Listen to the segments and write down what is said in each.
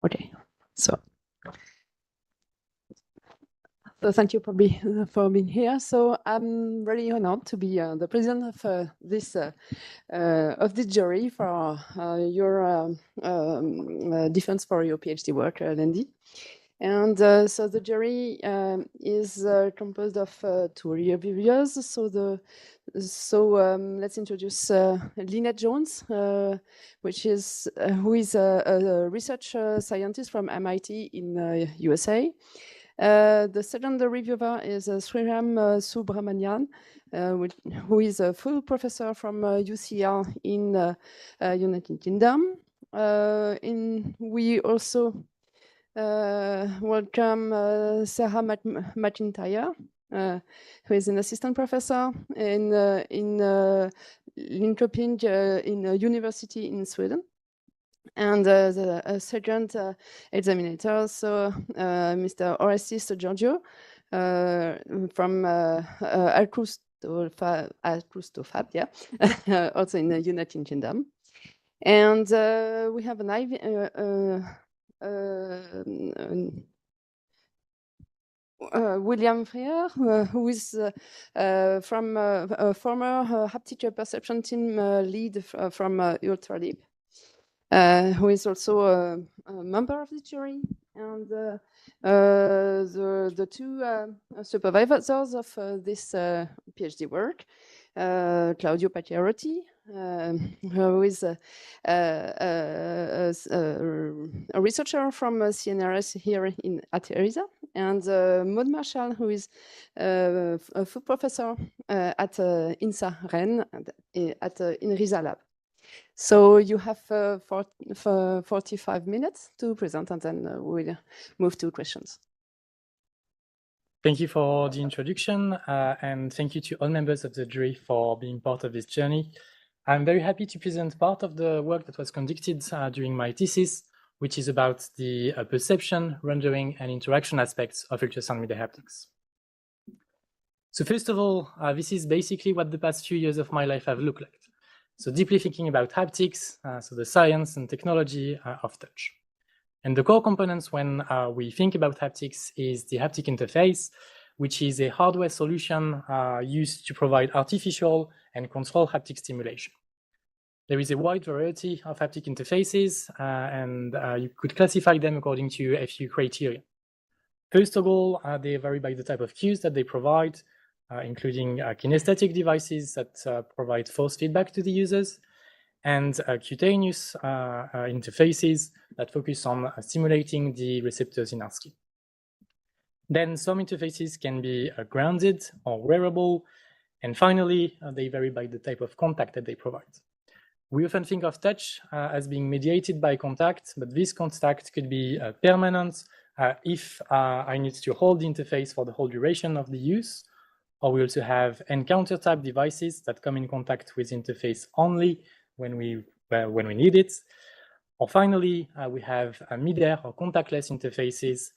Okay, so thank you for being here. So I'm really honored to be the president of this jury for your defense for your PhD work, Lendy. And so the jury is composed of 2 reviewers. So let's introduce Lynette Jones, who is a research scientist from MIT in USA. The second reviewer is Sriram Subramanian, who is a full professor from UCL in United Kingdom. We also welcome Sarah McIntyre, who is an assistant professor in Linköping in a university in Sweden. And the second examiner, so Mr. Orestes Giorgio from Alcrustofab, yeah, also in the United Kingdom. And we have an William Freer, who is from a former haptic perception team lead from Ultraleap, who is also a member of the jury, and the two supervisors of this PhD work, Claudio Pacchiarotti, who is a researcher from CNRS here at ERISA, and Maud Marshall, who is a full professor at INSA Rennes in ERISA Lab. So you have 45 minutes to present, and then we'll move to questions. Thank you for the introduction, and thank you to all members of the jury for being part of this journey. I'm very happy to present part of the work that was conducted during my thesis, which is about the perception, rendering, and interaction aspects of ultrasound media haptics. So first of all, this is basically what the past few years of my life have looked like. So deeply thinking about haptics, so the science and technology of touch. And the core components when we think about haptics is the haptic interface, which is a hardware solution used to provide artificial and controlled haptic stimulation. There is a wide variety of haptic interfaces, and you could classify them according to a few criteria. First of all, they vary by the type of cues that they provide, including kinesthetic devices that provide force feedback to the users, and cutaneous interfaces that focus on stimulating the receptors in our skin. Then some interfaces can be grounded or wearable, and finally, they vary by the type of contact that they provide. We often think of touch as being mediated by contact, but this contact could be permanent if I need to hold the interface for the whole duration of the use, or we also have encounter type devices that come in contact with interface only when we need it. Or finally, we have mid-air or contactless interfaces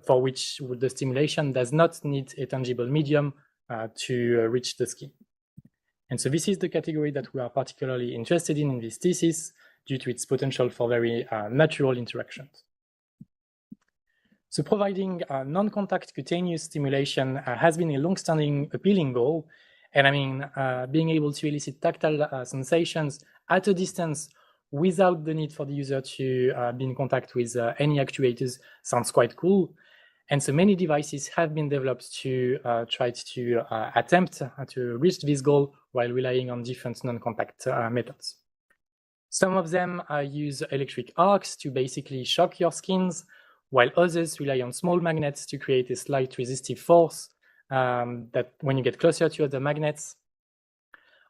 for which the stimulation does not need a tangible medium to reach the skin. And so this is the category that we are particularly interested in this thesis due to its potential for very natural interactions. So providing non-contact cutaneous stimulation has been a long-standing appealing goal. And I mean, being able to elicit tactile sensations at a distance without the need for the user to be in contact with any actuators sounds quite cool. And so many devices have been developed to try to attempt to reach this goal while relying on different non-contact methods. Some of them use electric arcs to basically shock your skins, while others rely on small magnets to create a slight resistive force that when you get closer to other magnets.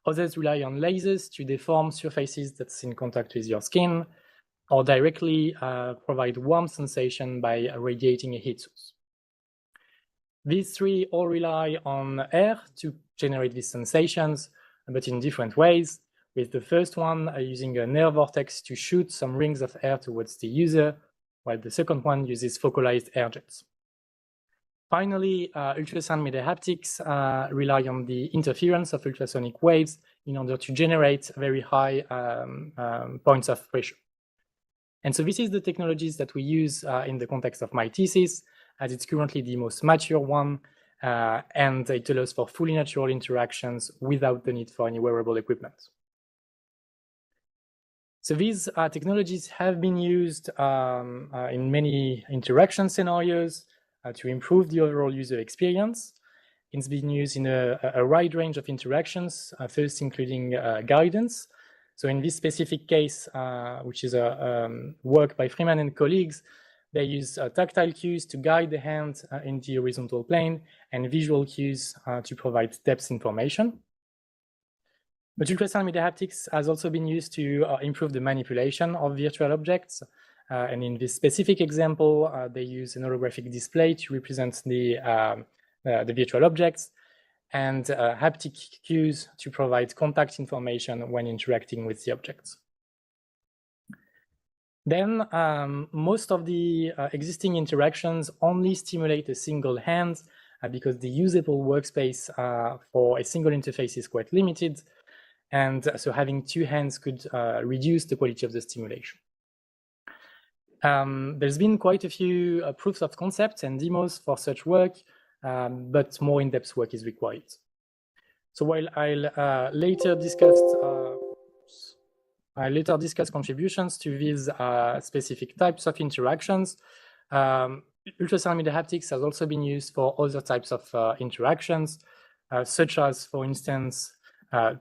Others rely on lasers to deform surfaces that's in contact with your skin, or directly provide warm sensation by radiating a heat source. These three all rely on air to generate these sensations, but in different ways, with the first one using an air vortex to shoot some rings of air towards the user, while the second one uses focalized air jets. Finally, ultrasound media haptics rely on the interference of ultrasonic waves in order to generate very high points of pressure. And so this is the technologies that we use in the context of my thesis, as it's currently the most mature one, and it allows for fully natural interactions without the need for any wearable equipment. So these technologies have been used in many interaction scenarios to improve the overall user experience. It's been used in a wide range of interactions, first including guidance. So in this specific case, which is a work by Freeman and colleagues, they use tactile cues to guide the hand in the horizontal plane and visual cues to provide depth information. But ultrasound media haptics has also been used to improve the manipulation of virtual objects. And in this specific example, they use an holographic display to represent the virtual objects, and haptic cues to provide contact information when interacting with the objects. Then most of the existing interactions only stimulate a single hand because the usable workspace for a single interface is quite limited. And so having two hands could reduce the quality of the stimulation. There's been quite a few proofs of concept and demos for such work, but more in-depth work is required. So while I'll later discuss contributions to these specific types of interactions, ultrasound media haptics has also been used for other types of interactions, such as, for instance,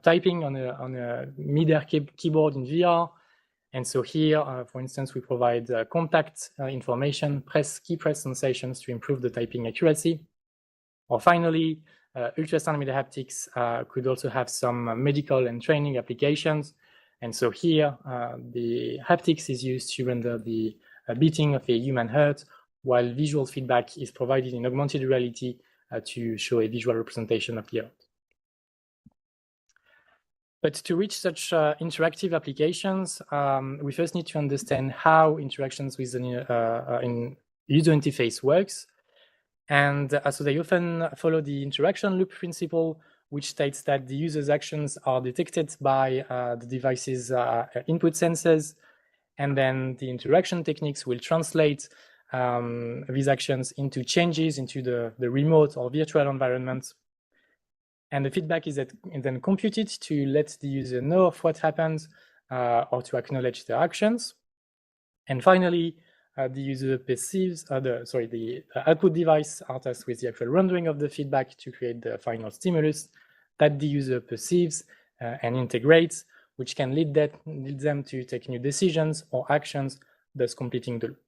typing on a media keyboard in VR. And so here, for instance, we provide contact information, key press sensations to improve the typing accuracy. Or finally, ultrasound media haptics could also have some medical and training applications. And so here, the haptics is used to render the beating of a human heart, while visual feedback is provided in augmented reality to show a visual representation of the heart. But to reach such interactive applications, we first need to understand how interactions with an user interface works. And so they often follow the interaction loop principle, which states that the user's actions are detected by the device's input sensors, and then the interaction techniques will translate these actions into changes into the remote or virtual environment. And the feedback is then computed to let the user know of what happened or to acknowledge their actions. And finally, the user perceives, the output device are tasked with the actual rendering of the feedback to create the final stimulus that the user perceives and integrates, which can lead them to take new decisions or actions, thus completing the loop.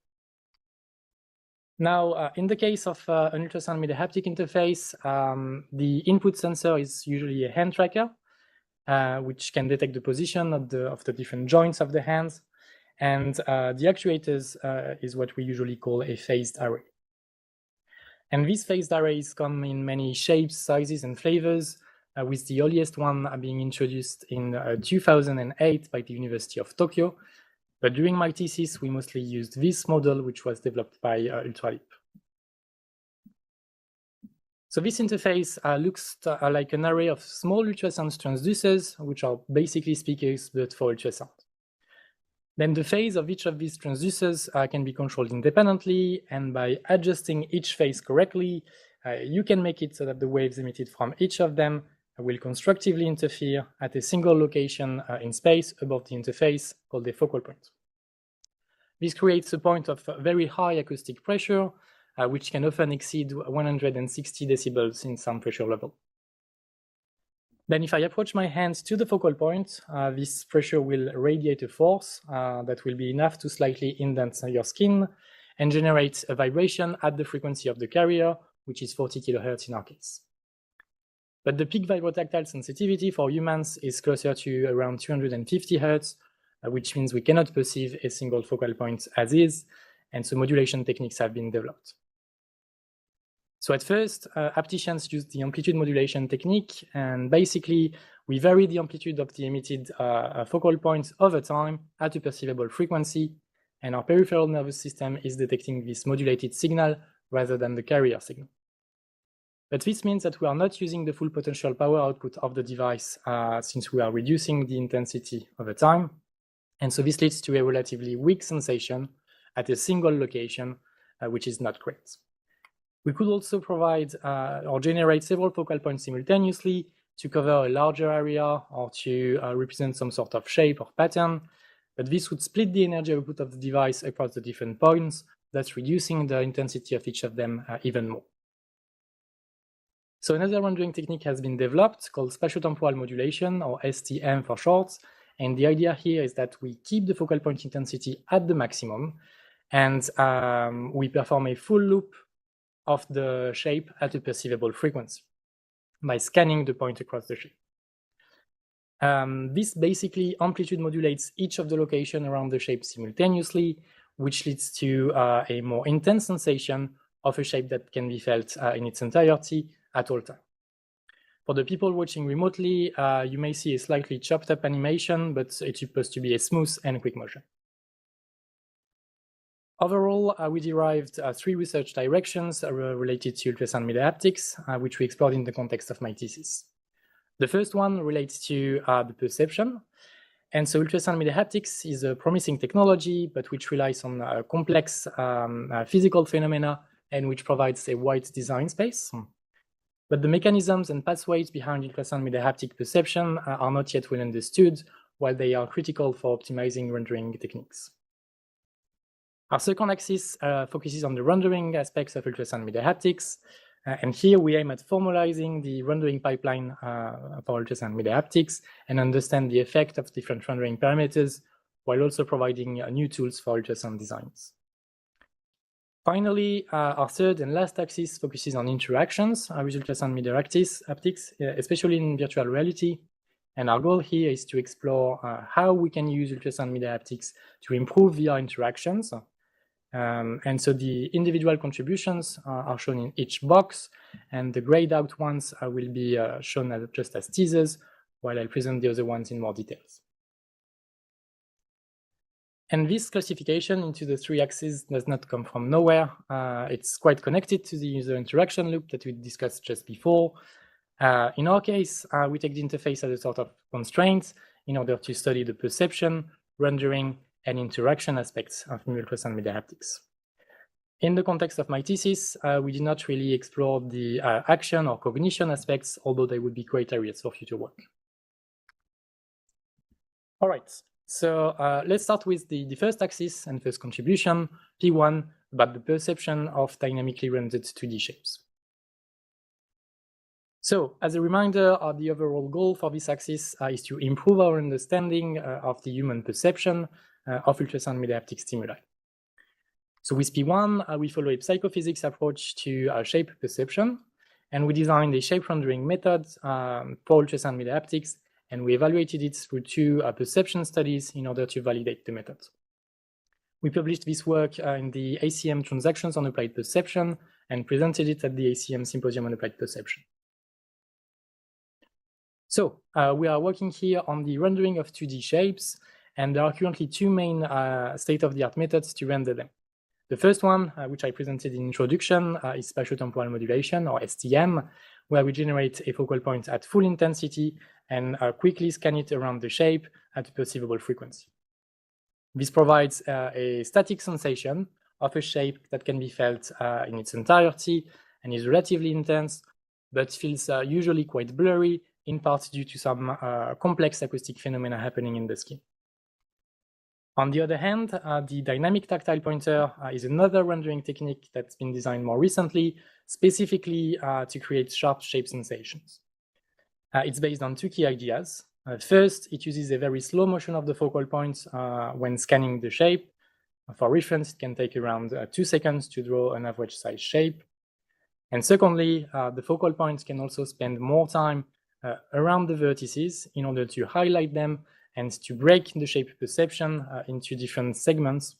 Now, in the case of an ultrasound media haptic interface, the input sensor is usually a hand tracker, which can detect the position of the different joints of the hands. And the actuators is what we usually call a phased array. And these phased arrays come in many shapes, sizes, and flavors, with the earliest one being introduced in 2008 by the University of Tokyo. But during my thesis, we mostly used this model, which was developed by Ultraleap. So this interface looks like an array of small ultrasound transducers, which are basically speakers, but for ultrasound. Then the phase of each of these transducers can be controlled independently, and by adjusting each phase correctly, you can make it so that the waves emitted from each of them will constructively interfere at a single location in space above the interface, called a focal point. This creates a point of very high acoustic pressure, which can often exceed 160 decibels in some pressure level. Then if I approach my hands to the focal point, this pressure will radiate a force that will be enough to slightly indent your skin and generate a vibration at the frequency of the carrier, which is 40 kilohertz in our case. But the peak vibrotactile sensitivity for humans is closer to around 250 hertz, which means we cannot perceive a single focal point as is, and so modulation techniques have been developed. So at first, hapticians used the amplitude modulation technique, and basically we vary the amplitude of the emitted focal points over time at a perceivable frequency, and our peripheral nervous system is detecting this modulated signal rather than the carrier signal. But this means that we are not using the full potential power output of the device since we are reducing the intensity over time. And so this leads to a relatively weak sensation at a single location, which is not great. We could also provide or generate several focal points simultaneously to cover a larger area or to represent some sort of shape or pattern, but this would split the energy output of the device across the different points, thus reducing the intensity of each of them even more. So another rendering technique has been developed called spatiotemporal modulation, or STM for short, and the idea here is that we keep the focal point intensity at the maximum, and we perform a full loop of the shape at a perceivable frequency by scanning the point across the shape. This basically amplitude modulates each of the locations around the shape simultaneously, which leads to a more intense sensation of a shape that can be felt in its entirety at all times. For the people watching remotely, you may see a slightly chopped up animation, but it's supposed to be a smooth and quick motion. Overall, we derived 3 research directions related to ultrasound media haptics, which we explored in the context of my thesis. The first one relates to the perception. And so ultrasound media haptics is a promising technology, but which relies on complex physical phenomena and which provides a wide design space. But the mechanisms and pathways behind ultrasound media haptic perception are not yet well understood, while they are critical for optimizing rendering techniques. Our second axis focuses on the rendering aspects of ultrasound media haptics, and here we aim at formalizing the rendering pipeline for ultrasound media haptics and understand the effect of different rendering parameters, while also providing new tools for ultrasound designs. Finally, our third and last axis focuses on interactions with ultrasound media haptics, especially in virtual reality. And our goal here is to explore how we can use ultrasound media haptics to improve VR interactions. And so the individual contributions are shown in each box, and the grayed out ones will be shown just as teasers, while I'll present the other ones in more details. And this classification into the 3 axes does not come from nowhere. It's quite connected to the user interaction loop that we discussed just before. In our case, we take the interface as a sort of constraint in order to study the perception, rendering, and interaction aspects of ultrasound media haptics. In the context of my thesis, we did not really explore the action or cognition aspects, although they would be great areas for future work. All right, so let's start with the first axis and first contribution, P1, about the perception of dynamically rendered 2D shapes. So, as a reminder, the overall goal for this axis is to improve our understanding of the human perception of ultrasound media haptic stimuli. So with P1, we follow a psychophysics approach to shape perception, and we designed a shape rendering method for ultrasound media haptics, and we evaluated it through 2 perception studies in order to validate the method. We published this work in the ACM Transactions on Applied Perception and presented it at the ACM Symposium on Applied Perception. So we are working here on the rendering of 2D shapes, and there are currently 2 main state-of-the-art methods to render them. The first one, which I presented in introduction, is spatiotemporal modulation, or STM, where we generate a focal point at full intensity and quickly scan it around the shape at a perceivable frequency. This provides a static sensation of a shape that can be felt in its entirety and is relatively intense, but feels usually quite blurry, in part due to some complex acoustic phenomena happening in the skin. On the other hand, the dynamic tactile pointer is another rendering technique that's been designed more recently, specifically to create sharp shape sensations. It's based on 2 key ideas. First, it uses a very slow motion of the focal points when scanning the shape. For reference, it can take around 2 seconds to draw an average size shape. And secondly, the focal points can also spend more time around the vertices in order to highlight them and to break the shape perception into different segments.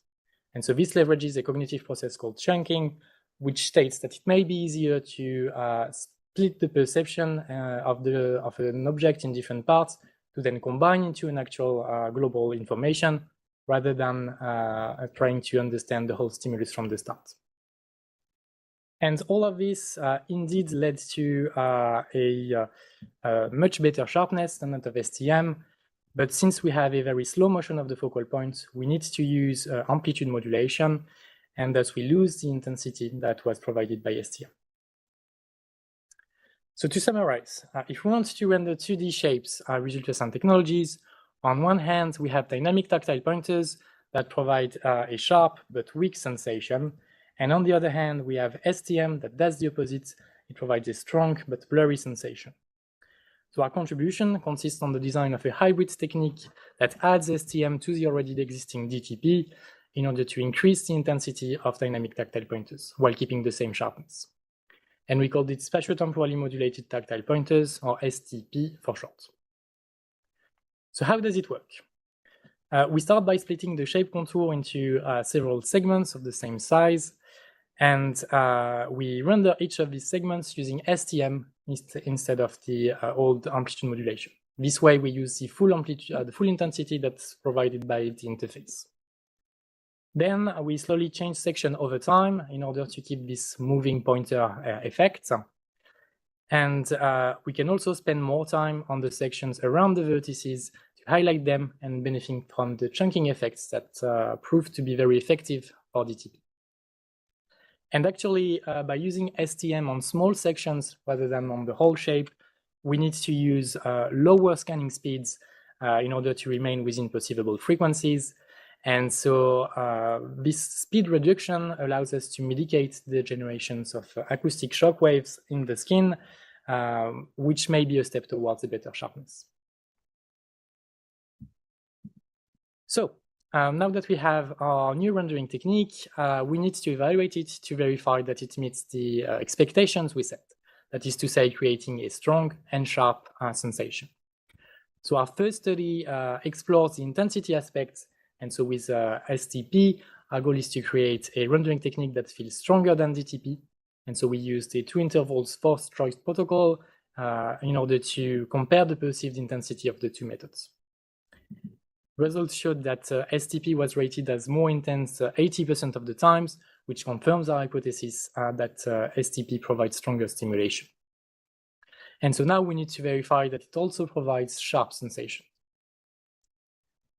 And so this leverages a cognitive process called chunking, which states that it may be easier to split the perception of an object in different parts to then combine into an actual global information rather than trying to understand the whole stimulus from the start. And all of this indeed led to a much better sharpness than that of STM. But since we have a very slow motion of the focal point, we need to use amplitude modulation, and thus we lose the intensity that was provided by STM. So to summarize, if we want to render 2D shapes with ultrasound technologies, on one hand, we have dynamic tactile pointers that provide a sharp but weak sensation. And on the other hand, we have STM that does the opposite. It provides a strong but blurry sensation. So our contribution consists on the design of a hybrid technique that adds STM to the already existing DTP in order to increase the intensity of dynamic tactile pointers while keeping the same sharpness. And we called it spatiotemporally modulated tactile pointers, or STP for short. So how does it work? We start by splitting the shape contour into several segments of the same size, and we render each of these segments using STM instead of the old amplitude modulation. This way, we use the full amplitude, the full intensity that's provided by the interface. Then we slowly change section over time in order to keep this moving pointer effect. And we can also spend more time on the sections around the vertices to highlight them and benefit from the chunking effects that prove to be very effective for DTP. And actually, by using STM on small sections rather than on the whole shape, we need to use lower scanning speeds in order to remain within perceivable frequencies. And so this speed reduction allows us to mitigate the generations of acoustic shock waves in the skin, which may be a step towards a better sharpness. So now that we have our new rendering technique, we need to evaluate it to verify that it meets the expectations we set. That is to say, creating a strong and sharp sensation. So our first study explores the intensity aspects. And so with STP, our goal is to create a rendering technique that feels stronger than DTP. And so we used the 2 intervals forced choice protocol in order to compare the perceived intensity of the 2 methods. Results showed that STP was rated as more intense 80% of the times, which confirms our hypothesis that STP provides stronger stimulation. And so now we need to verify that it also provides sharp sensation.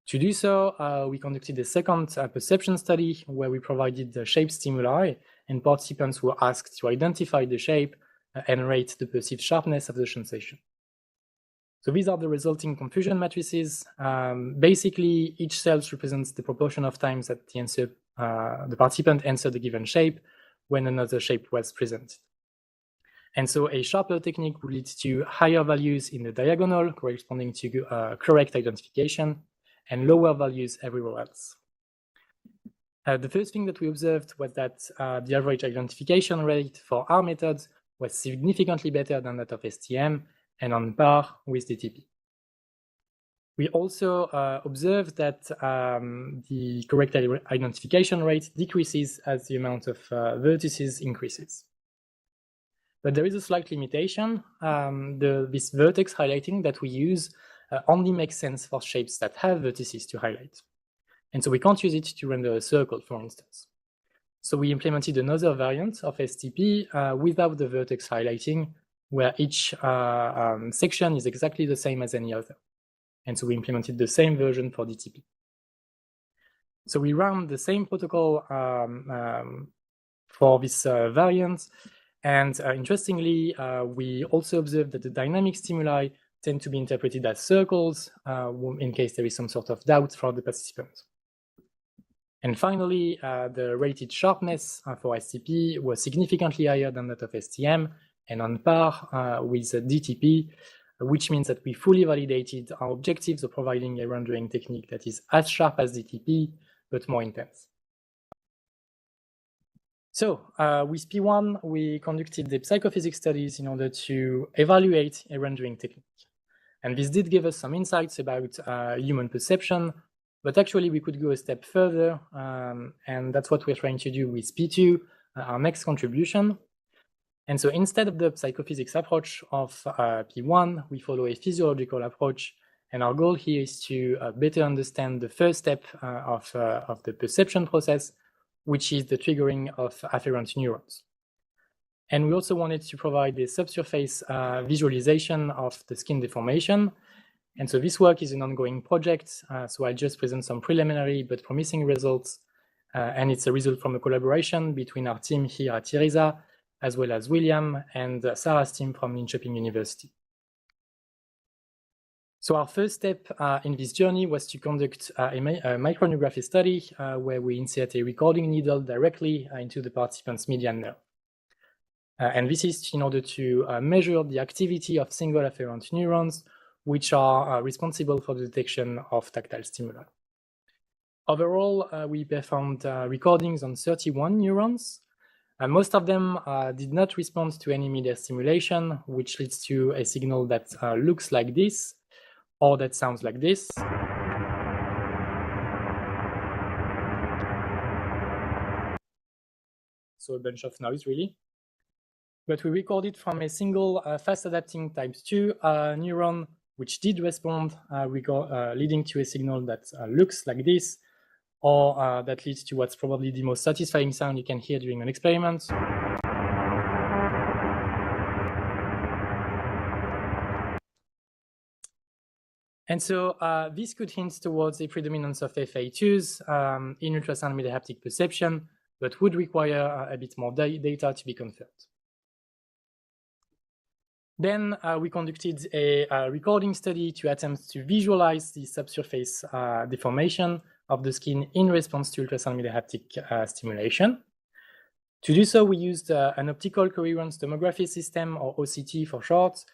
To do so, we conducted a second perception study where we provided the shape stimuli, and participants were asked to identify the shape and rate the perceived sharpness of the sensation. So these are the resulting confusion matrices. Basically, each cell represents the proportion of times that the participant answered a given shape when another shape was presented. And so a sharper technique would lead to higher values in the diagonal corresponding to correct identification, and lower values everywhere else. The first thing that we observed was that the average identification rate for our methods was significantly better than that of STM and on par with DTP. We also observed that the correct identification rate decreases as the amount of vertices increases. But there is a slight limitation. This vertex highlighting that we use only makes sense for shapes that have vertices to highlight. And so we can't use it to render a circle, for instance. So we implemented another variant of STP without the vertex highlighting, where each section is exactly the same as any other. And so we implemented the same version for DTP. So we ran the same protocol for this variant. And interestingly, we also observed that the dynamic stimuli tend to be interpreted as circles in case there is some sort of doubt for the participant. And finally, the rated sharpness for STP was significantly higher than that of STM and on par with DTP, which means that we fully validated our objectives of providing a rendering technique that is as sharp as DTP, but more intense. So with P1, we conducted the psychophysics studies in order to evaluate a rendering technique. And this did give us some insights about human perception, but actually we could go a step further, and that's what we're trying to do with P2, our next contribution. And so instead of the psychophysics approach of P1, we follow a physiological approach, and our goal here is to better understand the first step of the perception process, which is the triggering of afferent neurons. And we also wanted to provide a subsurface visualization of the skin deformation. And so this work is an ongoing project. So I'll just present some preliminary but promising results. And it's a result from a collaboration between our team here at IRISA, as well as William and Sarah's team from Linköping University. So our first step in this journey was to conduct a microneurography study where we insert a recording needle directly into the participant's median nerve. And this is in order to measure the activity of single afferent neurons, which are responsible for the detection of tactile stimuli. Overall, we performed recordings on 31 neurons. Most of them did not respond to any media stimulation, which leads to a signal that looks like this, or that sounds like this. So a bunch of noise, really. But we recorded from a single fast-adapting type 2 neuron, which did respond, leading to a signal that looks like this, or that leads to what's probably the most satisfying sound you can hear during an experiment. And so this could hint towards a predominance of FA2s in ultrasound media haptic perception, but would require a bit more data to be confirmed. Then we conducted a recording study to attempt to visualize the subsurface deformation of the skin in response to ultrasound media haptic stimulation. To do so, we used an optical coherence tomography system, or OCT for short.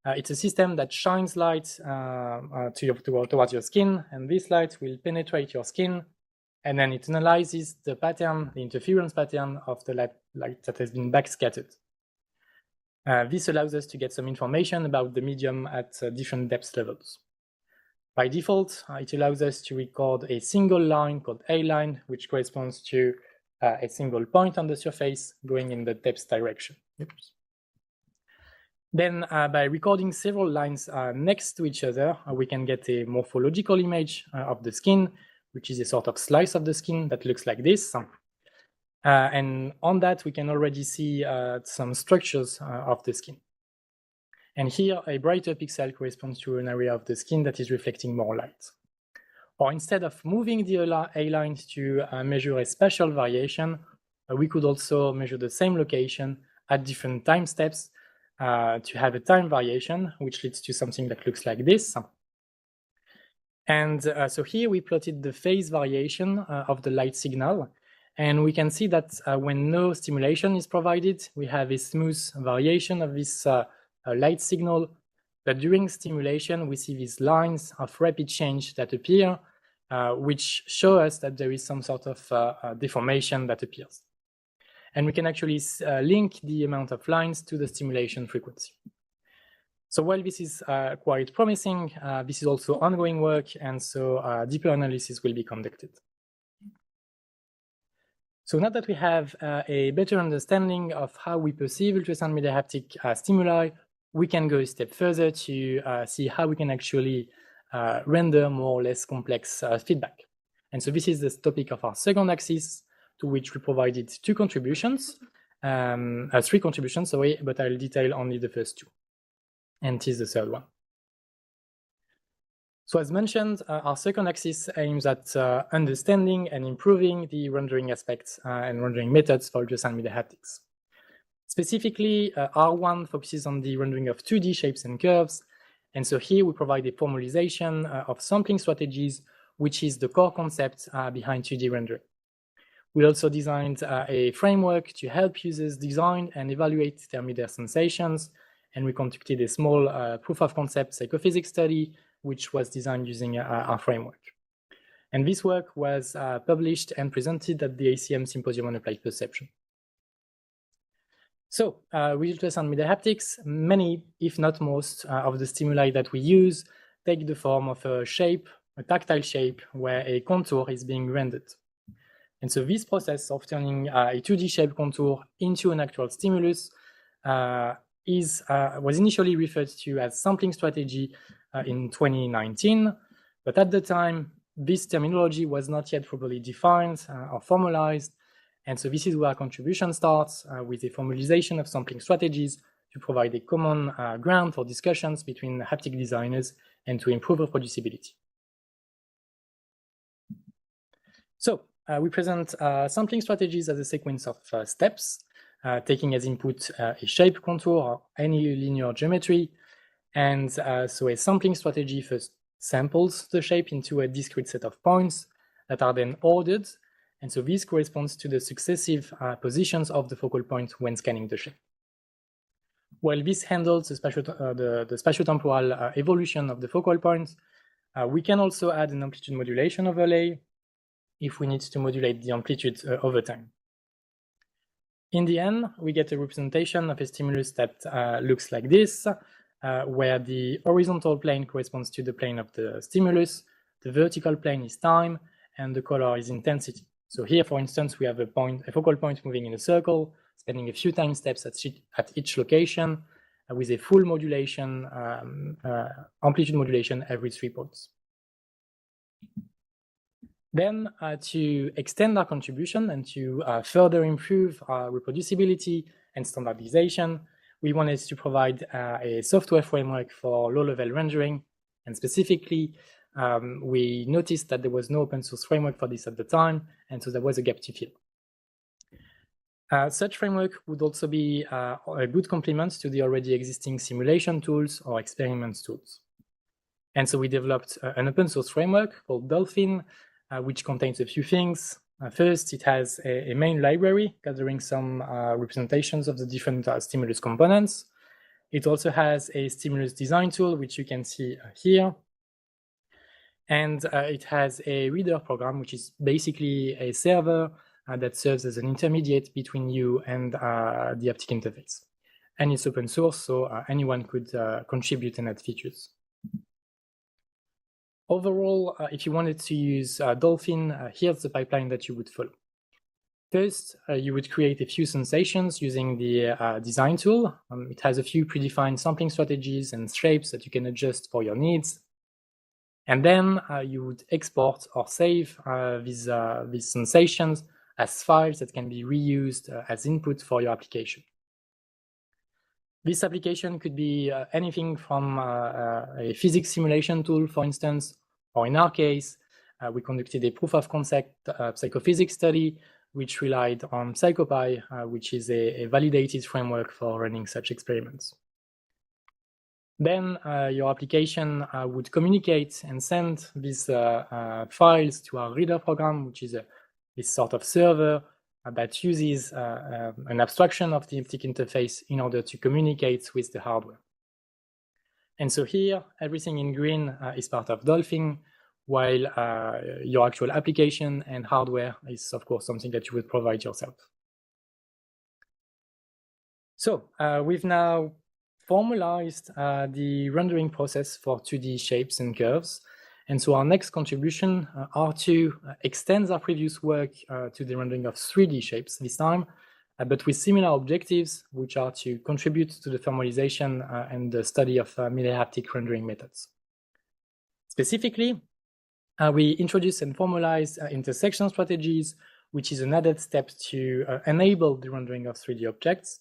It's a system that shines light towards your skin, and this light will penetrate your skin, and then it analyzes the pattern, the interference pattern of the light that has been backscattered. This allows us to get some information about the medium at different depth levels. By default, it allows us to record a single line called A line, which corresponds to a single point on the surface going in the depth direction. Oops. Then by recording several lines next to each other, we can get a morphological image of the skin, which is a sort of slice of the skin that looks like this. And on that, we can already see some structures of the skin. And here, a brighter pixel corresponds to an area of the skin that is reflecting more light. Or instead of moving the A lines to measure a spatial variation, we could also measure the same location at different time steps to have a time variation, which leads to something that looks like this. And so here we plotted the phase variation of the light signal. And we can see that when no stimulation is provided, we have a smooth variation of this light signal. But during stimulation, we see these lines of rapid change that appear, which show us that there is some sort of deformation that appears. And we can actually link the amount of lines to the stimulation frequency. So while this is quite promising, this is also ongoing work, and so deeper analysis will be conducted. So now that we have a better understanding of how we perceive ultrasound media haptic stimuli, we can go a step further to see how we can actually render more or less complex feedback. And so this is the topic of our second axis, to which we provided three contributions, sorry, but I'll detail only the first two. And this is the third one. So as mentioned, our second axis aims at understanding and improving the rendering aspects and rendering methods for ultrasound media haptics. Specifically, R1 focuses on the rendering of 2D shapes and curves. And so here we provide a formalization of sampling strategies, which is the core concept behind 2D rendering. We also designed a framework to help users design and evaluate their media sensations. And we conducted a small proof of concept psychophysics study, which was designed using our framework. And this work was published and presented at the ACM Symposium on Applied Perception. So with ultrasound media haptics, many, if not most, of the stimuli that we use take the form of a shape, a tactile shape, where a contour is being rendered. And so this process of turning a 2D shape contour into an actual stimulus was initially referred to as sampling strategy in 2019, but at the time, this terminology was not yet properly defined or formalized, And so this is where our contribution starts with a formalization of sampling strategies to provide a common ground for discussions between haptic designers and to improve reproducibility. So we present sampling strategies as a sequence of steps, taking as input a shape contour or any linear geometry. And so a sampling strategy first samples the shape into a discrete set of points that are then ordered. And so this corresponds to the successive positions of the focal point when scanning the shape. While this handles the spatiotemporal evolution of the focal point, we can also add an amplitude modulation overlay if we need to modulate the amplitude over time. In the end, we get a representation of a stimulus that looks like this, where the horizontal plane corresponds to the plane of the stimulus, the vertical plane is time, and the color is intensity. So here, for instance, we have a focal point moving in a circle, spending a few time steps at each location, with a full modulation, amplitude modulation every 3 points. Then to extend our contribution and to further improve our reproducibility and standardization, we wanted to provide a software framework for low-level rendering. And specifically, we noticed that there was no open source framework for this at the time, and so there was a gap to fill. Such framework would also be a good complement to the already existing simulation tools or experiments tools. And so we developed an open source framework called Dolphin, which contains a few things. First, it has a main library gathering some representations of the different stimulus components. It also has a stimulus design tool, which you can see here. And it has a reader program, which is basically a server that serves as an intermediate between you and the haptic interface. And it's open source, so anyone could contribute and add features. Overall, if you wanted to use Dolphin, here's the pipeline that you would follow. First, you would create a few sensations using the design tool. It has a few predefined sampling strategies and shapes that you can adjust for your needs. And then you would export or save these sensations as files that can be reused as input for your application. This application could be anything from a physics simulation tool, for instance, or in our case, we conducted a proof of concept psychophysics study, which relied on PsychoPy, which is a validated framework for running such experiments. Then your application would communicate and send these files to our reader program, which is this sort of server that uses an abstraction of the haptic interface in order to communicate with the hardware. And so here, everything in green is part of Dolphin, while your actual application and hardware is, of course, something that you would provide yourself. So we've now formalized the rendering process for 2D shapes and curves. And so our next contribution, R2, extends our previous work to the rendering of 3D shapes this time, but with similar objectives, which are to contribute to the formalization and the study of milli-haptic rendering methods. Specifically, we introduce and formalize intersection strategies, which is an added step to enable the rendering of 3D objects.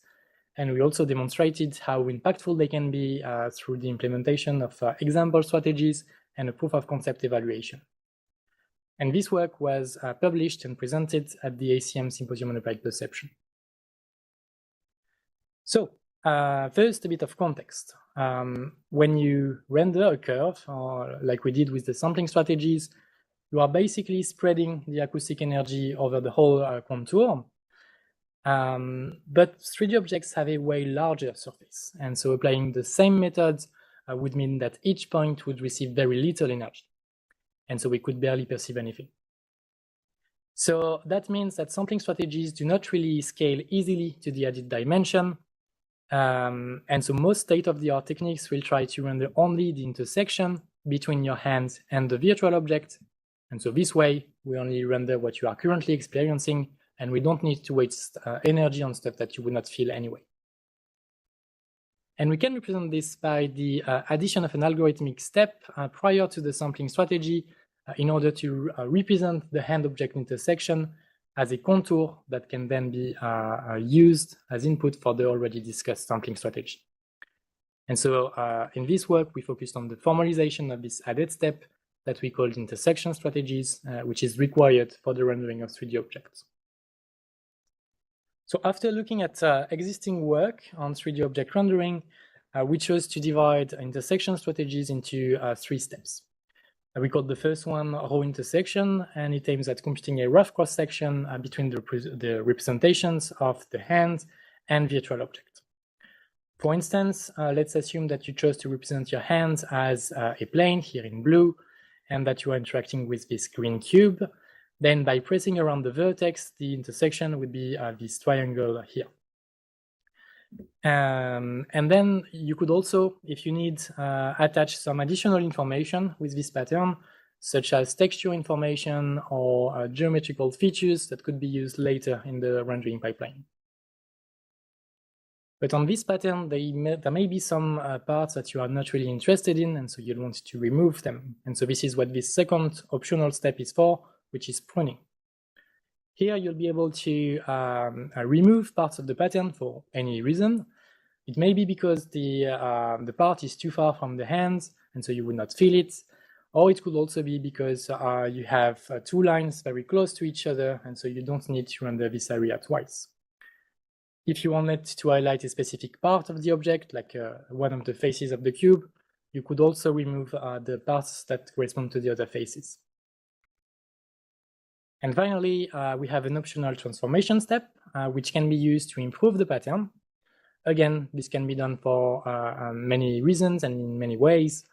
And we also demonstrated how impactful they can be through the implementation of example strategies and a proof of concept evaluation. And this work was published and presented at the ACM Symposium on Applied Perception. So first, a bit of context. When you render a curve, or like we did with the sampling strategies, you are basically spreading the acoustic energy over the whole contour. But 3D objects have a way larger surface. And so applying the same methods would mean that each point would receive very little energy. And so we could barely perceive anything. So that means that sampling strategies do not really scale easily to the added dimension. And so most state-of-the-art techniques will try to render only the intersection between your hand and the virtual object. And so this way, we only render what you are currently experiencing, and we don't need to waste energy on stuff that you would not feel anyway. And we can represent this by the addition of an algorithmic step prior to the sampling strategy in order to represent the hand-object intersection as a contour that can then be used as input for the already discussed sampling strategy. And so in this work, we focused on the formalization of this added step that we called intersection strategies, which is required for the rendering of 3D objects. So after looking at existing work on 3D object rendering, we chose to divide intersection strategies into 3 steps. We called the first one raw intersection, and it aims at computing a rough cross-section between the representations of the hand and virtual object. For instance, let's assume that you chose to represent your hand as a plane here in blue, and that you are interacting with this green cube. Then by pressing around the vertex, the intersection would be this triangle here. And then you could also, if you need, attach some additional information with this pattern, such as texture information or geometrical features that could be used later in the rendering pipeline. But on this pattern, there may be some parts that you are not really interested in, and so you'll want to remove them. And so this is what this second optional step is for, which is pruning. Here you'll be able to remove parts of the pattern for any reason. It may be because the part is too far from the hands, and so you would not feel it. Or it could also be because you have 2 lines very close to each other, and so you don't need to render this area twice. If you wanted to highlight a specific part of the object, like one of the faces of the cube, you could also remove the parts that correspond to the other faces. And finally, we have an optional transformation step, which can be used to improve the pattern. Again, this can be done for many reasons and in many ways.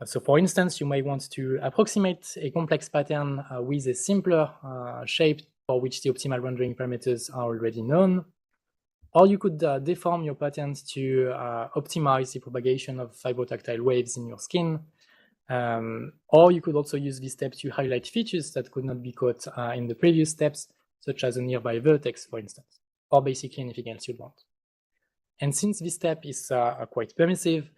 So for instance, you may want to approximate a complex pattern with a simpler shape for which the optimal rendering parameters are already known. Or you could deform your patterns to optimize the propagation of fibrotactile waves in your skin. Or you could also use this step to highlight features that could not be caught in the previous steps, such as a nearby vertex, for instance, or basically anything else you want. And since this step is quite permissive,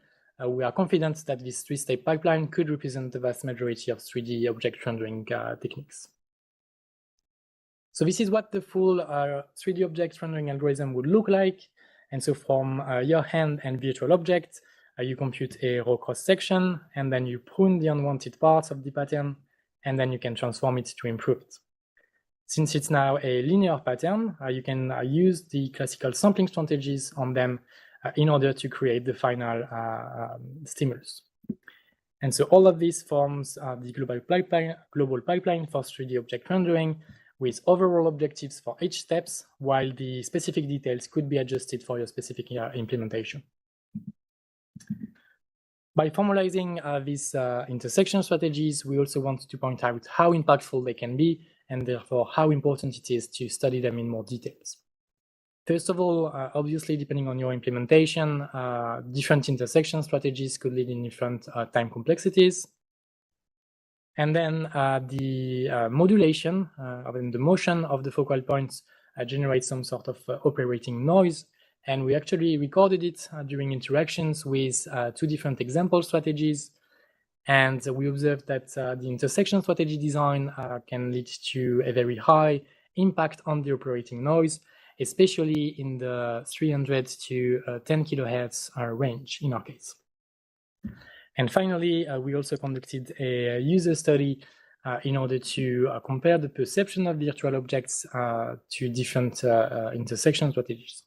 we are confident that this 3-step pipeline could represent the vast majority of 3D object rendering techniques. So this is what the full 3D object rendering algorithm would look like. And so from your hand and virtual object, you compute a raw cross-section, and then you prune the unwanted parts of the pattern, and then you can transform it to improve it. Since it's now a linear pattern, you can use the classical sampling strategies on them in order to create the final stimulus. And so all of this forms the global pipeline for 3D object rendering, with overall objectives for each steps, while the specific details could be adjusted for your specific implementation. By formalizing these intersection strategies, we also want to point out how impactful they can be, and therefore how important it is to study them in more details. First of all, obviously, depending on your implementation, different intersection strategies could lead in different time complexities. And then the modulation and the motion of the focal points generates some sort of operating noise. And we actually recorded it during interactions with 2 different example strategies. And we observed that the intersection strategy design can lead to a very high impact on the operating noise, especially in the 300 to 10 kilohertz range in our case. And finally, we also conducted a user study in order to compare the perception of virtual objects to different intersection strategies.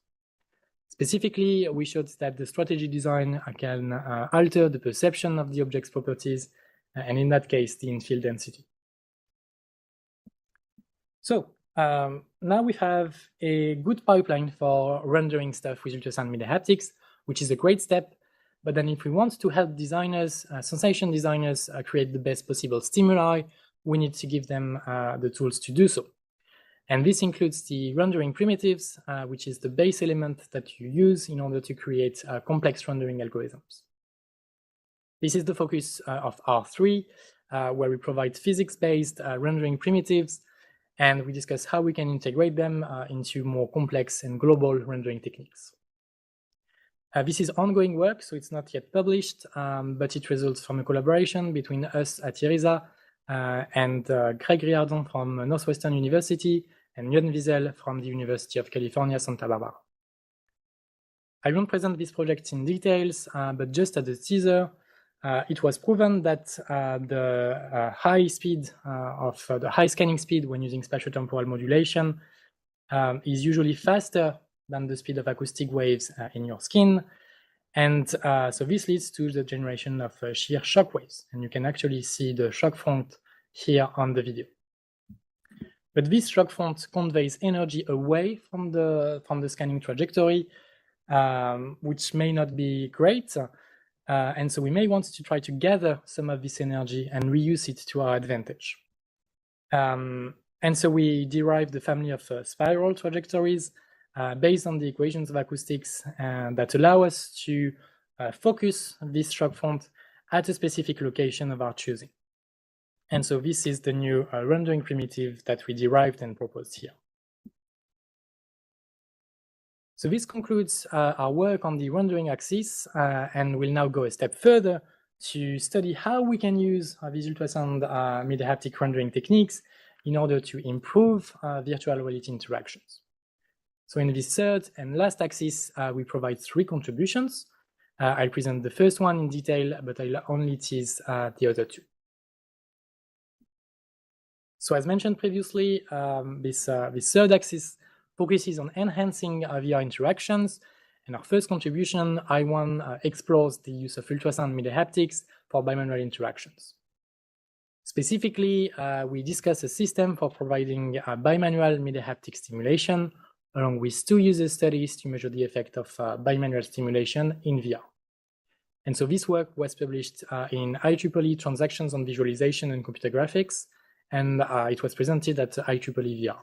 Specifically, we showed that the strategy design can alter the perception of the object's properties, and in that case, the infill density. So now we have a good pipeline for rendering stuff with ultrasound media haptics, which is a great step. But then if we want to help designers, sensation designers, create the best possible stimuli, we need to give them the tools to do so. And this includes the rendering primitives, which is the base element that you use in order to create complex rendering algorithms. This is the focus of R3, where we provide physics-based rendering primitives, and we discuss how we can integrate them into more complex and global rendering techniques. This is ongoing work, so it's not yet published, but it results from a collaboration between us at IRISA and Craig Riordan from Northwestern University and Jan Wiesel from the University of California, Santa Barbara. I won't present this project in details, but just as a teaser, it was proven that the high speed of the high scanning speed when using spatiotemporal modulation is usually faster than the speed of acoustic waves in your skin. And so this leads to the generation of shear shock waves. And you can actually see the shock front here on the video. But this shock front conveys energy away from the scanning trajectory, which may not be great. And so we may want to try to gather some of this energy and reuse it to our advantage. And so we derived the family of spiral trajectories based on the equations of acoustics that allow us to focus this shock front at a specific location of our choosing. And so this is the new rendering primitive that we derived and proposed here. So this concludes our work on the rendering axis, and we'll now go a step further to study how we can use these ultrasound mid-haptic rendering techniques in order to improve virtual reality interactions. So in this third and last axis, we provide 3 contributions. I'll present the first one in detail, but I'll only tease the other 2. So as mentioned previously, this third axis focuses on enhancing VR interactions. And our first contribution, I1, explores the use of ultrasound mid-haptics for bimanual interactions. Specifically, we discuss a system for providing bimanual mid-haptic stimulation, along with 2 user studies to measure the effect of bimanual stimulation in VR. And so this work was published in IEEE Transactions on Visualization and Computer Graphics, and it was presented at IEEE VR.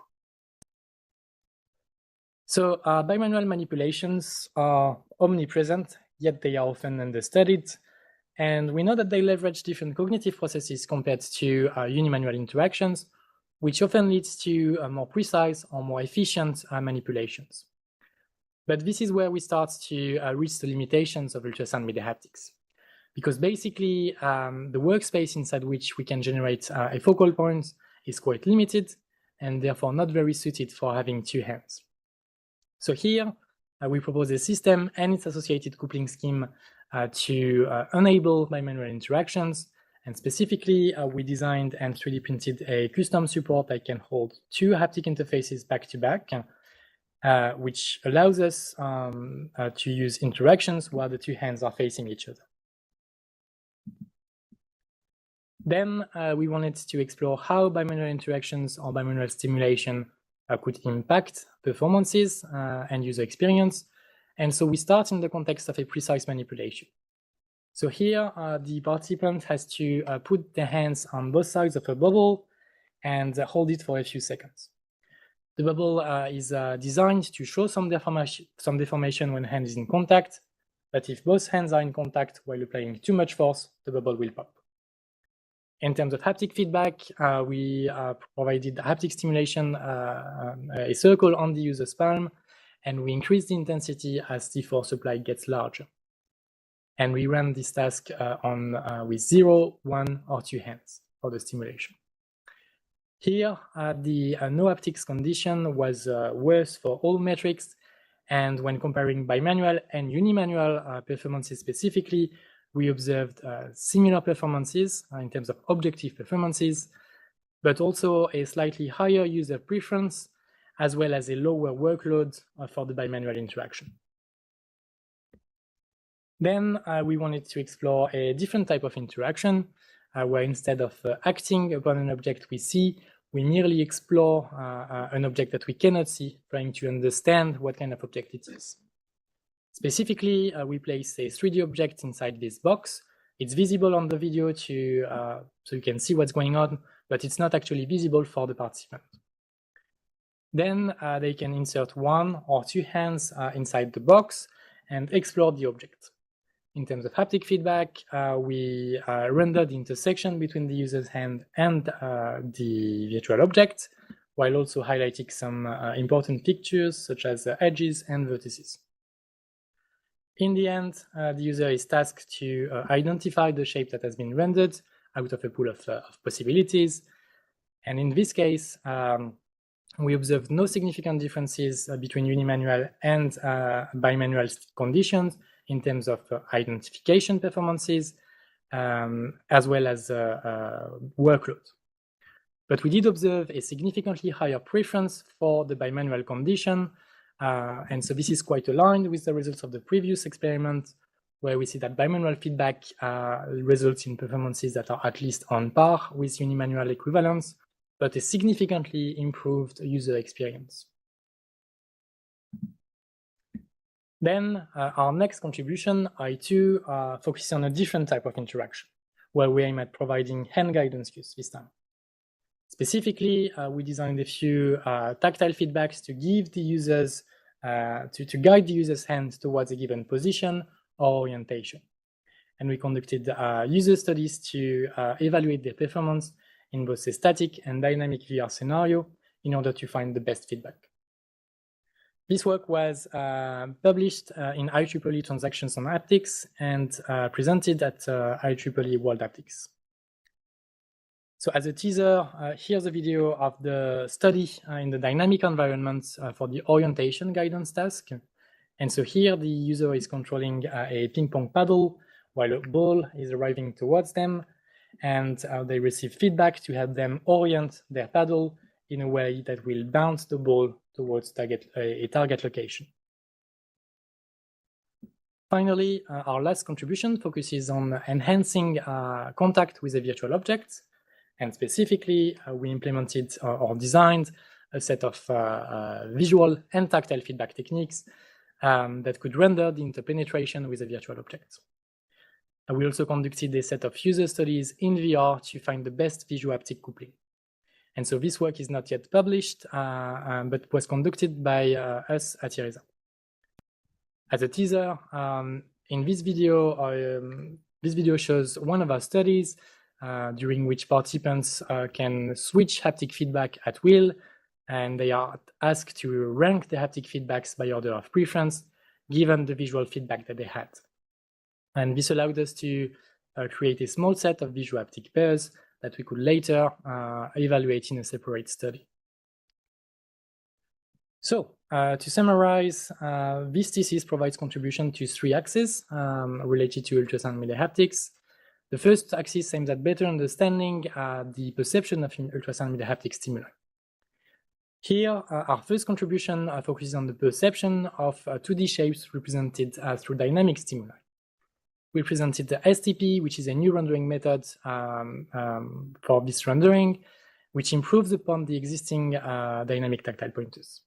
So bimanual manipulations are omnipresent, yet they are often understudied. And we know that they leverage different cognitive processes compared to unimanual interactions, which often leads to more precise or more efficient manipulations. But this is where we start to reach the limitations of ultrasound mid-haptics. Because basically, the workspace inside which we can generate a focal point is quite limited, and therefore not very suited for having 2 hands. So here, we propose a system and its associated coupling scheme to enable bimanual interactions. And specifically, we designed and 3D printed a custom support that can hold 2 haptic interfaces back to back, which allows us to use interactions while the 2 hands are facing each other. Then we wanted to explore how bimanual interactions or bimanual stimulation could impact performances and user experience. And so we start in the context of a precise manipulation. So here, the participant has to put their hands on both sides of a bubble and hold it for a few seconds. The bubble is designed to show some deformation when hand is in contact, but if both hands are in contact while applying too much force, the bubble will pop. In terms of haptic feedback, we provided haptic stimulation, a circle on the user's palm, and we increase the intensity as the force applied gets larger. And we ran this task with 0, 1, or 2 hands for the stimulation. Here, the no haptics condition was worse for all metrics, and when comparing bimanual and unimanual performances specifically, we observed similar performances in terms of objective performances, but also a slightly higher user preference, as well as a lower workload for the bimanual interaction. Then we wanted to explore a different type of interaction, where instead of acting upon an object we see, we merely explore an object that we cannot see, trying to understand what kind of object it is. Specifically, we place a 3D object inside this box. It's visible on the video so you can see what's going on, but it's not actually visible for the participant. Then they can insert 1 or 2 hands inside the box and explore the object. In terms of haptic feedback, we render the intersection between the user's hand and the virtual object, while also highlighting some important features such as edges and vertices. In the end, the user is tasked to identify the shape that has been rendered out of a pool of possibilities. And in this case, we observed no significant differences between unimanual and bimanual conditions in terms of identification performances, as well as workload. But we did observe a significantly higher preference for the bimanual condition, and so this is quite aligned with the results of the previous experiment, where we see that bimanual feedback results in performances that are at least on par with unimanual equivalents, but a significantly improved user experience. Then our next contribution, I2, focuses on a different type of interaction, where we aim at providing hand guidance cues this time. Specifically, we designed a few tactile feedbacks to give the users, to guide the user's hand towards a given position or orientation. And we conducted user studies to evaluate their performance in both a static and dynamic VR scenario in order to find the best feedback. This work was published in IEEE Transactions on Haptics and presented at IEEE World Haptics. So as a teaser, here's a video of the study in the dynamic environment for the orientation guidance task. And so here the user is controlling a ping pong paddle while a ball is arriving towards them, and they receive feedback to help them orient their paddle in a way that will bounce the ball towards a target location. Finally, our last contribution focuses on enhancing contact with a virtual object. And specifically, we implemented or designed a set of visual and tactile feedback techniques that could render the interpenetration with a virtual object. We also conducted a set of user studies in VR to find the best visual-haptic coupling. And so this work is not yet published, but was conducted by us at IRESA. As a teaser, in this video shows one of our studies during which participants can switch haptic feedback at will, and they are asked to rank the haptic feedbacks by order of preference, given the visual feedback that they had. And this allowed us to create a small set of visual haptic pairs that we could later evaluate in a separate study. So to summarize, this thesis provides contribution to 3 axes related to ultrasound media haptics. The first axis aims at better understanding the perception of ultrasound media haptic stimuli. Here, our first contribution focuses on the perception of 2D shapes represented through dynamic stimuli. We presented the STP, which is a new rendering method for this rendering, which improves upon the existing dynamic tactile pointers.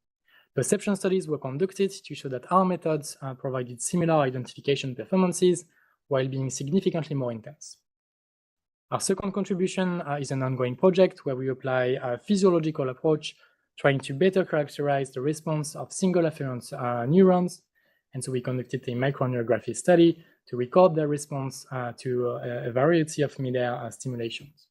Perception studies were conducted to show that our methods provided similar identification performances while being significantly more intense. Our second contribution is an ongoing project where we apply a physiological approach trying to better characterize the response of single afferent neurons. And so we conducted a microneurography study to record their response to a variety of midair stimulations.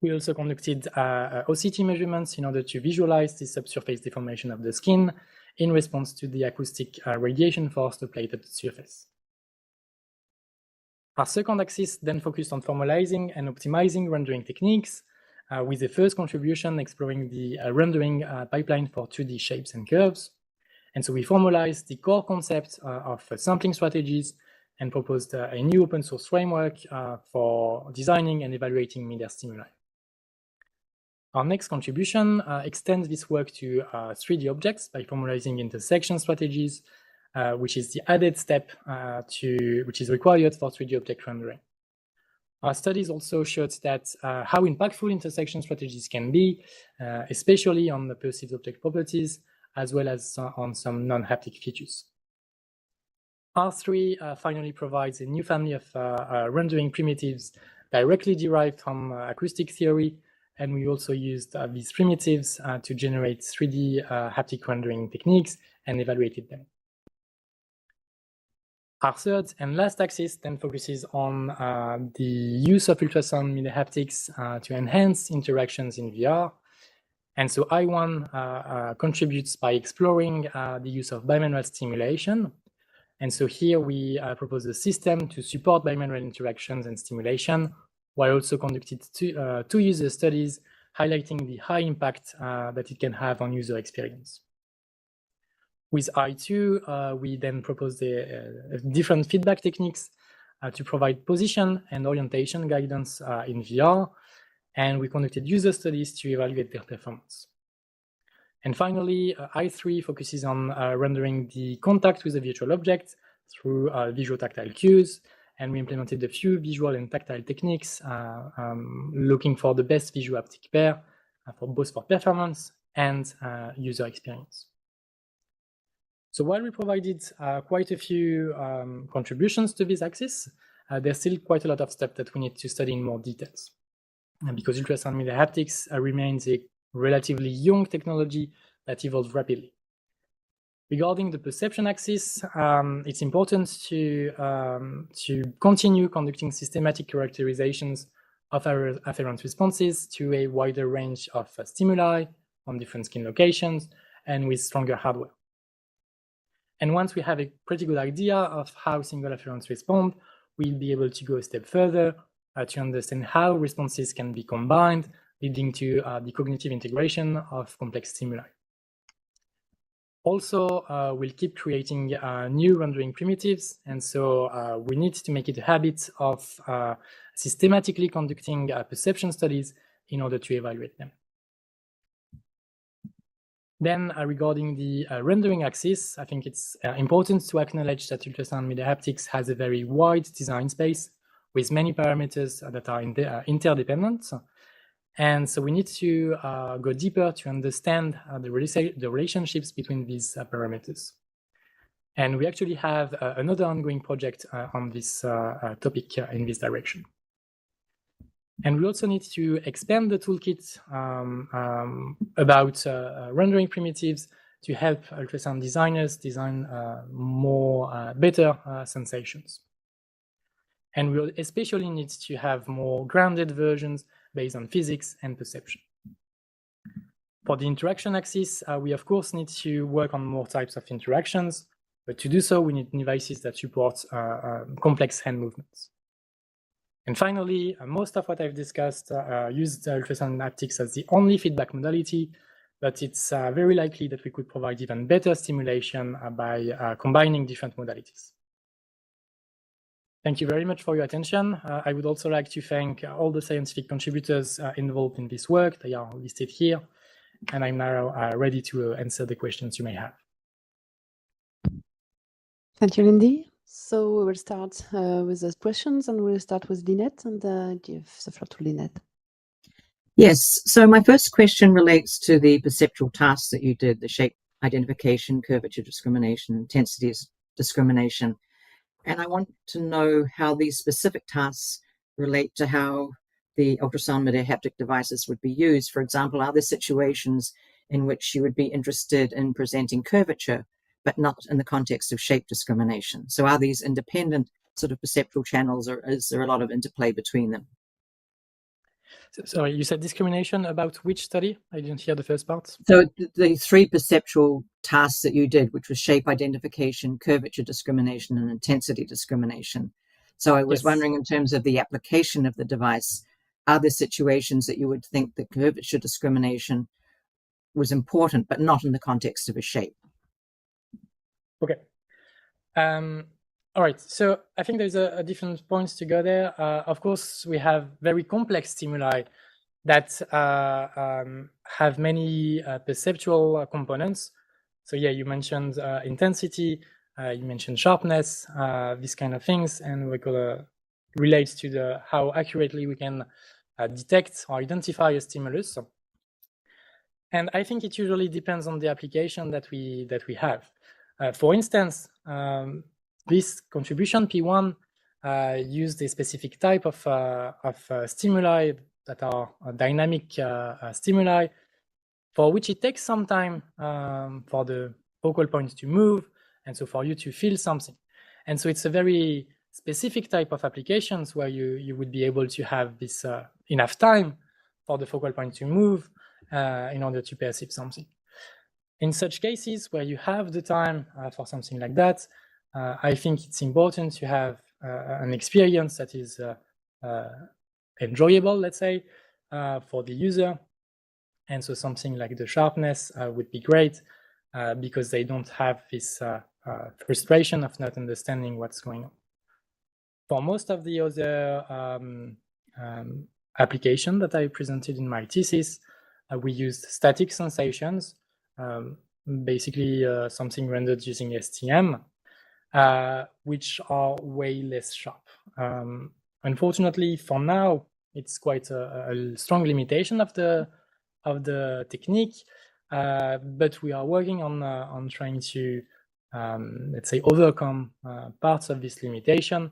We also conducted OCT measurements in order to visualize the subsurface deformation of the skin in response to the acoustic radiation force applied at the surface. Our second axis then focused on formalizing and optimizing rendering techniques, with the first contribution exploring the rendering pipeline for 2D shapes and curves. And so we formalized the core concept of sampling strategies and proposed a new open source framework for designing and evaluating media stimuli. Our next contribution extends this work to 3D objects by formalizing intersection strategies, which is the added step which is required for 3D object rendering. Our studies also showed that how impactful intersection strategies can be, especially on the perceived object properties, as well as on some non-haptic features. R3 finally provides a new family of rendering primitives directly derived from acoustic theory, and we also used these primitives to generate 3D haptic rendering techniques and evaluated them. Our third and last axis then focuses on the use of ultrasound media haptics to enhance interactions in VR. And so I1 contributes by exploring the use of bimanual stimulation. And so here we propose a system to support bimanual interactions and stimulation, while also conducted two user studies highlighting the high impact that it can have on user experience. With I2, we then proposed different feedback techniques to provide position and orientation guidance in VR, and we conducted user studies to evaluate their performance. And finally, I3 focuses on rendering the contact with a virtual object through visual tactile cues, and we implemented a few visual and tactile techniques looking for the best visual haptic pair for both for performance and user experience. So while we provided quite a few contributions to this axis, there's still quite a lot of steps that we need to study in more details. And because ultrasound media haptics remains a relatively young technology that evolves rapidly. Regarding the perception axis, it's important to continue conducting systematic characterizations of our afferent responses to a wider range of stimuli on different skin locations and with stronger hardware. And once we have a pretty good idea of how single afferents respond, we'll be able to go a step further to understand how responses can be combined, leading to the cognitive integration of complex stimuli. Also, we'll keep creating new rendering primitives, and so we need to make it a habit of systematically conducting perception studies in order to evaluate them. Then regarding the rendering axis, I think it's important to acknowledge that ultrasound media haptics has a very wide design space with many parameters that are interdependent. And so we need to go deeper to understand the relationships between these parameters. And we actually have another ongoing project on this topic in this direction. And we also need to expand the toolkit about rendering primitives to help ultrasound designers design better sensations. And we'll especially need to have more grounded versions based on physics and perception. For the interaction axis, we of course need to work on more types of interactions, but to do so, we need devices that support complex hand movements. And finally, most of what I've discussed used ultrasound haptics as the only feedback modality, but it's very likely that we could provide even better stimulation by combining different modalities. Thank you very much for your attention. I would also like to thank all the scientific contributors involved in this work. They are listed here, and I'm now ready to answer the questions you may have. Thank you, Lendy. So we will start with the questions, and we'll start with Lynette, and give the floor to Lynette. Yes, so my first question relates to the perceptual tasks that you did, the shape identification, curvature discrimination, intensity discrimination. And I want to know how these specific tasks relate to how the ultrasound media haptic devices would be used. For example, are there situations in which you would be interested in presenting curvature, but not in the context of shape discrimination? So are these independent sort of perceptual channels, or is there a lot of interplay between them? Sorry, you said discrimination about which study? I didn't hear the first part. So the three perceptual tasks that you did, which was shape identification, curvature discrimination, and intensity discrimination. So I was wondering, in terms of the application of the device, are there situations that you would think that curvature discrimination was important, but not in the context of a shape? Okay. All right, so I think there's a different points to go there. Of course, we have very complex stimuli that have many perceptual components. So yeah, you mentioned intensity, you mentioned sharpness, these kind of things, and we could relate to how accurately we can detect or identify a stimulus. And I think it usually depends on the application that we have. For instance, this contribution P1 used a specific type of stimuli that are dynamic stimuli, for which it takes some time for the focal point to move, and so for you to feel something. And so it's a very specific type of applications where you would be able to have this enough time for the focal point to move in order to perceive something. In such cases where you have the time for something like that, I think it's important to have an experience that is enjoyable, let's say, for the user, And so something like the sharpness would be great because they don't have this frustration of not understanding what's going on. For most of the other application that I presented in my thesis, we used static sensations, basically something rendered using STM, which are way less sharp. Unfortunately, for now, it's quite a strong limitation of the technique, but we are working on trying to, let's say, overcome parts of this limitation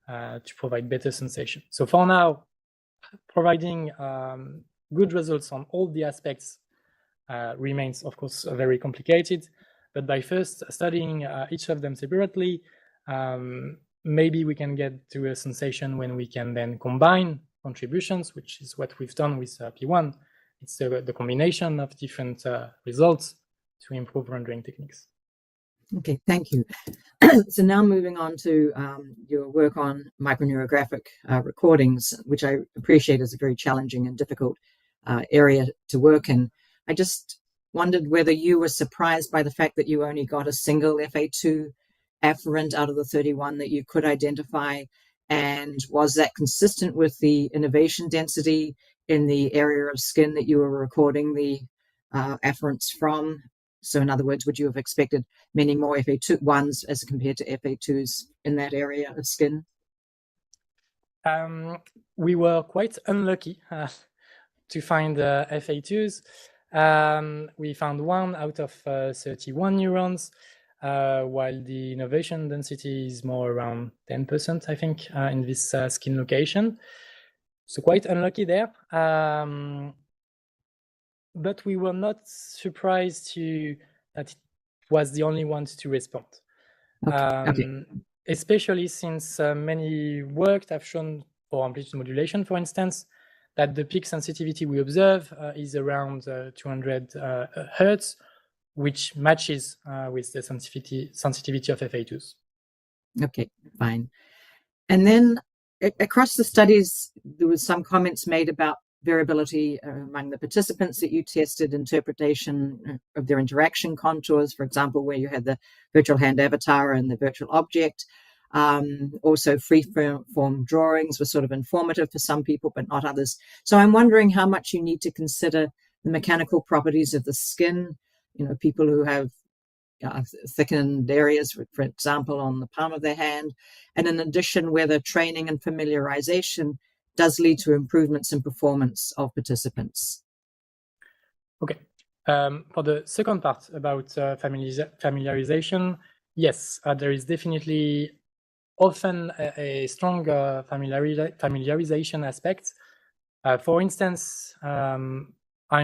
to provide better sensation. So for now, providing good results on all the aspects remains, of course, very complicated. But by first studying each of them separately, maybe we can get to a sensation when we can then combine contributions, which is what we've done with P1. It's the combination of different results to improve rendering techniques. Okay, thank you. So now moving on to your work on microneurographic recordings, which I appreciate is a very challenging and difficult area to work in. I just wondered whether you were surprised by the fact that you only got a single FA2 afferent out of the 31 that you could identify, and was that consistent with the innervation density in the area of skin that you were recording the afferents from? So in other words, would you have expected many more FA1s as compared to FA2s in that area of skin? We were quite unlucky to find FA2s. We found one out of 31 neurons, while the innervation density is more around 10%, I think, in this skin location. So quite unlucky there. But we were not surprised that it was the only one to respond. Okay. Especially since many work have shown for amplitude modulation, for instance, that the peak sensitivity we observe is around 200 Hertz, which matches with the sensitivity of FA2s. Okay, fine. And then across the studies, there was some comments made about variability among the participants that you tested, interpretation of their interaction contours, for example, where you had the virtual hand avatar and the virtual object. Also free-form drawings were sort of informative for some people, but not others. So I'm wondering how much you need to consider the mechanical properties of the skin, people who have thickened areas, for example, on the palm of their hand. And in addition, whether training and familiarization does lead to improvements in performance of participants. Okay. For the second part about familiarization, yes, there is definitely often a strong familiarization aspect. For instance, I'm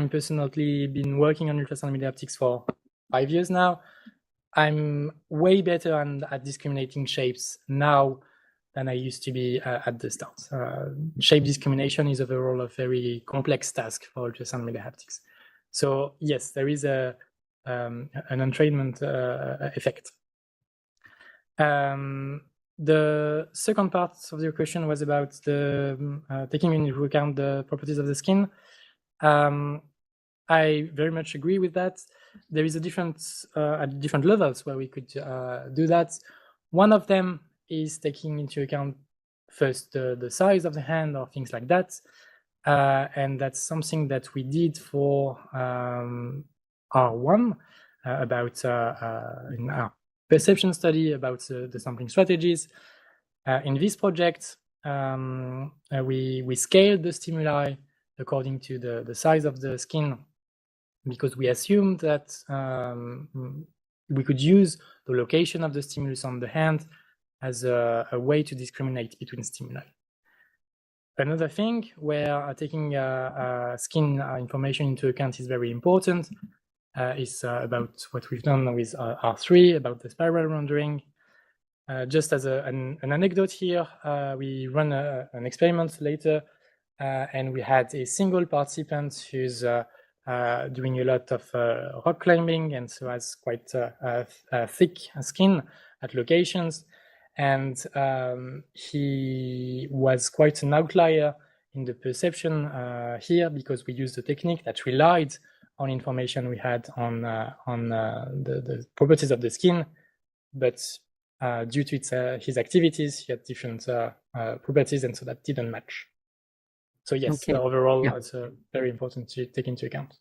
personally been working on ultrasound media optics for 5 years now. I'm way better at discriminating shapes now than I used to be at the start. Shape discrimination is overall a very complex task for ultrasound media haptics. So yes, there is an entrainment effect. The second part of your question was about the taking into account the properties of the skin. I very much agree with that. There is a difference at different levels where we could do that. One of them is taking into account first the size of the hand or things like that. And that's something that we did for R1 about in our perception study about the sampling strategies. In this project, we scaled the stimuli according to the size of the skin, because we assumed that we could use the location of the stimulus on the hand as a way to discriminate between stimuli. Another thing where taking skin information into account is very important is about what we've done with R3, about the spiral rendering. Just as an anecdote here, we run an experiment later, and we had a single participant who's doing a lot of rock climbing, and so has quite thick skin at locations. And he was quite an outlier in the perception here because we used a technique that relied on information we had on the properties of the skin, but due to his activities, he had different properties, and so that didn't match. So yes, Okay. overall, Yeah. it's very important to take into account.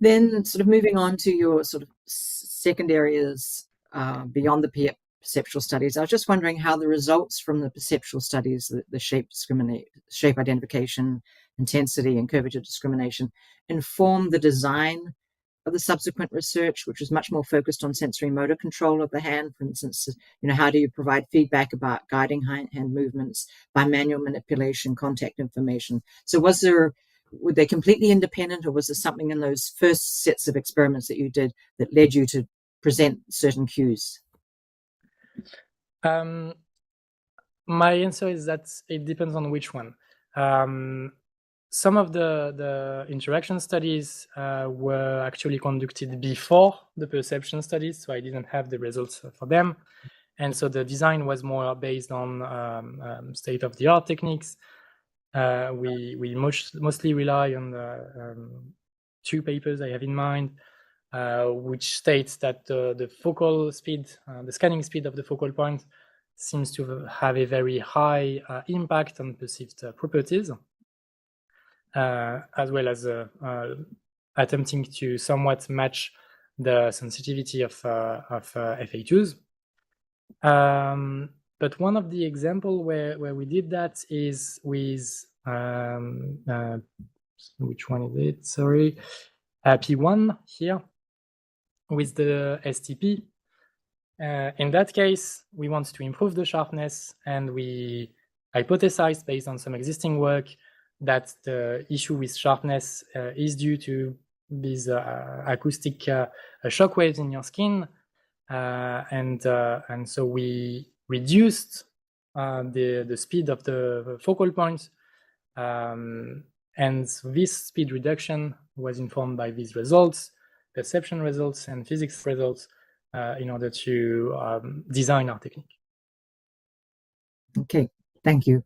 Then sort of moving on to your sort of second areas beyond the perceptual studies, I was just wondering how the results from the perceptual studies, the shape identification, intensity, and curvature discrimination, inform the design of the subsequent research, which was much more focused on sensory motor control of the hand. For instance, how do you provide feedback about guiding hand movements by manual manipulation, contact information? So were they completely independent, or was there something in those first sets of experiments that you did that led you to present certain cues? My answer is that it depends on which one. Some of the interaction studies were actually conducted before the perception studies, so I didn't have the results for them. And so the design was more based on state-of-the-art techniques. We mostly rely on the 2 papers I have in mind, which states that the focal speed, the scanning speed of the focal point seems to have a very high impact on perceived properties, as well as attempting to somewhat match the sensitivity of FA2s. But one of the example where we did that is with which one is it? Sorry, P1 here with the STP. In that case, we want to improve the sharpness, and we hypothesized based on some existing work that the issue with sharpness is due to these acoustic shock waves in your skin. And so we reduced the speed of the focal point, and this speed reduction was informed by these results, perception results, and physics results in order to design our technique. Okay, thank you.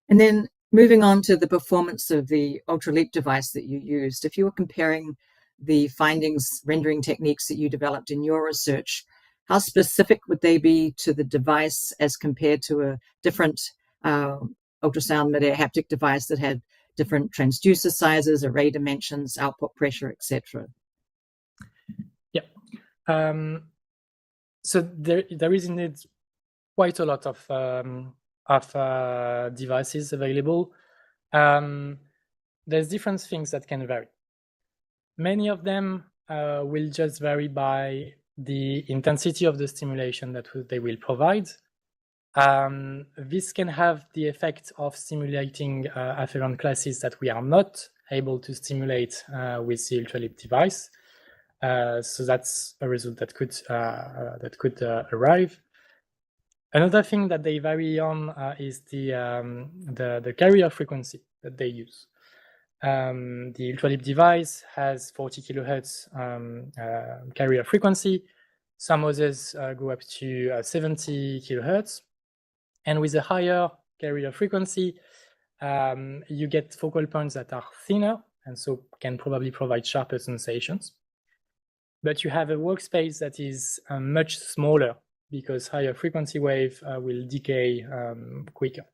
And then moving on to the performance of the UltraLeap device that you used, if you were comparing the findings, rendering techniques that you developed in your research, how specific would they be to the device as compared to a different ultrasound mid-air haptic device that had different transducer sizes, array dimensions, output pressure, etc.? Yeah. So there is indeed quite a lot of devices available. There's different things that can vary. Many of them will just vary by the intensity of the stimulation that they will provide. This can have the effect of stimulating afferent classes that we are not able to stimulate with the UltraLeap device. So that's a result that could arrive. Another thing that they vary on is the carrier frequency that they use. The UltraLeap device has 40 kilohertz carrier frequency. Some others go up to 70 kilohertz. And with a higher carrier frequency, you get focal points that are thinner and so can probably provide sharper sensations. But you have a workspace that is much smaller because higher frequency wave will decay quicker.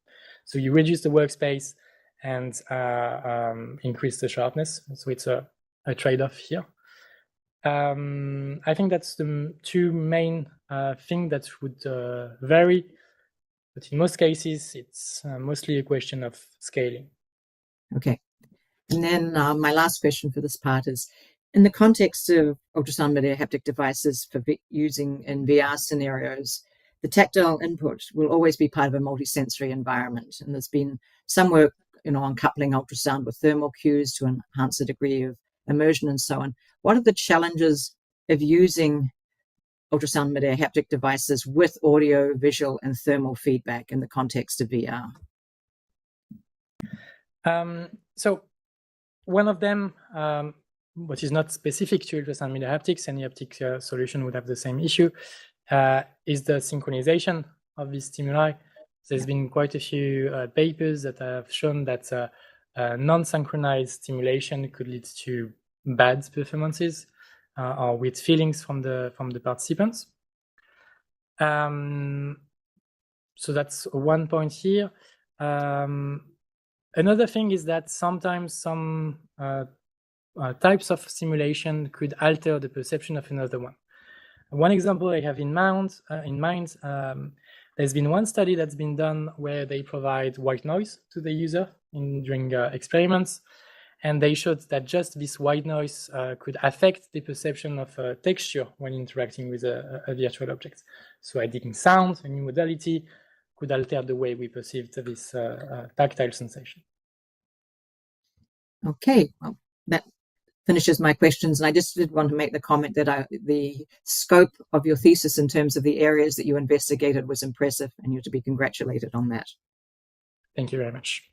So you reduce the workspace and increase the sharpness. So it's a trade-off here. I think that's the 2 main things that would vary. But in most cases, it's mostly a question of scaling. Okay. And then my last question for this part is, in the context of ultrasound mid-air haptic devices for using in VR scenarios, the tactile input will always be part of a multisensory environment. And there's been some work, on coupling ultrasound with thermal cues to enhance the degree of immersion and so on. What are the challenges of using ultrasound mid-air haptic devices with audio, visual, and thermal feedback in the context of VR? So one of them, which is not specific to ultrasound mid-air haptics, any haptic solution would have the same issue, is the synchronization of these stimuli. There's been quite a few papers that have shown that non-synchronized stimulation could lead to bad performances or with feelings from the participants. So that's one point here. Another thing is that sometimes some types of stimulation could alter the perception of another one. One example I have in mind, there's been one study that's been done where they provide white noise to the user during experiments, and they showed that just this white noise could affect the perception of texture when interacting with a virtual object. So adding sound, a new modality, could alter the way we perceived this tactile sensation. Okay, well, that finishes my questions. And I just did want to make the comment that the scope of your thesis in terms of the areas that you investigated was impressive, and you're to be congratulated on that. Thank you very much.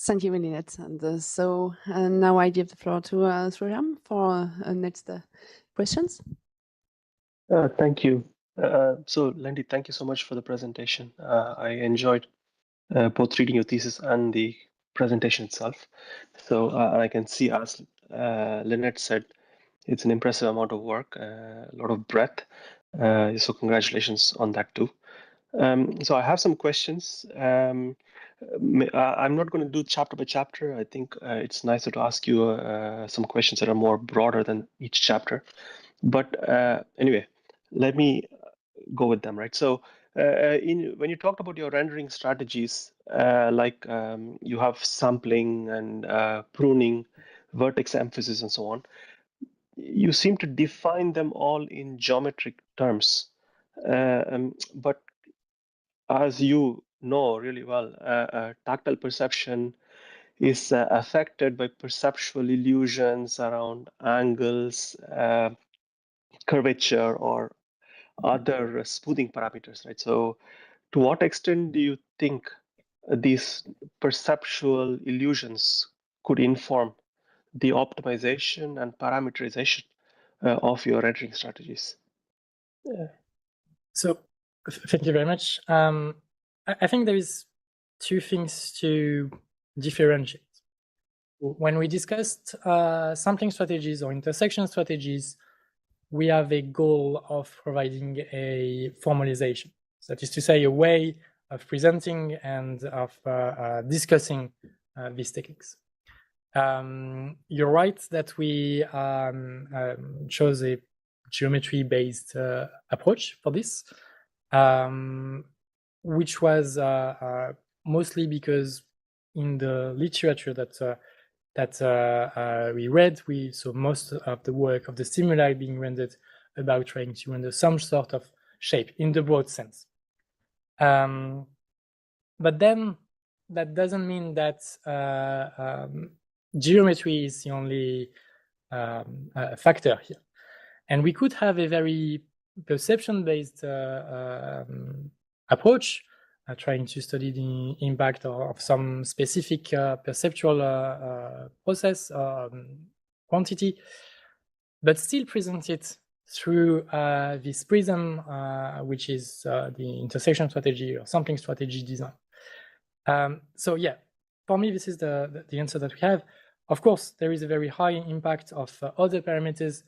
Thank you, Lendy. And so now I give the floor to Sriram for next questions. Thank you. So, Lendy, thank you so much for the presentation. I enjoyed both reading your thesis and the presentation itself. So I can see, as Lynette said, it's an impressive amount of work, a lot of breadth. So congratulations on that too. So I have some questions. I'm not going to do chapter by chapter. I think it's nicer to ask you some questions that are more broader than each chapter. But anyway, let me go with them, right? So when you talked about your rendering strategies, like you have sampling and pruning, vertex emphasis, and so on, you seem to define them all in geometric terms. But as you know really well, tactile perception is affected by perceptual illusions around angles, curvature, or other smoothing parameters, right? So to what extent do you think these perceptual illusions could inform the optimization and parameterization of your rendering strategies? So thank you very much. I think there is two things to differentiate. When we discussed sampling strategies or intersection strategies, we have a goal of providing a formalization. So that is to say, a way of presenting and of discussing these techniques. You're right that we chose a geometry-based approach for this, which was mostly because in the literature that we read, we saw most of the work of the stimuli being rendered about trying to render some sort of shape in the broad sense. But then that doesn't mean that geometry is the only factor here. And we could have a very perception-based approach, trying to study the impact of some specific perceptual process quantity, but still present it through this prism, which is the intersection strategy or sampling strategy design. So yeah, for me, this is the answer that we have. Of course, there is a very high impact of other parameters,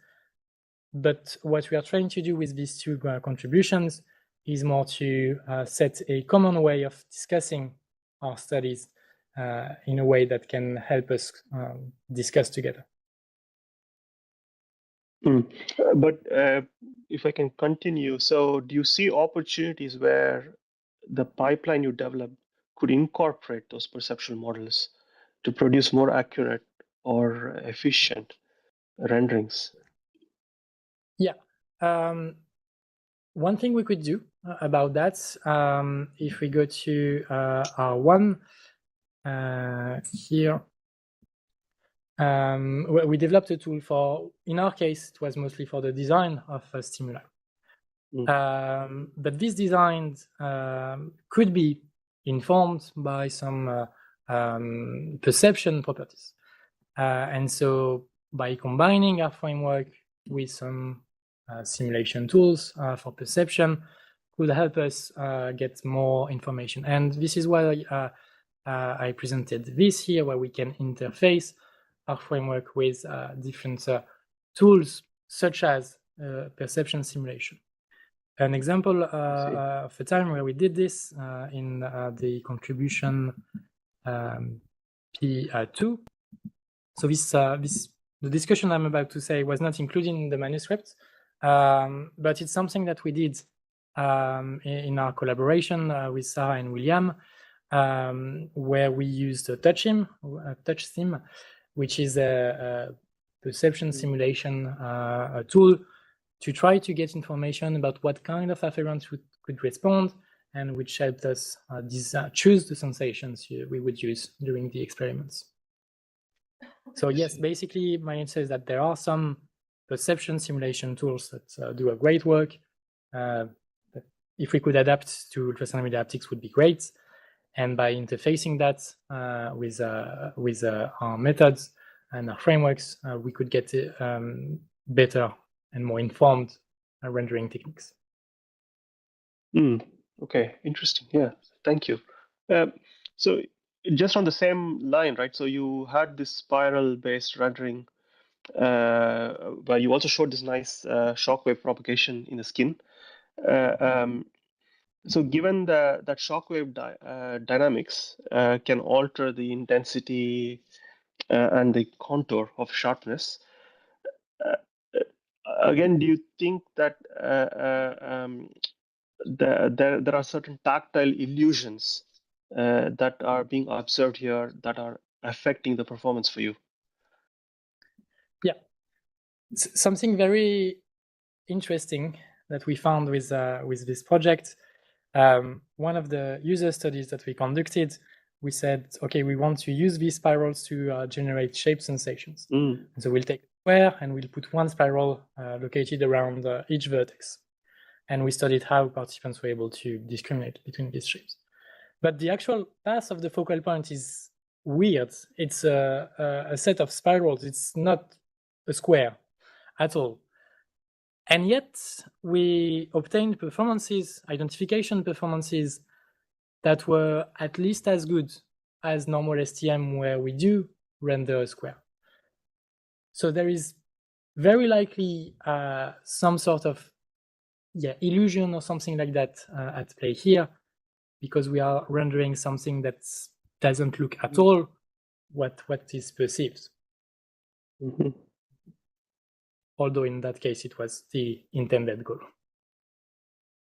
but what we are trying to do with these two contributions is more to set a common way of discussing our studies in a way that can help us discuss together. But if I can continue, so do you see opportunities where the pipeline you develop could incorporate those perceptual models to produce more accurate or efficient renderings? Yeah. One thing we could do about that, if we go to R1 here, we developed a tool for, in our case, it was mostly for the design of a stimuli. But this design could be informed by some perception properties. And so by combining our framework with some simulation tools for perception could help us get more information. And this is why I presented this here, where we can interface our framework with different tools, such as perception simulation. An example of a time where we did this in the contribution P2. So the discussion I'm about to say was not included in the manuscript, but it's something that we did in our collaboration with Sarah and William, where we used a touch sim, which is a perception simulation tool to try to get information about what kind of afferents could respond, and which helped us choose the sensations we would use during the experiments. So yes, basically my answer is that there are some perception simulation tools that do a great work. If we could adapt to ultrasound media haptics would be great. And by interfacing that with our methods and our frameworks, we could get better and more informed rendering techniques. Okay, interesting. Yeah, thank you. So just on the same line, right? So you had this spiral-based rendering, but you also showed this nice shockwave propagation in the skin. So given that shockwave dynamics can alter the intensity and the contour of sharpness, again, do you think that there are certain tactile illusions that are being observed here that are affecting the performance for you? Yeah, something very interesting that we found with this project. One of the user studies that we conducted, we said, okay, we want to use these spirals to generate shape sensations. And so we'll take a square and we'll put one spiral located around each vertex. And we studied how participants were able to discriminate between these shapes. But the actual path of the focal point is weird. It's a set of spirals. It's not a square at all. And yet we obtained performances, identification performances, that were at least as good as normal STM, where we do render a square. So there is very likely some sort of illusion or something like that at play here, because we are rendering something that doesn't look at all what is perceived. Although in that case it was the intended goal.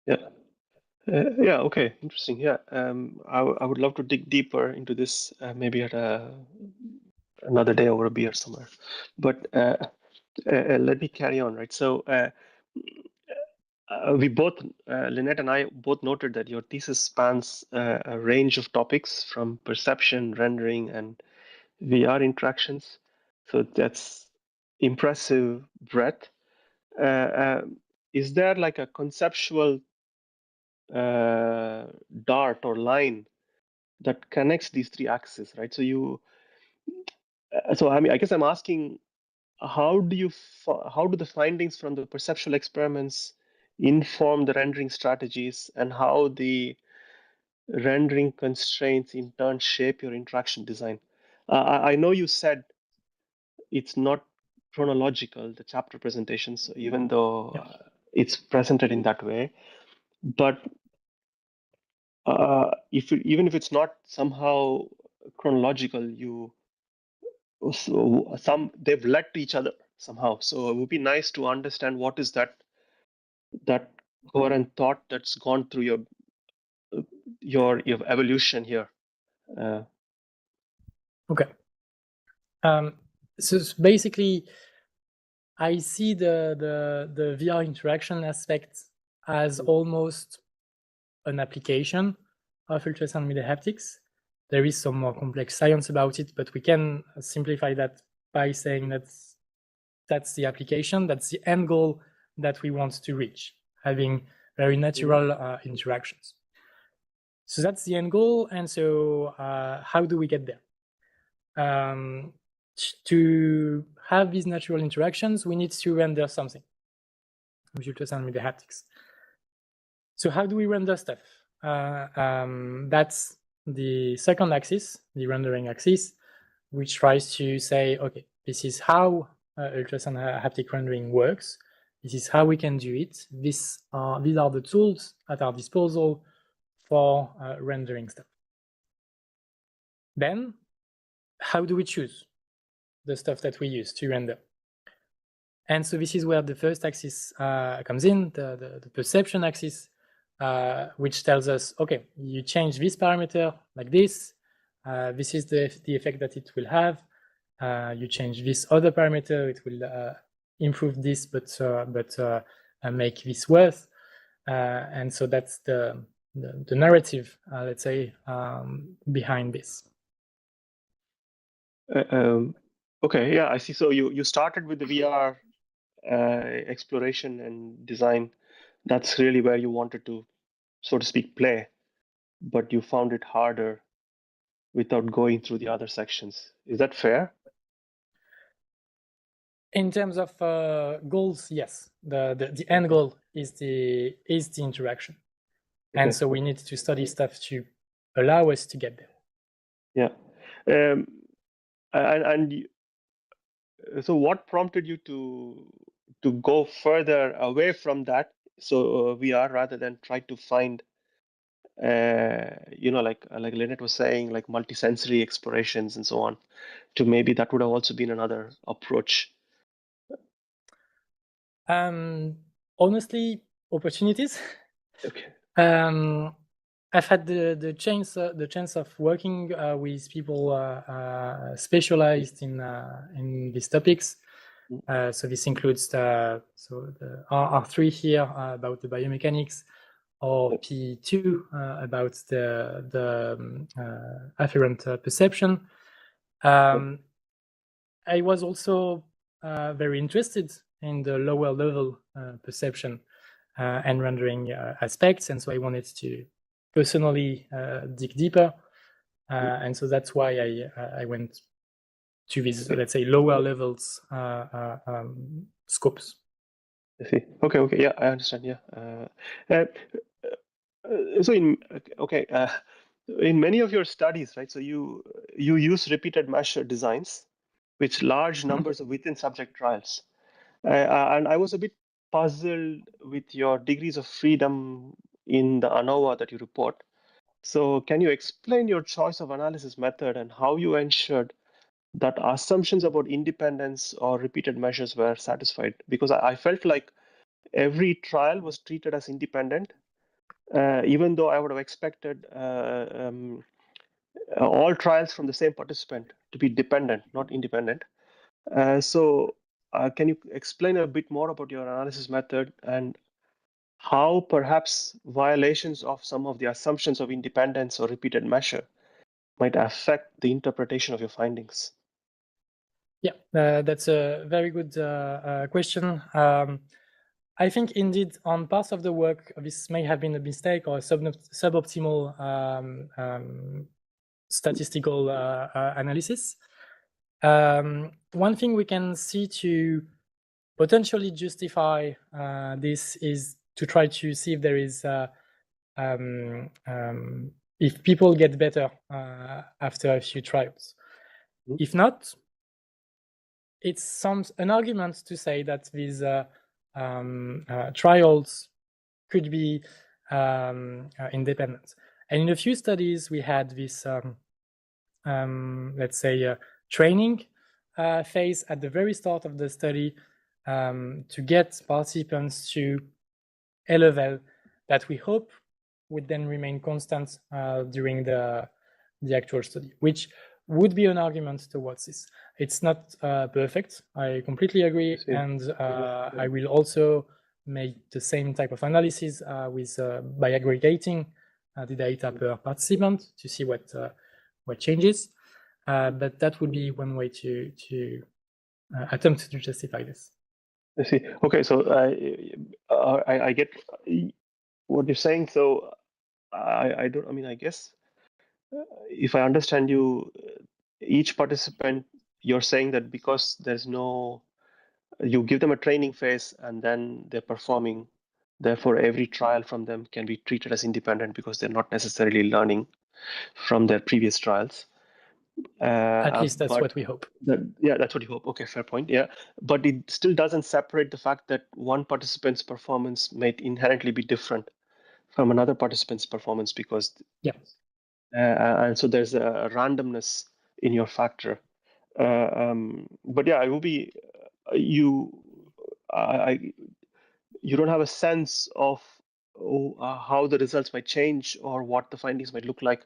Yeah, okay, interesting. Yeah, I would love to dig deeper into this, maybe at another day over a beer somewhere. But let me carry on, right? So we both, Lynette and I, both noted that your thesis spans a range of topics from perception, rendering, and VR interactions. So that's impressive breadth. Is there like a conceptual dart or line that connects these three axes, right? So I guess I'm asking, how do the findings from the perceptual experiments inform the rendering strategies, and how the rendering constraints in turn shape your interaction design? I know you said it's not chronological, the chapter presentations, even though it's presented in that way, but even if it's not somehow chronological, they've led to each other somehow. So it would be nice to understand what is that coherent thought that's gone through your evolution here. Okay. So basically, I see the VR interaction aspect as almost an application of ultrasound media haptics. There is some more complex science about it, but we can simplify that by saying that's the application, that's the end goal that we want to reach, having very natural interactions. So that's the end goal. And so how do we get there? To have these natural interactions, we need to render something. with ultrasound media haptics. So how do we render stuff? That's the second axis, the rendering axis, which tries to say, okay, this is how ultrasound haptic rendering works. This is how we can do it. These are the tools at our disposal for rendering stuff. Then, how do we choose the stuff that we use to render? And so this is where the first axis comes in, the perception axis, which tells us, okay, you change this parameter like this. This is the effect that it will have. You change this other parameter, it will improve this, but make this worse. And so that's the narrative, let's say, behind this. Okay, yeah, I see. So you started with the VR exploration and design. That's really where you wanted to, so to speak, play, but you found it harder without going through the other sections. Is that fair? In terms of goals, yes. The end goal is the interaction, and so we need to study stuff to allow us to get there. Yeah, so what prompted you to go further away from that? So VR rather than try to find, like Lynette was saying, like multisensory explorations and so on. To maybe that would have also been another approach. Honestly, opportunities. Okay. I've had the chance of working with people specialized in these topics. So this includes our R3 here about the biomechanics, or P2 about the afferent perception. I was also very interested in the lower level perception and rendering aspects, and so I wanted to personally dig deeper, and so that's why I went to these, let's say, lower levels scopes. I see. Okay, yeah, I understand. Yeah. So in many of your studies, right? So you use repeated measure designs, which large numbers of within subject trials. And I was a bit puzzled with your degrees of freedom in the ANOVA that you report. So can you explain your choice of analysis method and how you ensured that assumptions about independence or repeated measures were satisfied? Because I felt like every trial was treated as independent, even though I would have expected all trials from the same participant to be dependent, not independent. So can you explain a bit more about your analysis method and how perhaps violations of some of the assumptions of independence or repeated measure might affect the interpretation of your findings? Yeah, that's a very good question. I think indeed on parts of the work, this may have been a mistake or a suboptimal statistical analysis. One thing we can see to potentially justify this is to try to see if there is if people get better after a few trials. If not, it's an argument to say that these trials could be independent. And in a few studies, we had this, let's say, training phase at the very start of the study to get participants to a level that we hope would then remain constant during the actual study, which would be an argument towards this. It's not perfect. I completely agree, and I will also make the same type of analysis by aggregating the data per participant to see what changes. But that would be one way to attempt to justify this. I see. Okay, so I get what you're saying. So I don't. I mean, I guess if I understand you, each participant, you're saying that because there's no you give them a training phase, and then they're performing. Therefore, every trial from them can be treated as independent because they're not necessarily learning from their previous trials. At least that's what we hope. Yeah, that's what you hope. Okay, fair point. Yeah, but it still doesn't separate the fact that one participant's performance might inherently be different from another participant's performance because yeah, and so there's a randomness in your factor. But yeah, it will be you. You don't have a sense of how the results might change or what the findings might look like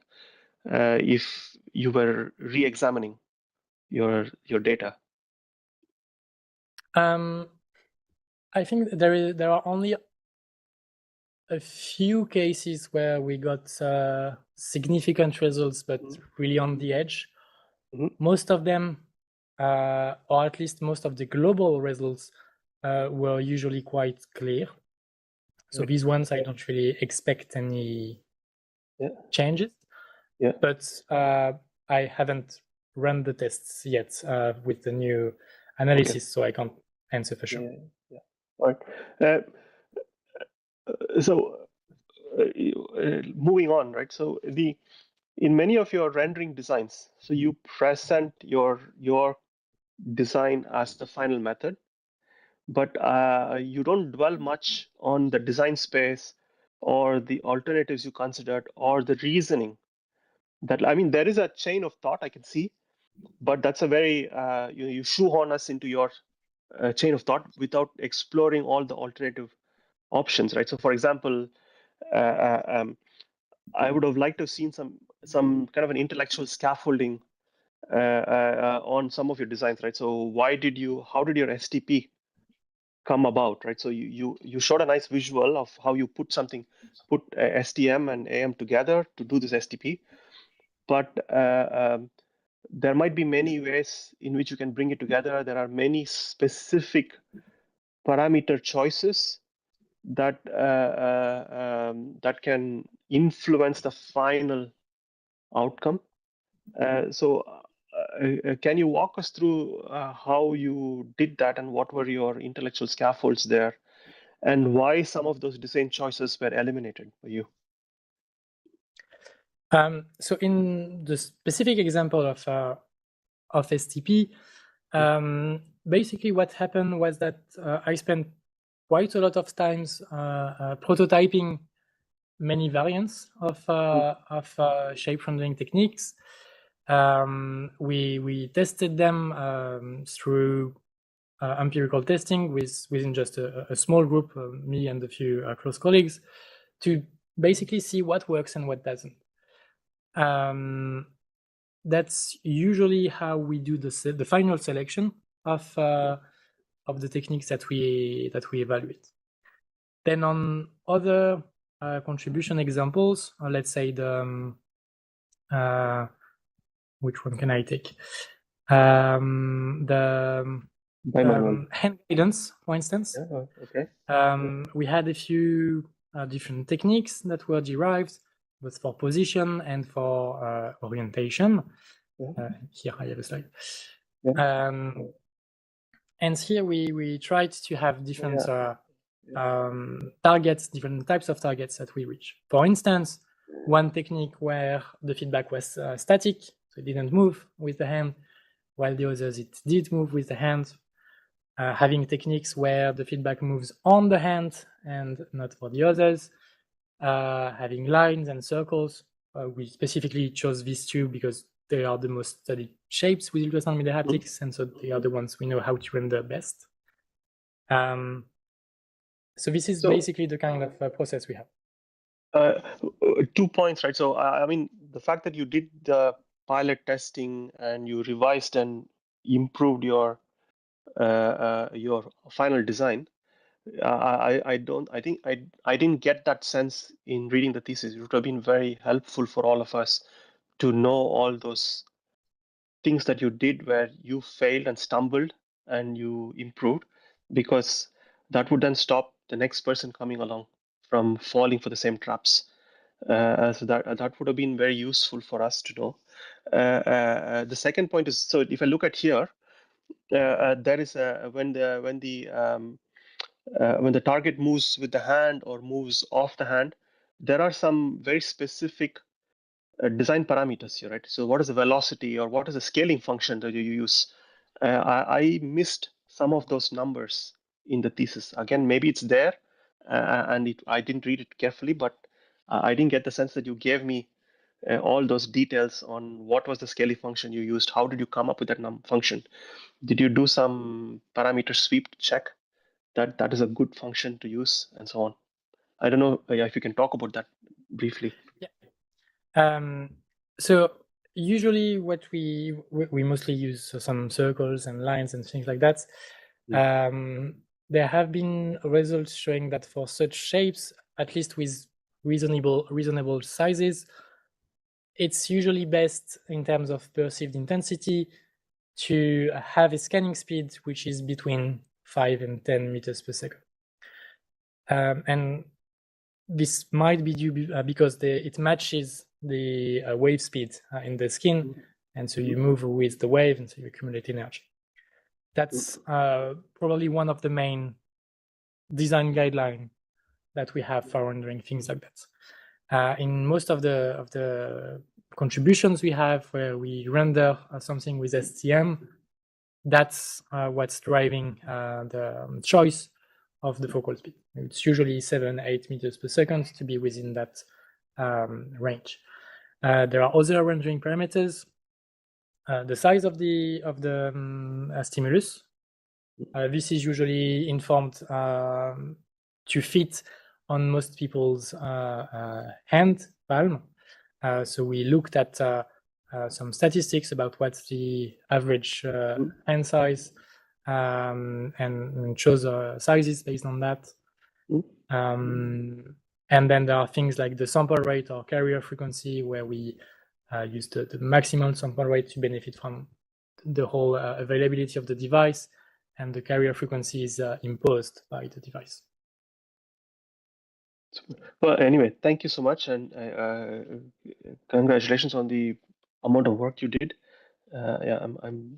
if you were re-examining your data. I think there are only a few cases where we got significant results, but really on the edge. Most of them, or at least most of the global results, were usually quite clear. So these ones, I don't really expect any changes. Yeah. But I haven't run the tests yet with the new analysis, so I can't answer for sure. Yeah. All right. So moving on, right? So in many of your rendering designs, so you present your design as the final method, but you don't dwell much on the design space or the alternatives you considered or the reasoning. That, I mean, there is a chain of thought I can see, but that's a very you shoehorn us into your chain of thought without exploring all the alternative options, right? So, for example, I would have liked to have seen some kind of an intellectual scaffolding on some of your designs, right? So, how did your STP come about, right? So you showed a nice visual of how you put STM and AM together to do this STP, but there might be many ways in which you can bring it together. There are many specific parameter choices that that can influence the final outcome. So can you walk us through how you did that and what were your intellectual scaffolds there, and why some of those design choices were eliminated for you? So in the specific example of STP, basically what happened was that I spent quite a lot of times prototyping many variants of shape rendering techniques. We tested them through empirical testing within just a small group, me and a few close colleagues, to basically see what works and what doesn't. That's usually how we do the final selection of the techniques that we evaluate. Then on other contribution examples, let's say the which one can I take? The hand guidance, for instance. Yeah, okay. We had a few different techniques that were derived, both for position and for orientation. Here I have a slide. And here we tried to have different targets, different types of targets that we reach. For instance, one technique where the feedback was static, so it didn't move with the hand, while the others it did move with the hand. Having techniques where the feedback moves on the hand and not for the others. Having lines and circles. We specifically chose these two because they are the most studied shapes with ultrasound media haptics, and so they are the ones we know how to render best. So this is basically the kind of process we have. 2 points, right? So I mean, the fact that you did the pilot testing and you revised and improved your final design, I didn't get that sense in reading the thesis. It would have been very helpful for all of us to know all those things that you did where you failed and stumbled and you improved, because that would then stop the next person coming along from falling for the same traps. So that would have been very useful for us to know. The second point is, so if I look at here, There is when the target moves with the hand or moves off the hand, there are some very specific design parameters here, right? So what is the velocity or what is the scaling function that you use? I missed some of those numbers in the thesis. Again, maybe it's there and I didn't read it carefully, but I didn't get the sense that you gave me all those details on what was the scaling function you used. How did you come up with that function? Did you do some parameter sweep to check that that is a good function to use and so on? I don't know if you can talk about that briefly. Yeah. So usually what we mostly use some circles and lines and things like that. There have been results showing that for such shapes, at least with reasonable sizes, it's usually best in terms of perceived intensity to have a scanning speed which is between 5 and 10 meters per second. And this might be due because it matches the wave speed in the skin, and so you move with the wave and so you accumulate energy. That's probably one of the main design guidelines that we have for rendering things like that. In most of the contributions we have where we render something with STM, that's what's driving the choice of the focal speed. It's usually 7-8 meters per second to be within that range. There are other rendering parameters. The size of the stimulus. This is usually informed to fit on most people's hand palm. So we looked at some statistics about what's the average hand size and chose sizes based on that. And then there are things like the sample rate or carrier frequency, where we use the maximal sample rate to benefit from the whole availability of the device, and the carrier frequency is imposed by the device. Well, anyway, thank you so much, and congratulations on the amount of work you did. Yeah, I'm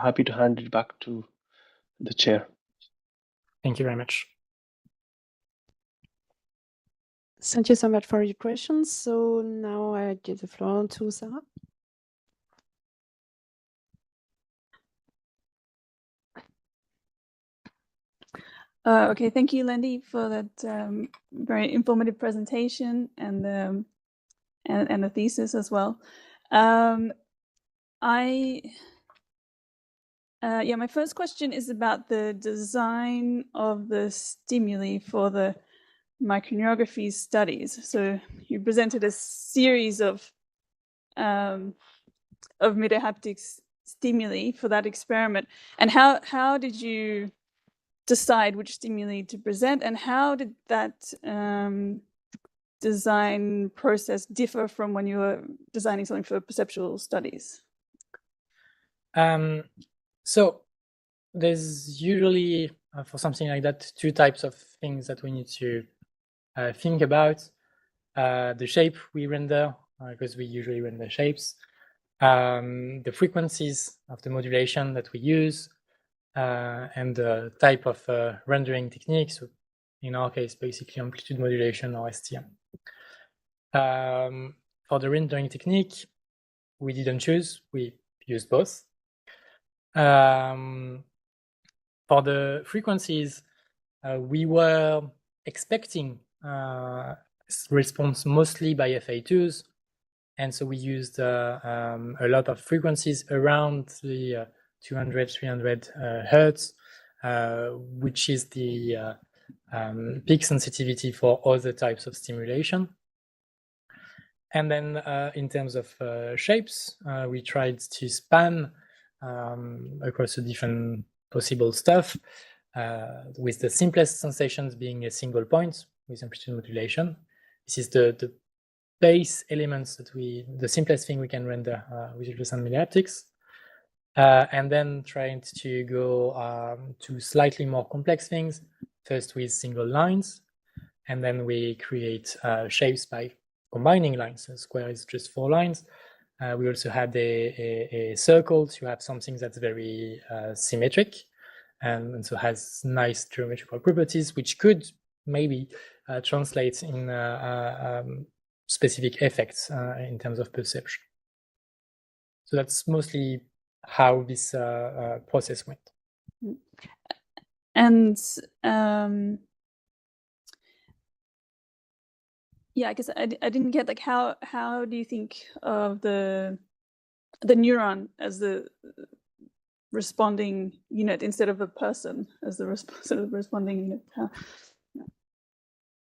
happy to hand it back to the chair. Thank you very much. Thank you so much for your questions. So now I give the floor to Sarah. Okay, thank you, Lendy, for that very informative presentation and the thesis as well. My first question is about the design of the stimuli for the microneurography studies. So you presented a series of midihaptic stimuli for that experiment, and how did you decide which stimuli to present, and how did that design process differ from when you were designing something for perceptual studies? So there's usually, for something like that, two types of things that we need to think about. The shape we render, because we usually render shapes, the frequencies of the modulation that we use, and the type of rendering techniques. So in our case, basically amplitude modulation or STM. For the rendering technique, we didn't choose, we used both. For the frequencies, we were expecting response mostly by FA2s, and so we used a lot of frequencies around the 200-300 hertz, which is the peak sensitivity for other types of stimulation. And then in terms of shapes, we tried to span across the different possible stuff, with the simplest sensations being a single point with amplitude modulation. This is the base elements that the simplest thing we can render with ultrasound midihaptics. And then trying to go to slightly more complex things, first with single lines, and then we create shapes by combining lines. So square is just 4 lines, We also had a circle to have something that's very symmetric and so has nice geometrical properties, which could maybe translate in specific effects in terms of perception. So that's mostly how this process went. And yeah, I guess I didn't get like how do you think of the neuron as the responding unit instead of a person as the sort of responding unit?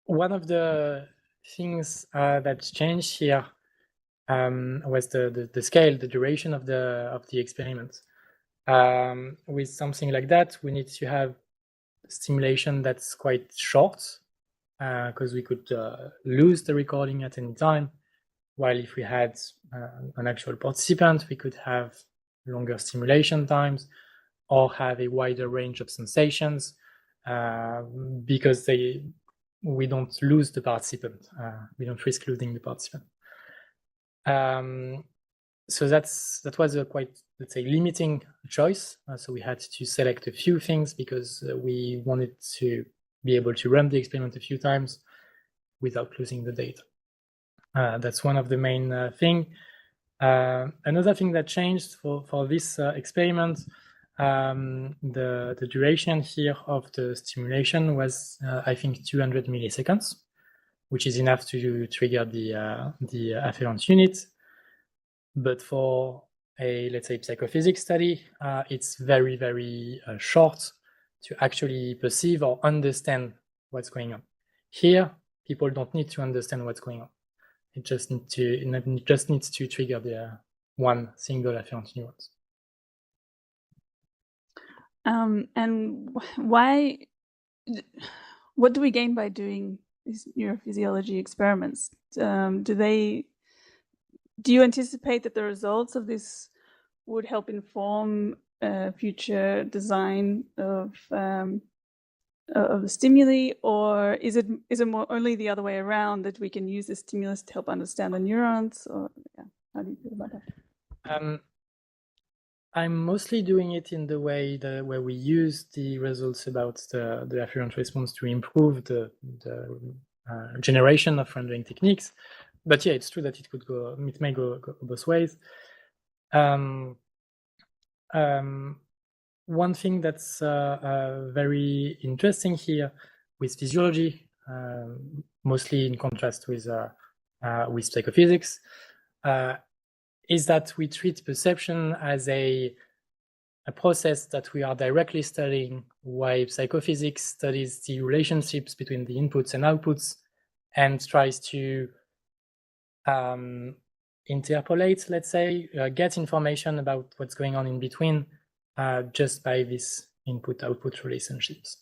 One of the things that changed here was the scale, the duration of the experiment. With something like that, we need to have stimulation that's quite short, because we could lose the recording at any time. While if we had an actual participant, we could have longer stimulation times or have a wider range of sensations, because we don't lose the participant. We don't risk losing the participant. So that was a quite, let's say, limiting choice. So we had to select a few things because we wanted to be able to run the experiment a few times without losing the data. That's one of the main thing. Another thing that changed for this experiment, the duration here of the stimulation was, I think, 200 milliseconds, which is enough to trigger the afferent unit. But for a, let's say, psychophysics study, it's very, very short to actually perceive or understand what's going on. Here, people don't need to understand what's going on. It just needs to trigger the one single afferent neurons. And why? What do we gain by doing these neurophysiology experiments? Do you anticipate that the results of this would help inform future design of the stimuli, or is it more only the other way around, that we can use the stimulus to help understand the neurons? Or yeah, how do you feel about that? I'm mostly doing it in the way where we use the results about the afferent response to improve the generation of rendering techniques. But yeah, it's true that it may go both ways. One thing that's very interesting here with physiology, mostly in contrast with psychophysics, is that we treat perception as a process that we are directly studying, while psychophysics studies the relationships between the inputs and outputs and tries to interpolate, let's say, get information about what's going on in between just by these input-output relationships.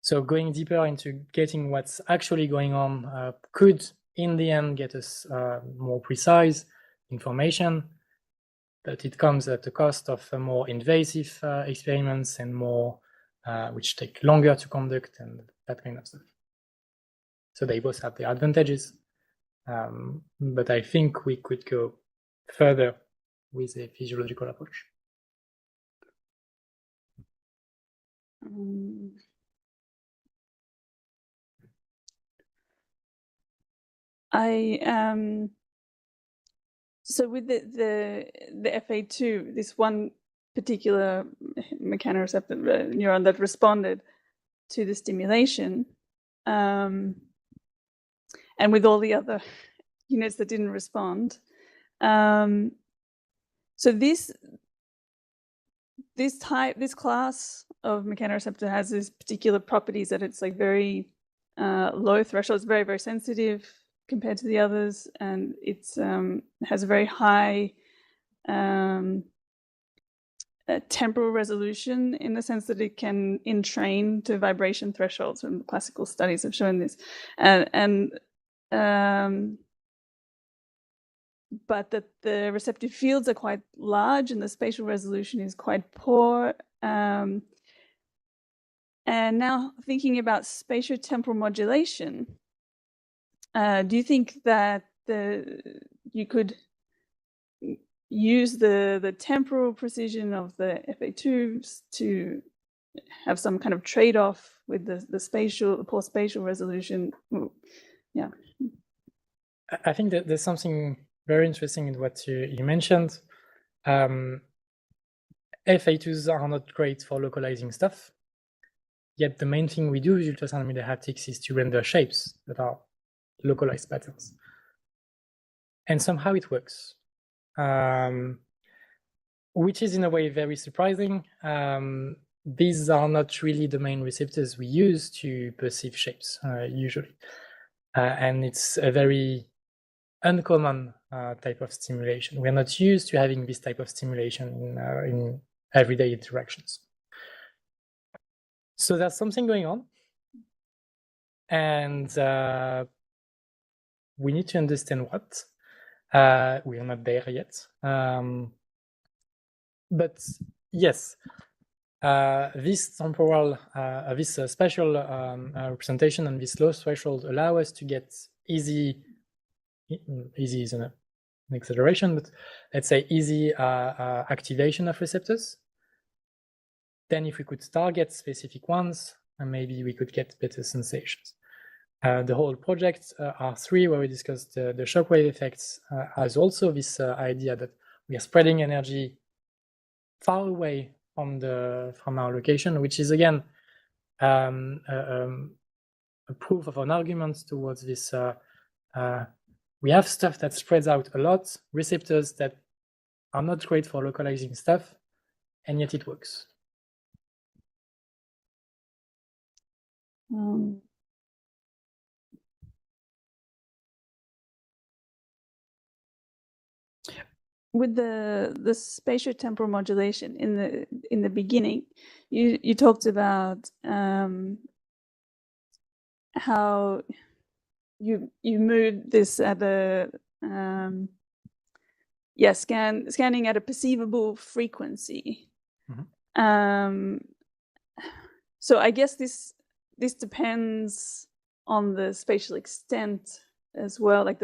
So going deeper into getting what's actually going on could, in the end, get us more precise information, but it comes at the cost of more invasive experiments and more, which take longer to conduct and that kind of stuff. So they both have their advantages. But I think we could go further with a physiological approach. So with the FA2, this one particular mechanoreceptor neuron that responded to the stimulation, and with all the other units that didn't respond. So this class of mechanoreceptor has these particular properties, that it's like very low threshold. It's very, very sensitive compared to the others, and it's has a very high temporal resolution, in the sense that it can entrain to vibration thresholds, and classical studies have shown this, but that the receptive fields are quite large and the spatial resolution is quite poor. And now thinking about spatiotemporal modulation, do you think that you could use the temporal precision of the FA2s to have some kind of trade-off with the poor spatial resolution. Yeah. I think that there's something very interesting in what you mentioned. FA2s are not great for localizing stuff. Yet the main thing we do with ultrasound media haptics is to render shapes that are localized patterns. And somehow it works, which is in a way very surprising. These are not really the main receptors we use to perceive shapes usually. And it's a very uncommon type of stimulation. We're not used to having this type of stimulation in everyday interactions. So there's something going on, and we need to understand what. We are not there yet. But yes, this temporal, this spatial representation and this low threshold allow us to get easy is an exaggeration, but let's say easy activation of receptors. Then if we could target specific ones, maybe we could get better sensations. The whole project R3, where we discussed the shockwave effects, has also this idea that we are spreading energy far away from our location, which is again a proof of an argument towards this. We have stuff that spreads out a lot, receptors that are not great for localizing stuff, and yet it works. With the spatiotemporal modulation in the beginning, you talked about how you moved this at the scanning at a perceivable frequency. Mm-hmm. So I guess this depends on the spatial extent as well, like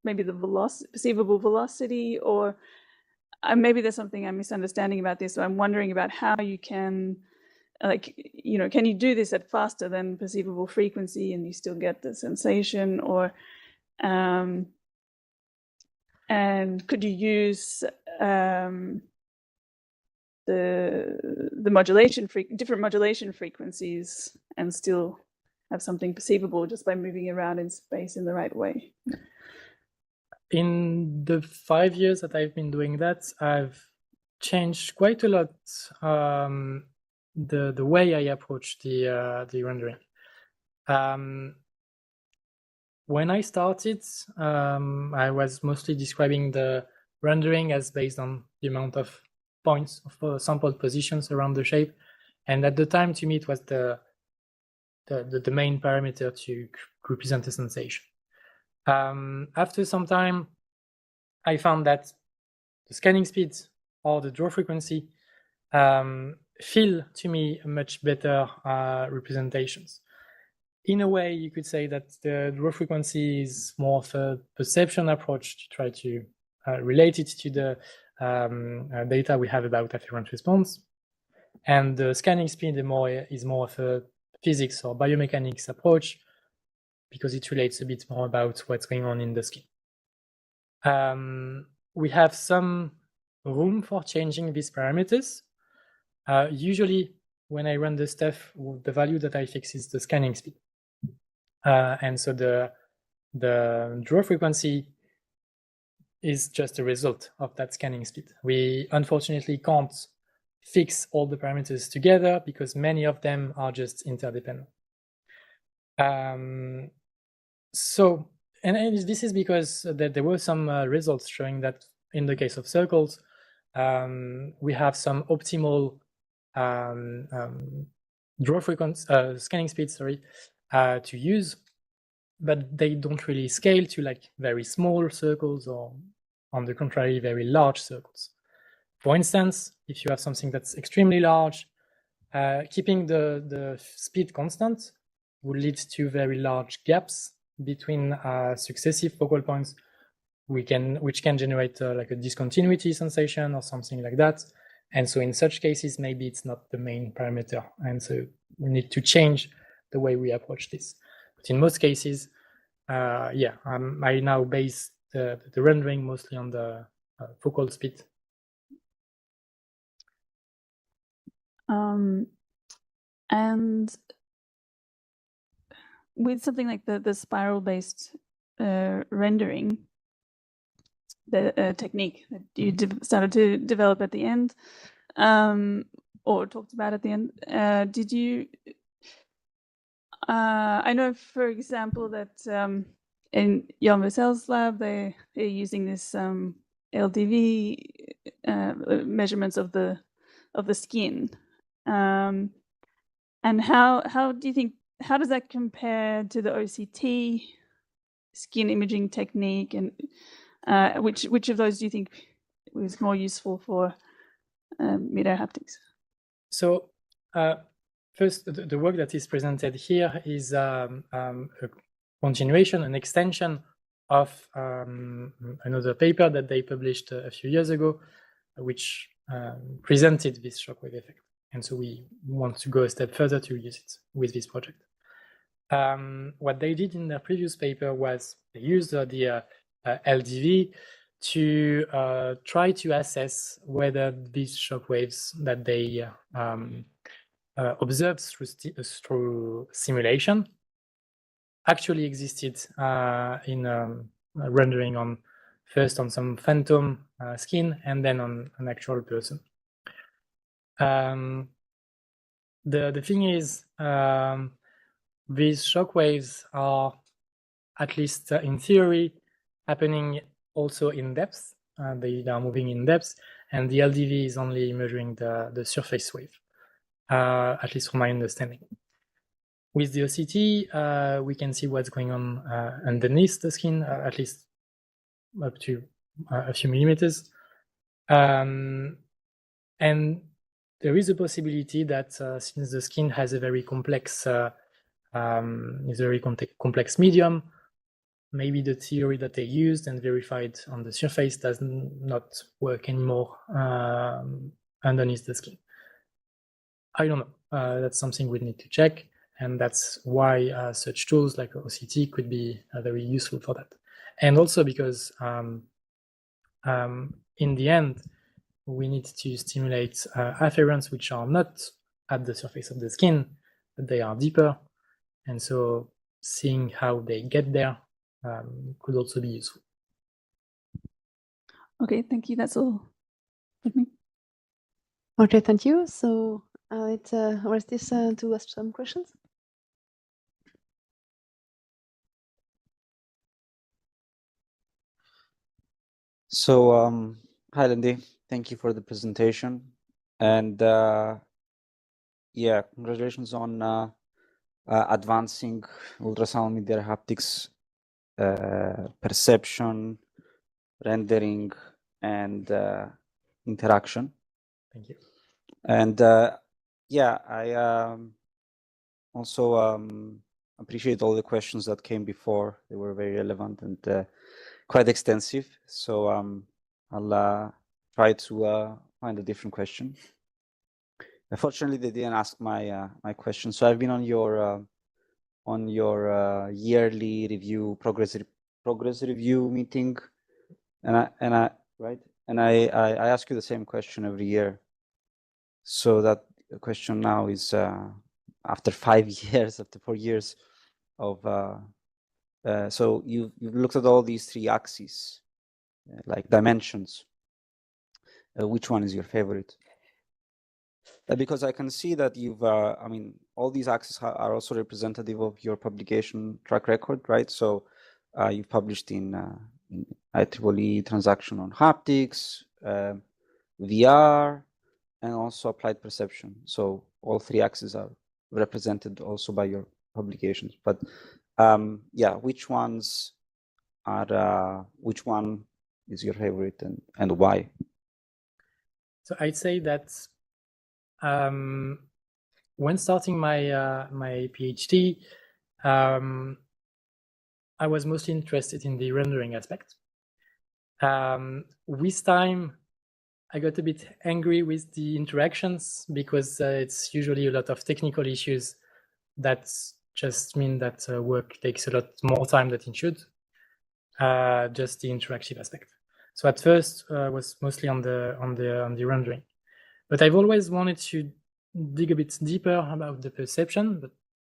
maybe the perceivable velocity, or maybe there's something I'm misunderstanding about this. So I'm wondering about how you can, can you do this at faster than perceivable frequency and you still get the sensation, or and could you use the modulation different modulation frequencies and still have something perceivable just by moving around in space in the right way? In the 5 years that I've been doing that, I've changed quite a lot the way I approach the rendering. When I started, I was mostly describing the rendering as based on the amount of points of sampled positions around the shape, and at the time, to me, it was the main parameter to represent a sensation. After some time, I found that the scanning speed or the draw frequency feel to me much better representations. In a way, you could say that the draw frequency is more of a perception approach to try to relate it to the data we have about afferent response. And the scanning speed is more of a physics or biomechanics approach, because it relates a bit more about what's going on in the skin. We have some room for changing these parameters. Usually, when I run the stuff, the value that I fix is the scanning speed. And so the draw frequency is just a result of that scanning speed. We unfortunately can't fix all the parameters together because many of them are just interdependent. So this is because there were some results showing that in the case of circles, we have some optimal draw frequency, scanning speed, to use, but they don't really scale to like very small circles or, on the contrary, very large circles. For instance, if you have something that's extremely large, keeping the speed constant would lead to very large gaps between successive focal points, which can generate like a discontinuity sensation or something like that. And so in such cases, maybe it's not the main parameter. And so we need to change the way we approach this. But in most cases, I now base the rendering mostly on the focal speed. And with something like the spiral-based rendering, the technique that you started to develop at the end, or talked about at the end, did you? I know, for example, that in Jan Wessel's lab, they're using this LDV measurements of the skin. And how do you think, how does that compare to the OCT skin imaging technique, and which of those do you think was more useful for midair haptics? So first, the work that is presented here is a continuation, an extension of another paper that they published a few years ago, which presented this shockwave effect. And so we want to go a step further to use it with this project. What they did in their previous paper was they used the LDV to try to assess whether these shockwaves that they observed through simulation actually existed in rendering on first on some phantom skin and then on an actual person. The thing is, these shockwaves are, at least in theory, happening also in depth. They are moving in depth, and the LDV is only measuring the surface wave, at least from my understanding. With the OCT, we can see what's going on underneath the skin, at least up to a few millimeters. And there is a possibility that since the skin has a very complex complex medium, maybe the theory that they used and verified on the surface does not work anymore underneath the skin. I don't know. That's something we need to check, and that's why such tools like OCT could be very useful for that. And also because in the end, we need to stimulate afferents which are not at the surface of the skin, but they are deeper. And so seeing how they get there could also be useful. Okay, thank you. That's all. Okay, thank you. So it's Orestes to ask some questions. So, hi, Lendy. Thank you for the presentation. And yeah, congratulations on advancing ultrasound midair haptics perception, rendering, and interaction. Thank you. And yeah, I also appreciate all the questions that came before. They were very relevant and quite extensive. So I'll try to find a different question. Unfortunately, they didn't ask my my question. So I've been on your yearly review progress review meeting, and I ask you the same question every year. So that question now is after 5 years, after 4 years of so you've looked at all these 3 axes, like dimensions. Which one is your favorite? Because I can see that you've, I mean, all these axes are also representative of your publication track record, right? So you've published in IEEE Transaction on Haptics, VR, and also Applied Perception. So all 3 axes are represented also by your publications. But yeah, which ones are, which one is your favorite and why? So I'd say that when starting my my PhD, I was mostly interested in the rendering aspect, With time, I got a bit angry with the interactions because it's usually a lot of technical issues that just mean that work takes a lot more time than it should. Just the interactive aspect. So at first was mostly on the rendering, but I've always wanted to dig a bit deeper about the perception, but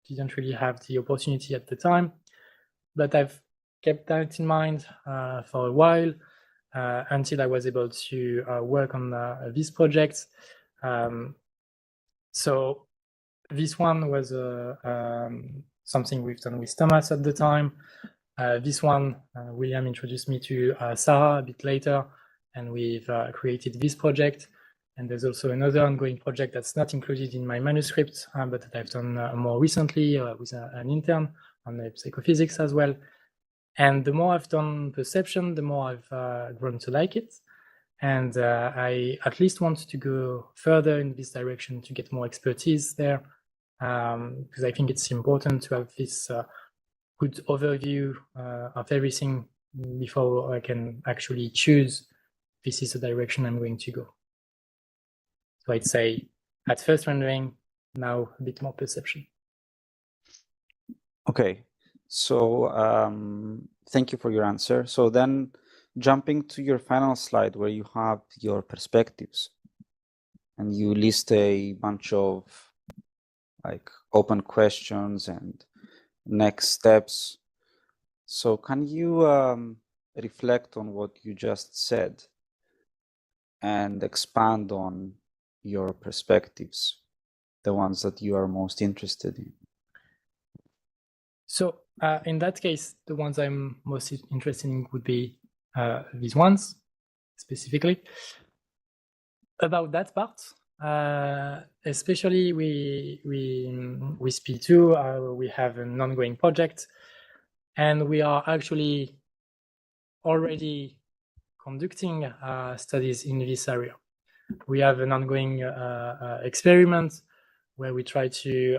didn't really have the opportunity at the time. But I've kept that in mind for a while until I was able to work on this project. So this one was something we've done with Thomas at the time. This one, William introduced me to Sarah a bit later, and we've created this project. And there's also another ongoing project that's not included in my manuscript, but that I've done more recently with an intern on the psychophysics as well. And the more I've done perception, the more I've grown to like it. And I at least want to go further in this direction to get more expertise there, because I think it's important to have this good overview of everything before I can actually choose this is the direction I'm going to go. So I'd say at first rendering, now a bit more perception. Okay, so thank you for your answer. So then jumping to your final slide where you have your perspectives and you list a bunch of like open questions and next steps. So can you reflect on what you just said and expand on your perspectives, the ones that you are most interested in? So in that case, the ones I'm most interested in would be these ones specifically. About that part, especially with P2, we have an ongoing project, and we are actually already conducting studies in this area. We have an ongoing experiment where we try to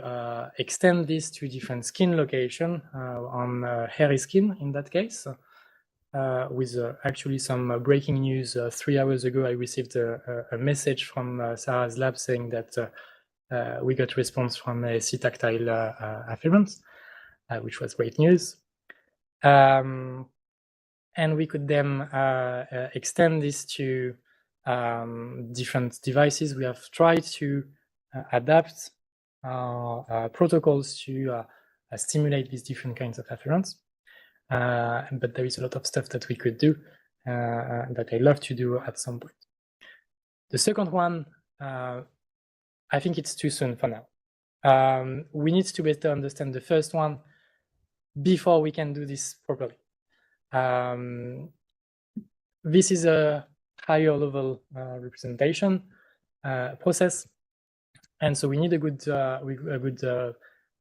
extend this to different skin location on hairy skin in that case. With actually some breaking news 3 hours ago, I received a message from Sarah's lab saying that we got response from a C-tactile afferent, which was great news. And we could then extend this to different devices. We have tried to adapt protocols to stimulate these different kinds of afferents. But there is a lot of stuff that we could do that I love to do at some point. The second one, I think it's too soon for now. We need to better understand the first one before we can do this properly. This is a higher level representation process, and so we need a good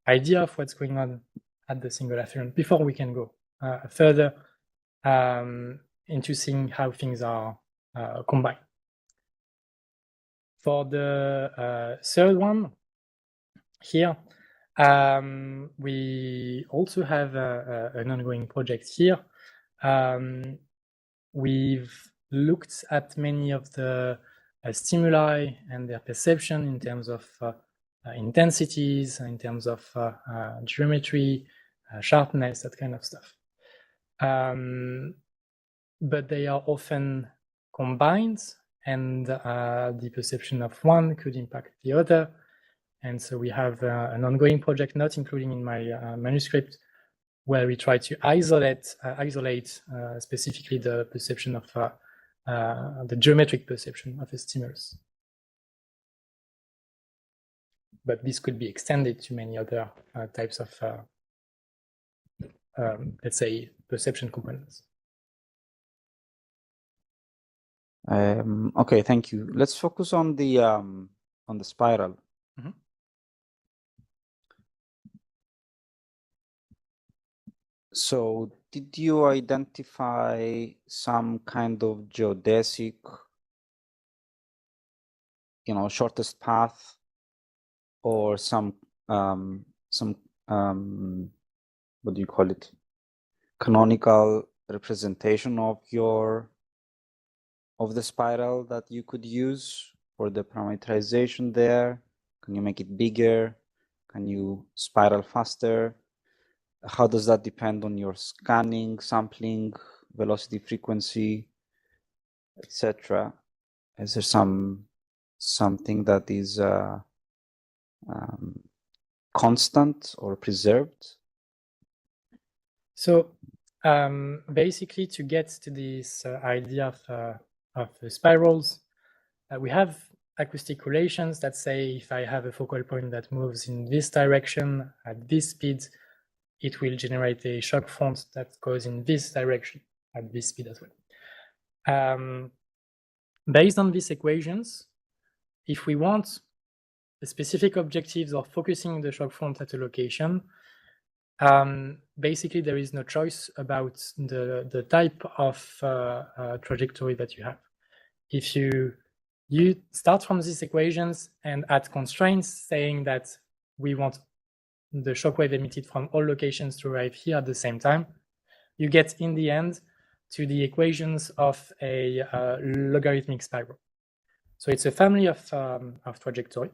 idea of what's going on at the single afferent before we can go further into seeing how things are combined. For the third one here, we also have an ongoing project here. We've looked at many of the stimuli and their perception in terms of intensities, in terms of geometry, sharpness, that kind of stuff. But they are often combined, and the perception of one could impact the other. And so we have an ongoing project, not including in my manuscript, where we try to isolate specifically the perception of the geometric perception of a stimulus. But this could be extended to many other types of, let's say, perception components. Okay, thank you. Let's focus on the spiral. Mm-hmm. So, did you identify some kind of geodesic, shortest path, or some what do you call it, canonical representation of your of the spiral that you could use for the parameterization there? Can you make it bigger? Can you spiral faster? How does that depend on your scanning, sampling, velocity, frequency, etc.? Is there something that is constant or preserved? So basically, to get to this idea of spirals, we have acoustic relations that say if I have a focal point that moves in this direction at this speed, it will generate a shock front that goes in this direction at this speed as well. Based on these equations, if we want the specific objectives of focusing the shock front at a location, basically there is no choice about the type of trajectory that you have. If you start from these equations and add constraints saying that we want the shockwave emitted from all locations to arrive here at the same time, you get in the end to the equations of a logarithmic spiral. So it's a family of trajectory.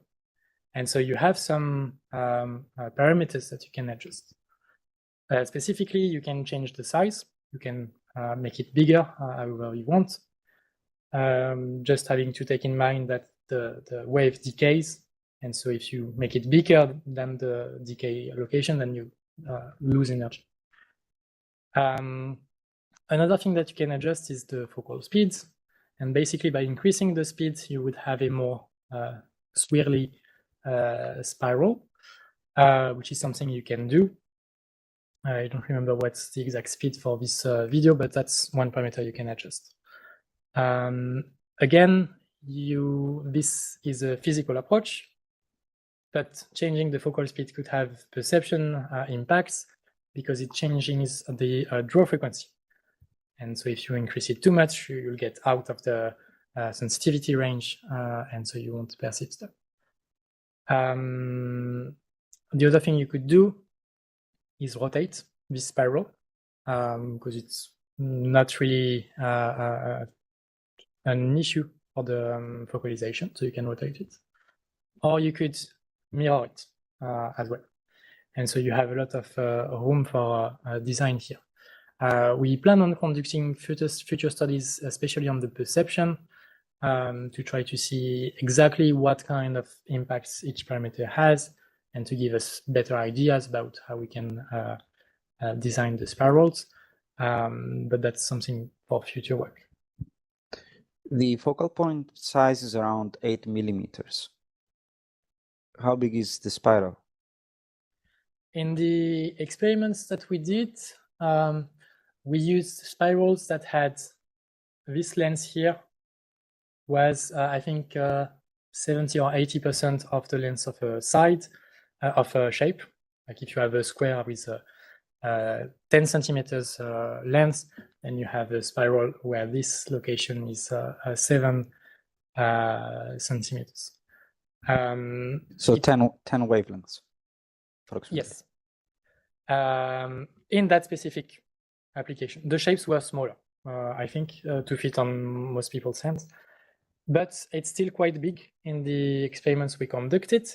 And so you have some parameters that you can adjust. Specifically, you can change the size. You can make it bigger however you want. Just having to take in mind that the wave decays. And so if you make it bigger than the decay location, then you lose energy. Another thing that you can adjust is the focal speeds. And basically by increasing the speed, you would have a more swirly spiral, which is something you can do. I don't remember what's the exact speed for this video, but that's one parameter you can adjust. Again, this is a physical approach, but changing the focal speed could have perception impacts because it changes the draw frequency. And so if you increase it too much, you'll get out of the sensitivity range, and so you won't perceive stuff. The other thing you could do is rotate this spiral because it's not really an issue for the focalization, so you can rotate it. Or you could mirror it as well. And so you have a lot of room for design here. We plan on conducting future studies, especially on the perception, to try to see exactly what kind of impacts each parameter has and to give us better ideas about how we can design the spirals. But that's something for future work. The focal point size is around 8 millimeters. How big is the spiral? In the experiments that we did, we used spirals that had this length here was, I think, 70 or 80% of the length of a side of a shape. Like if you have a square with 10 centimeters length, and you have a spiral where this location is 7 centimeters. So 10 wavelengths, approximately. Yes. In that specific application, the shapes were smaller, I think, to fit on most people's hands. But it's still quite big in the experiments we conducted.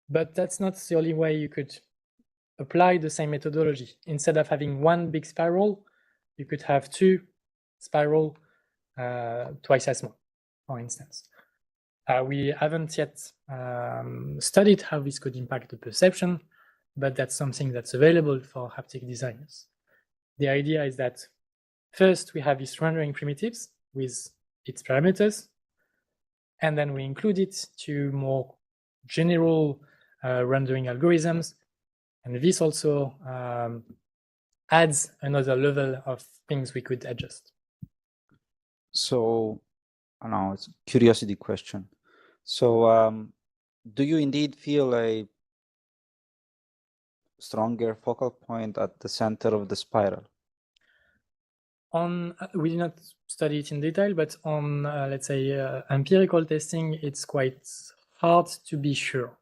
But that's not the only way you could apply the same methodology. Instead of having one big spiral, you could have 2 spiral twice as small, for instance. We haven't yet studied how this could impact the perception, but that's something that's available for haptic designers. The idea is that first we have these rendering primitives with its parameters, and then we include it to more general rendering algorithms. And this also adds another level of things we could adjust. So, I don't know, it's a curiosity question. So, do you indeed feel a stronger focal point at the center of the spiral? We did not study it in detail, but on, let's say, empirical testing, it's quite hard to be sure.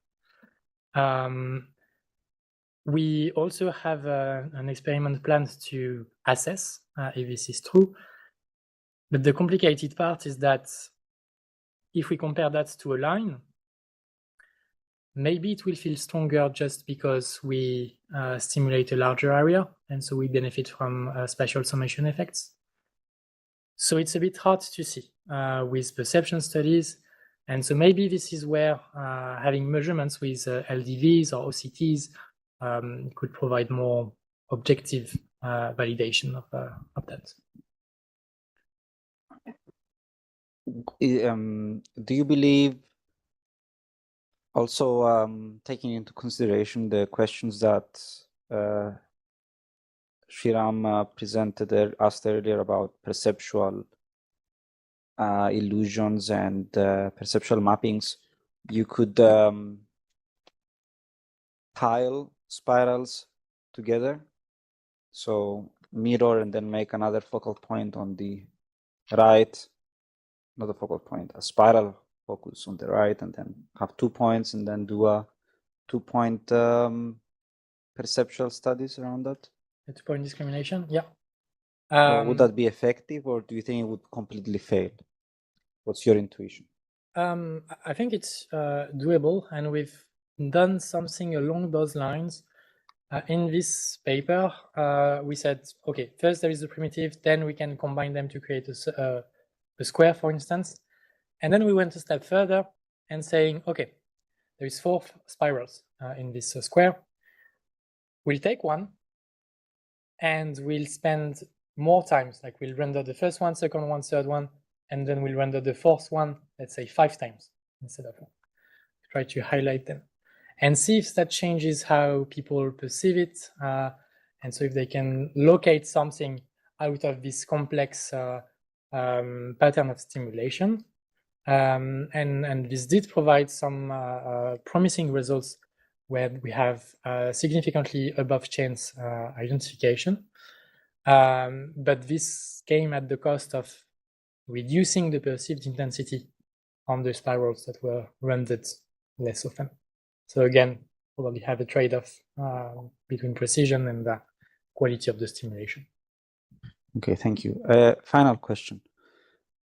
We also have an experiment planned to assess if this is true. But the complicated part is that if we compare that to a line, maybe it will feel stronger just because we stimulate a larger area, and so we benefit from spatial summation effects. So it's a bit hard to see with perception studies. And so maybe this is where having measurements with LDVs or OCTs could provide more objective validation of that. Do you believe, also taking into consideration the questions that Shriram asked earlier about perceptual illusions and perceptual mappings, you could tile spirals together, so mirror and then make another focal point on the right, not a focal point, a spiral focus on the right, and then have 2 points and then do a 2-point perceptual studies around that? A 2-point discrimination, yeah. Would that be effective, or do you think it would completely fail? What's your intuition? I think it's doable, and we've done something along those lines. In this paper, we said, okay, first there is the primitive, then we can combine them to create a square, for instance. And then we went a step further and saying, okay, there is 4 spirals in this square. We'll take one and we'll spend more times, like we'll render the first one, second one, third one, and then we'll render the 4th one, let's say 5 times instead of 1. Try to highlight them and see if that changes how people perceive it. And so if they can locate something out of this complex pattern of stimulation. And this did provide some promising results where we have significantly above chance identification. But this came at the cost of reducing the perceived intensity on the spirals that were rendered less often. So again, probably have a trade-off between precision and the quality of the stimulation. Okay, thank you. Final question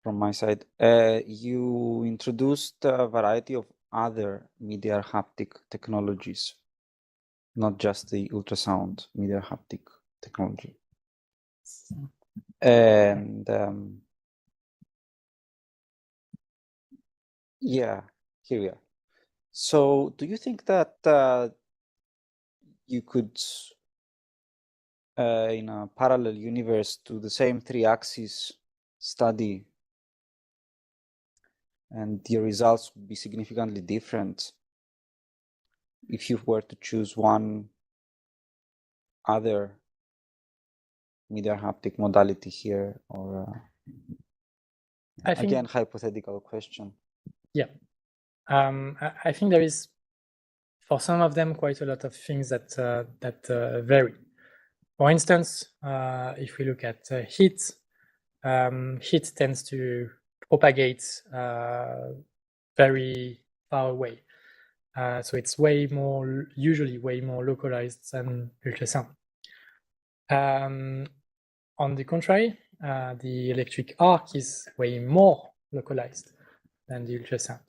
from my side. You introduced a variety of other media haptic technologies, not just the ultrasound media haptic technology. And yeah, here we are. So do you think that you could, in a parallel universe, do the same 3-axis study and the results would be significantly different if you were to choose one other media haptic modality here? Or again, hypothetical question. Yeah. I think there is, for some of them, quite a lot of things that vary. For instance, if we look at heat, heat tends to propagate very far away. So it's usually way more localized than ultrasound. On the contrary, the electric arc is way more localized than the ultrasound.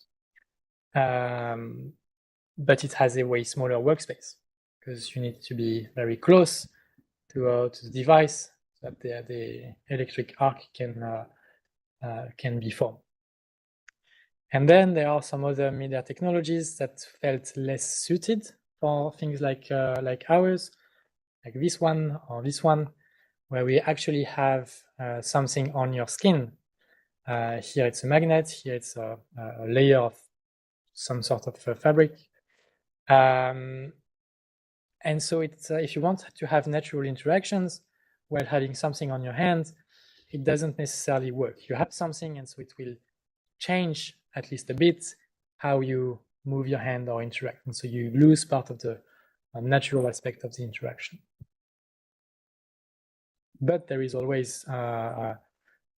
But it has a way smaller workspace because you need to be very close to the device so that the electric arc can be formed. And then there are some other media technologies that felt less suited for things like ours, like this one or this one, where we actually have something on your skin. Here it's a magnet, here it's a layer of some sort of fabric. And so it's if you want to have natural interactions while having something on your hand, it doesn't necessarily work. You have something, and so it will change at least a bit how you move your hand or interact. And so you lose part of the natural aspect of the interaction. But there is always,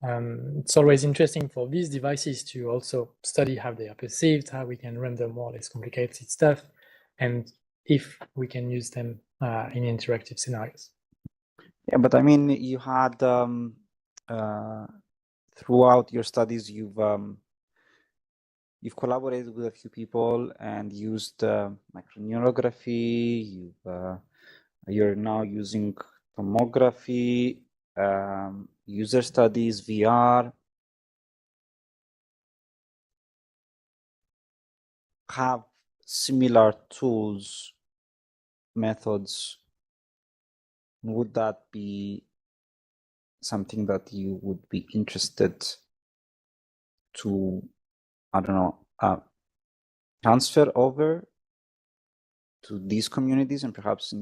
it's always interesting for these devices to also study how they are perceived, how we can render more or less complicated stuff, and if we can use them in interactive scenarios. Yeah, but I mean, you had throughout your studies, you've collaborated with a few people and used microneurography. You're now using tomography, user studies, VR. Have similar tools, methods. Would that be something that you would be interested to, I don't know, transfer over to these communities and perhaps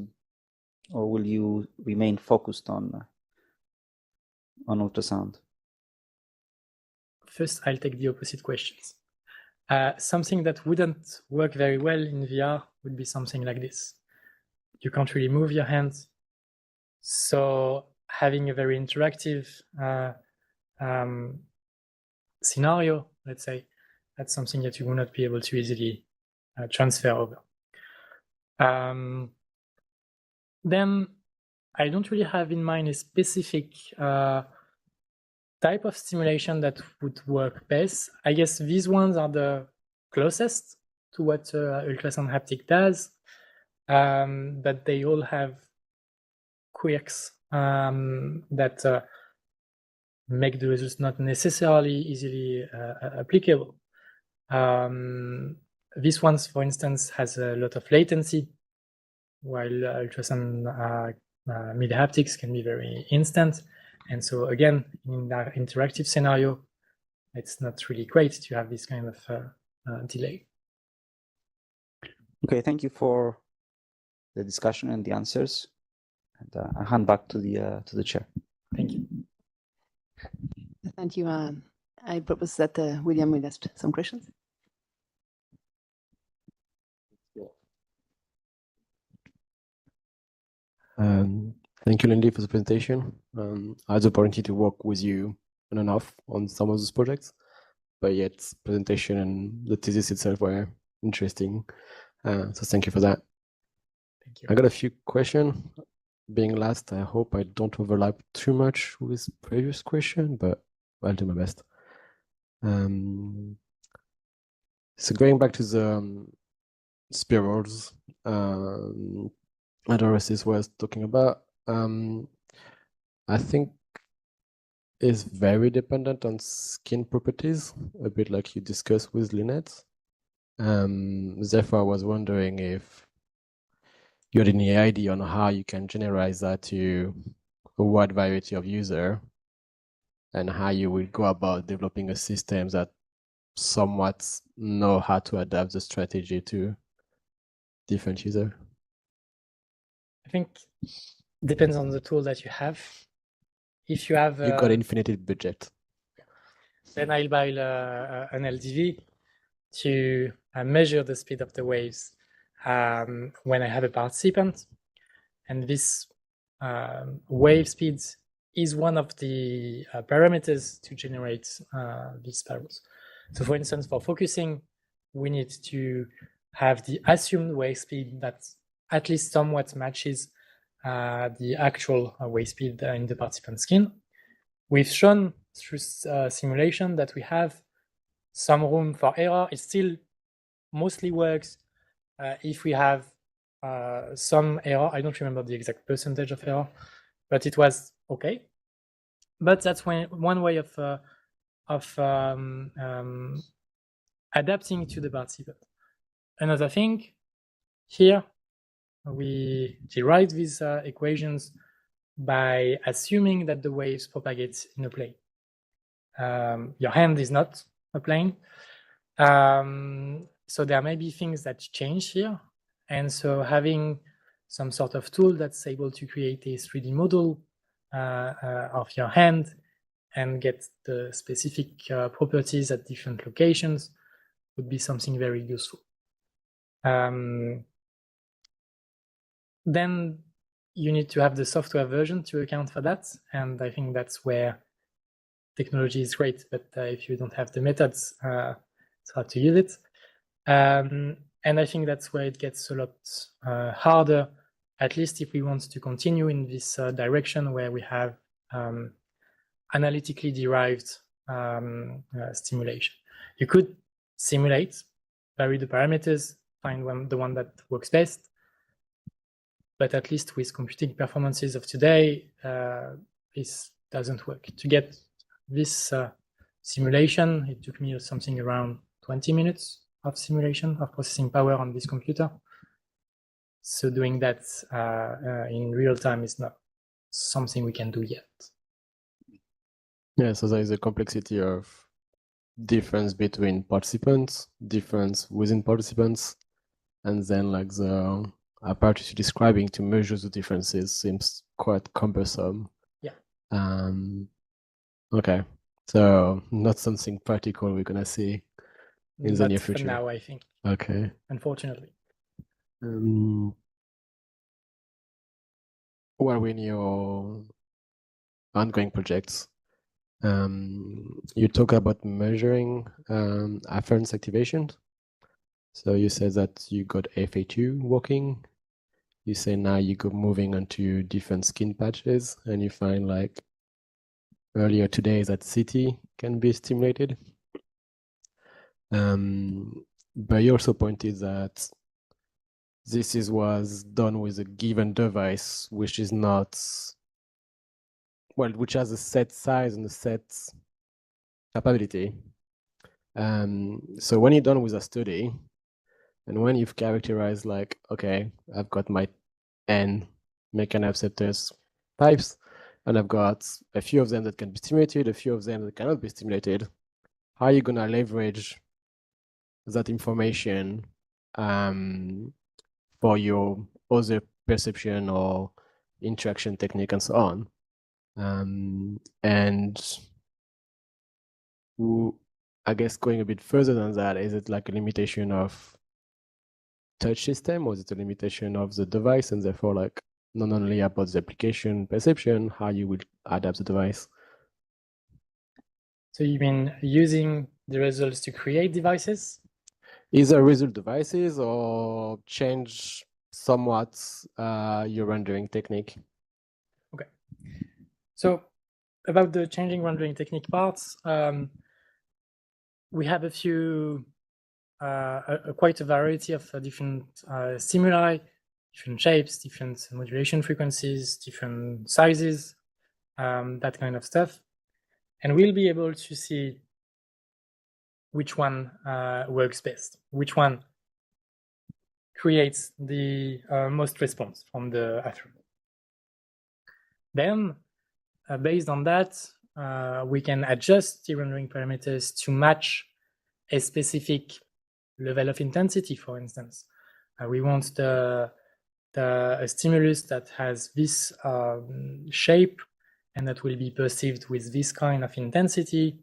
or will you remain focused on ultrasound? First, I'll take the opposite questions. Something that wouldn't work very well in VR would be something like this. You can't really move your hands. So having a very interactive scenario, let's say, that's something that you will not be able to easily transfer over. Then I don't really have in mind a specific type of stimulation that would work best. I guess these ones are the closest to what ultrasound haptic does, but they all have quirks that make the results not necessarily easily applicable. This one, for instance, has a lot of latency, while ultrasound mid haptics can be very instant. And so again, in that interactive scenario, it's not really great to have this kind of delay. Okay, thank you for the discussion and the answers. And I hand back to the chair. Thank you. Thank you. I propose that William will ask some questions. Thank you, Lendy, for the presentation. I had the opportunity to work with you on and off on some of those projects, but yet presentation and the thesis itself were interesting. So thank you for that. Thank you. I got a few questions. Being last, I hope I don't overlap too much with previous question, but I'll do my best. So going back to the spirals, Doris was talking about, I think is very dependent on skin properties, a bit like you discussed with Lynette. Therefore, I was wondering if you had any idea on how you can generalize that to a wide variety of users, and how you will go about developing a system that somewhat know how to adapt the strategy to different users. I think it depends on the tool that you have. If you have you got infinite budget, then I'll buy an LDV to measure the speed of the waves when I have a participant, and this wave speed is one of the parameters to generate these spirals. So for instance, for focusing, we need to have the assumed wave speed that at least somewhat matches the actual wave speed in the participant skin. We've shown through simulation that we have some room for error. It still mostly works if we have some error. I don't remember the exact percentage of error, but it was okay. But that's one way of adapting to the participant. Another thing, here we derived these equations by assuming that the waves propagate in a plane. Your hand is not a plane. So there may be things that change here. And so having some sort of tool that's able to create a 3D model of your hand and get the specific properties at different locations would be something very useful. Then you need to have the software version to account for that. And I think that's where technology is great, but if you don't have the methods, it's hard to use it. And I think that's where it gets a lot harder, at least if we want to continue in this direction where we have analytically derived stimulation. You could simulate, vary the parameters, find the one that works best. But at least with computing performances of today, this doesn't work. To get this simulation, it took me something around 20 minutes of simulation of processing power on this computer. So doing that in real time is not something we can do yet. Yeah, so there is a complexity of difference between participants, difference within participants, and then like the apparatus you're describing to measure the differences seems quite cumbersome. Yeah. Okay, so not something practical we're gonna see in the near future. For now, I think. Okay. Unfortunately. Well, in your ongoing projects, you talk about measuring afferent activation. So you said that you got FA2 working. You say now you go moving onto different skin patches, and you find like earlier today that CT can be stimulated. But you also pointed that this was done with a given device, which is not, well, which has a set size and a set capability. So when you're done with a study, and when you've characterized like, okay, I've got my N mechanoreceptors types, and I've got a few of them that can be stimulated, a few of them that cannot be stimulated, how are you gonna leverage that information for your other perception or interaction technique and so on? And I guess going a bit further than that, is it like a limitation of touch system, or is it a limitation of the device, and therefore like not only about the application perception, how you will adapt the device? So you mean using the results to create devices? Either result devices or change somewhat your rendering technique. Okay. So about the changing rendering technique parts, we have a few, quite a variety of different stimuli, different shapes, different modulation frequencies, different sizes, that kind of stuff. And we'll be able to see which one works best, which one creates the most response from the afferent. Then, based on that, we can adjust the rendering parameters to match a specific level of intensity, for instance. We want a stimulus that has this shape and that will be perceived with this kind of intensity.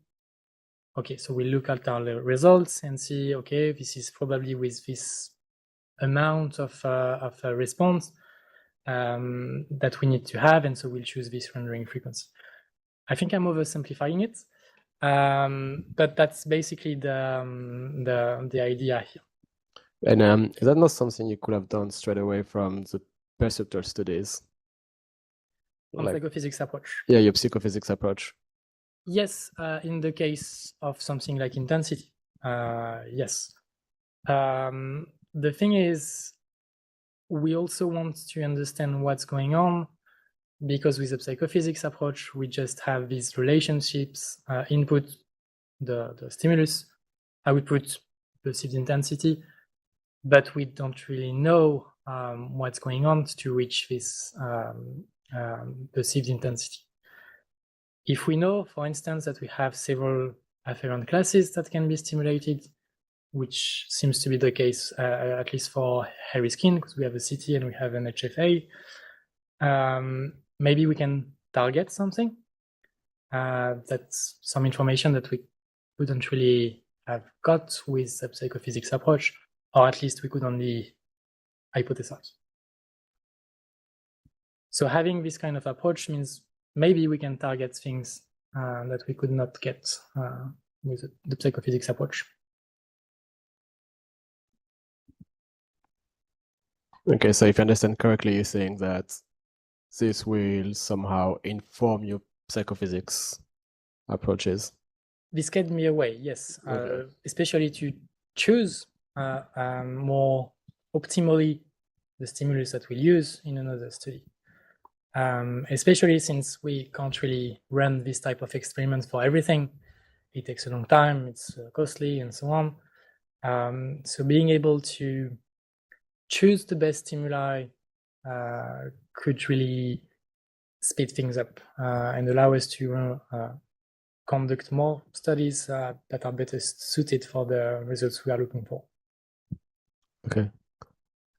Okay, so we look at our results and see, okay, this is probably with this amount of response that we need to have, and so we'll choose this rendering frequency. I think I'm oversimplifying it, but that's basically the idea here. And is that not something you could have done straight away from the perceptual studies? On Like, psychophysics approach? Yeah, your psychophysics approach. Yes, in the case of something like intensity, yes. The thing is, we also want to understand what's going on, because with the psychophysics approach, we just have these relationships, input, the stimulus, output, perceived intensity, but we don't really know what's going on to reach this perceived intensity. If we know, for instance, that we have several afferent classes that can be stimulated, which seems to be the case, at least for hairy skin, because we have a CT and we have an HFA, maybe we can target something. That's some information that we couldn't really have got with the psychophysics approach, or at least we could only hypothesize. So having this kind of approach means maybe we can target things that we could not get with the psychophysics approach. Okay, so if I understand correctly, you're saying that this will somehow inform your psychophysics approaches. this scared me away, yes, Okay. especially to choose more optimally the stimulus that we'll use in another study. Especially since we can't really run this type of experiments for everything. It takes a long time, it's costly, and so on. So being able to choose the best stimuli could really speed things up and allow us to conduct more studies that are better suited for the results we are looking for. Okay.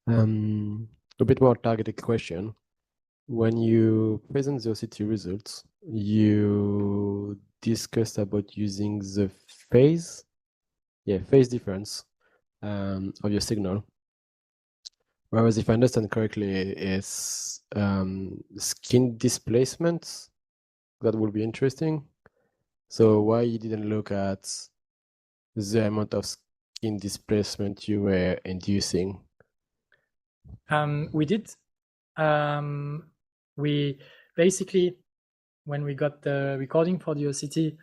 A bit more targeted question. When you present the OCT results, you discussed about using the phase difference of your signal. Whereas if I understand correctly, it's skin displacement that will be interesting. So why you didn't look at the amount of skin displacement you were inducing? We did. We basically, when we got the recording for the OCT,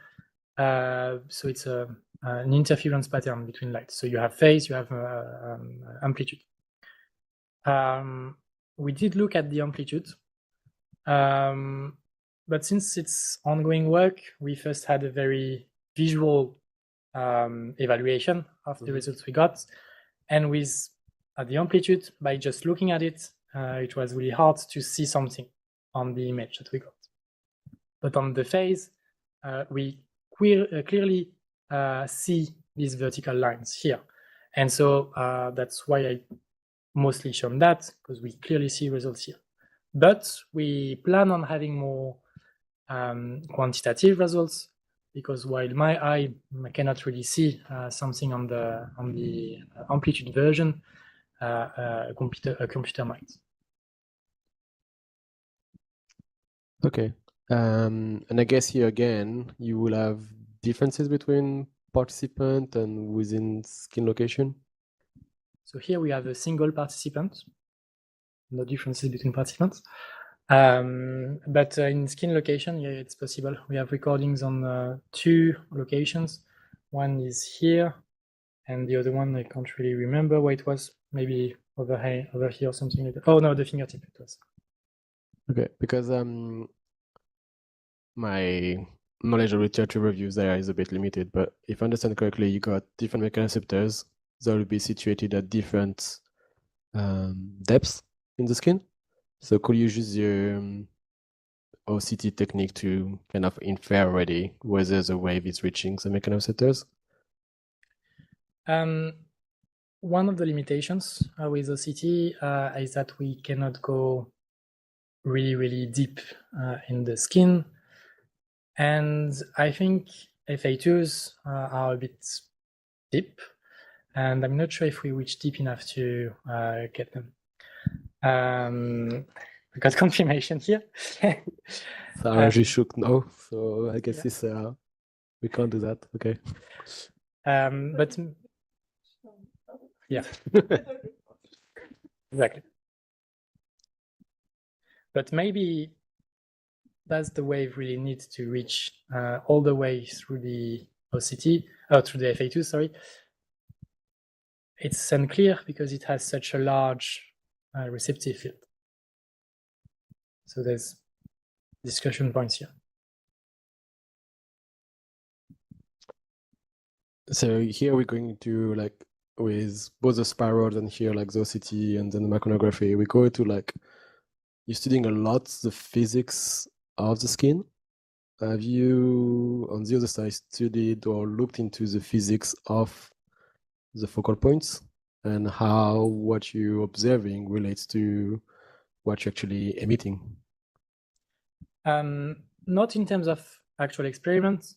so it's an interference pattern between lights. So you have phase, you have amplitude. We did look at the amplitude, but since it's ongoing work, we first had a very visual evaluation of the results we got, and with the amplitude, by just looking at it, it was really hard to see something on the image that we got. But on the phase, we clearly see these vertical lines here. And so that's why I mostly shown that, because we clearly see results here. But we plan on having more quantitative results, because while my eye cannot really see something on the amplitude version, a computer might. Okay. And I guess here again, you will have differences between participant and within skin location. So here we have a single participant, no differences between participants. But in skin location, yeah, it's possible. We have recordings on 2 locations. One is here, and the other one, I can't really remember where it was. Maybe over here or something like that. Oh no, the fingertip it was. Okay, because my knowledge of literature reviews there is a bit limited, but if I understand correctly, you got different mechanoreceptors that will be situated at different depths in the skin. So could you use your OCT technique to kind of infer already whether the wave is reaching the mechanoreceptors? One of the limitations with OCT is that we cannot go really deep in the skin. And I think FA2s are a bit deep, and I'm not sure if we reach deep enough to get them. We got confirmation here. So I just shook no, so I guess it's we can't do that. Okay. But yeah, exactly. But maybe that's the wave really needs to reach all the way through the OCT, through the FA2, sorry. It's unclear because it has such a large receptive field. So there's discussion points here. So here we're going to like with both the spirals and here like the OCT and then the micronography, we go to like you're studying a lot the physics of the skin. Have you on the other side studied or looked into the physics of the focal points and how what you're observing relates to what you're actually emitting? Not in terms of actual experiments,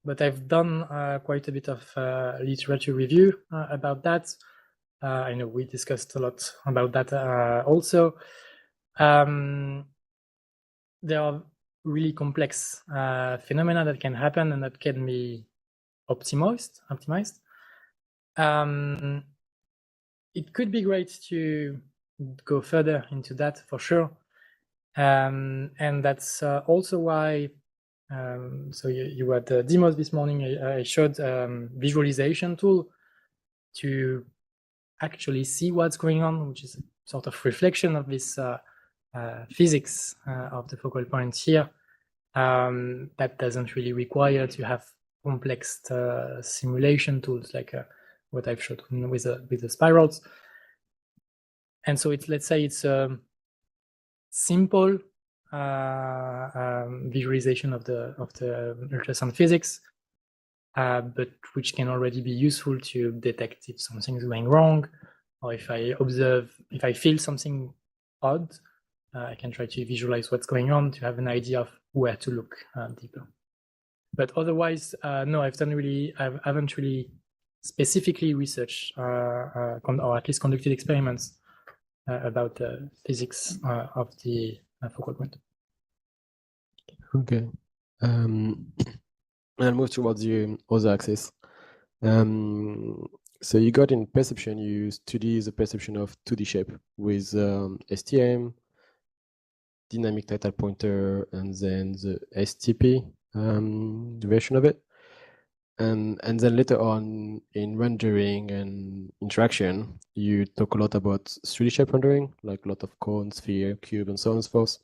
but I've done quite a bit of literature review about that. I know we discussed a lot about that also. There are really complex phenomena that can happen and that can be optimized. It could be great to go further into that for sure. And that's also why So you had the demos this morning. I showed visualization tool to actually see what's going on, which is a sort of reflection of this physics of the focal point here. That doesn't really require to have complex simulation tools like what I've showed with the spirals. And so it's, let's say it's a simple visualization of the ultrasound physics, but which can already be useful to detect if something's going wrong, or if I feel something odd, I can try to visualize what's going on to have an idea of where to look deeper. But otherwise, no, I haven't really specifically researched or at least conducted experiments about the physics of the focal point. Okay. I'll move towards the other axis. So you got in perception, you study the perception of 2D shape with STM, dynamic title pointer, and then the STP version of it. And then later on in rendering and interaction, you talk a lot about 3D shape rendering, like a lot of cone, sphere, cube, and so on and so forth.